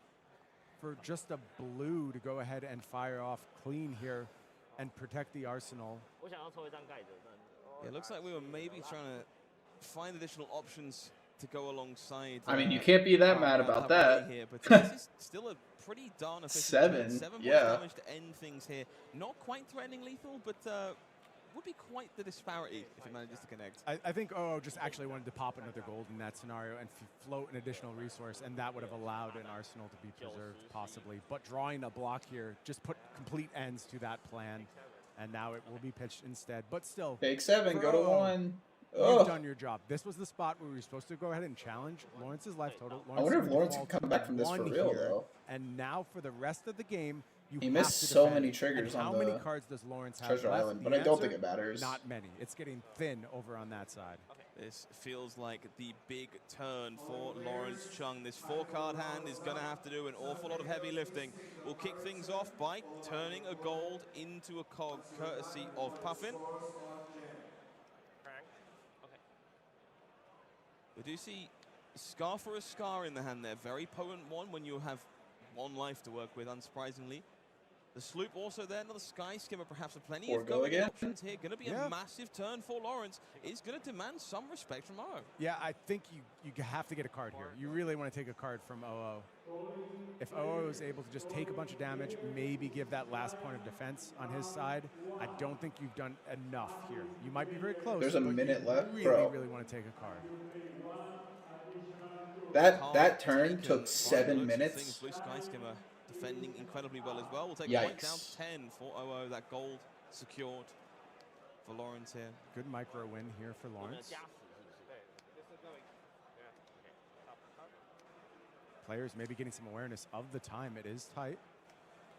for just a blue to go ahead and fire off clean here and protect the arsenal. Yeah, it looks like we were maybe trying to find additional options to go alongside. I mean, you can't be that mad about that. Here, but this is still a pretty darn efficient turn. 7 points yeah. damage to end things here. Not quite threatening lethal, but would be quite the disparity if he manages to connect. I think OO just actually wanted to pop another gold in that scenario and float an additional resource, and that would have allowed an arsenal to be preserved, possibly. But drawing a block here just put complete ends to that plan, and now it will be pitched instead. But still, take 7, go to 1. You've done your job. This was the spot where we were supposed to go ahead and challenge Lawrence's life total. I wonder if Lawrence can come back from this for real, though. And now for the rest of the game, he missed so many triggers on how many cards does Lawrence have Treasure left? Island, but I don't think it matters. Not many. It's getting thin over on that side. This feels like the big turn for Lawrence Chung. This 4-card hand is going to have to do an awful lot of heavy lifting. We'll kick things off by turning a gold into a cog, courtesy of Puffin. We do see Scar for a Scar in the hand there. Very potent one when you have 1 life to work with, unsurprisingly. The sloop also there, another Sky Skimmer, perhaps with plenty of going options here. Going to be a massive turn for Lawrence. Is going to demand some respect from OO. Yeah, I think you have to get a card here. You really want to take a card from OO. If OO is able to just take a bunch of damage, maybe give that last point of defense on his side, I don't think you've done enough here. You might be very close. There's a minute left, really, bro. really want to take a card. That turn took 7 minutes. Blue Sky Skimmer defending incredibly well as well. We'll take Yikes. a point down to 10 for OO. That gold secured for Lawrence here. Good micro win here for Lawrence. Players maybe getting some awareness of the time. It is tight.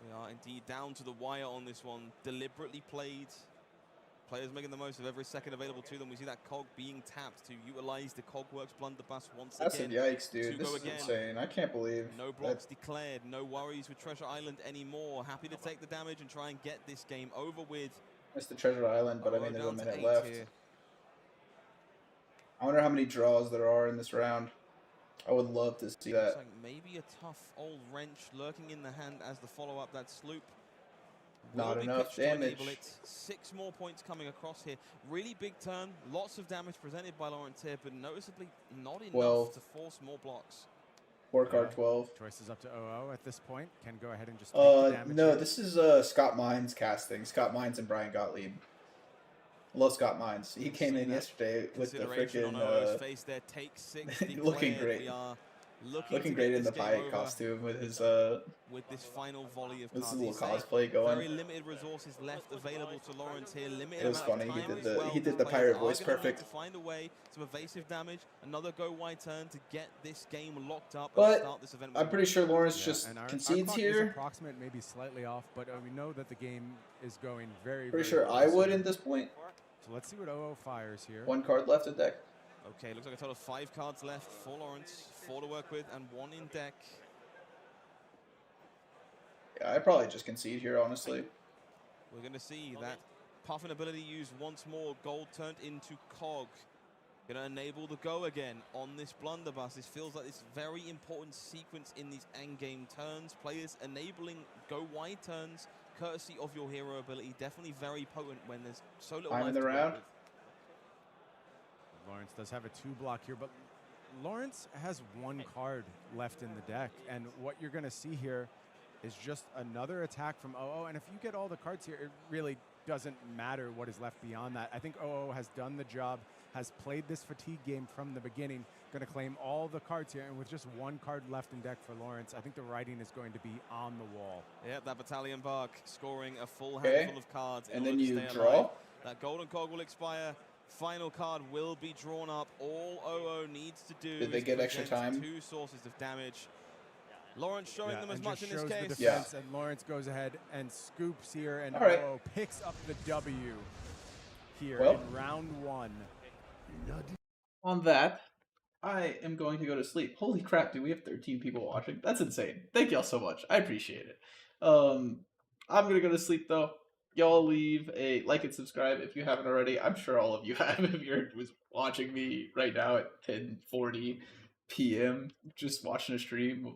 We are indeed down to the wire on this one. Deliberately played. Players making the most of every second available to them. We see that cog being tapped to utilize the Cogworks blunderbuss once That's again. That's a yikes, dude. This is insane. I can't believe. No blocks declared. No worries with Treasure Island anymore. Happy to take the damage and try and get this game over with. It's the Treasure Island, but I mean, there's a minute left. Here. I wonder how many draws there are in this round. I would love to see that. Like maybe a tough old wrench lurking in the hand as the follow-up. That sloop. Not enough damage. 6 more points coming across here. Really big turn. Lots of damage presented by Lawrence here, but noticeably not enough to force more blocks. 4-card 12. Choices up to OO at this point. Can go ahead and just take the damage. No, this is Scott Mines casting. Scott Mines and Brian Gottlieb. Love Scott Mines. He came in yesterday with the freaking face there. Take 6 looking great. Looking great in the pirate costume with his with this final volley of this cards. little cosplay going. Very limited resources left available to Lawrence here. Limited it was funny. He did the Players pirate voice perfect. To find a way, some evasive damage, another go wide turn to get this game locked up but and start this event. I'm pretty sure Lawrence just concedes our here. Approximate, maybe slightly off, but we know that the game is going very. Pretty sure I would at this point. So let's see what OO fires here. 1 card left in deck. Okay, looks like a total of 5 cards left for Lawrence. 4 to work with and 1 in deck. Yeah, I'd probably just concede here, honestly. We're going to see that Puffin ability used once more. Gold turned into cog. Going to enable the go again on this blunderbuss. This feels like this very important sequence in these endgame turns. Players enabling go wide turns, courtesy of your hero ability. Definitely very potent when there's so little time life in the to work round. with. Lawrence does have a 2 block here, but Lawrence has 1 card left in the deck, and what you're going to see here is just another attack from OO, and if you get all the cards here, it really doesn't matter what is left beyond that. I think OO has done the job, has played this fatigue game from the beginning, going to claim all the cards here, and with just 1 card left in deck for Lawrence, I think the writing is going to be on the wall. Yeah, that Battalion Bark scoring a full handful of cards. And then you draw. Alive. That golden cog will expire. Final card will be drawn up. All OO needs to do Did they get extra time? 2 sources of damage. Lawrence showing them as much in this case. The defense, and Lawrence goes ahead and scoops here, and OO picks up the W here in round 1. On that, I am going to go to sleep. Holy crap, dude, we have 13 people watching. That's insane. Thank y'all so much. I appreciate it. I'm going to go to sleep, though. Y'all leave a like and subscribe if you haven't already. I'm sure all of you have if you're watching me right now at 10:40 p.m. just watching a stream.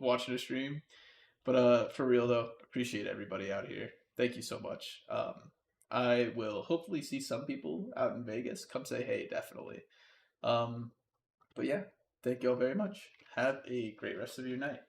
But for real though, appreciate everybody out here. Thank you so much. I will hopefully see some people out in Vegas. Come say hey, definitely. But yeah, Thank you all very much. Have a great rest of your night.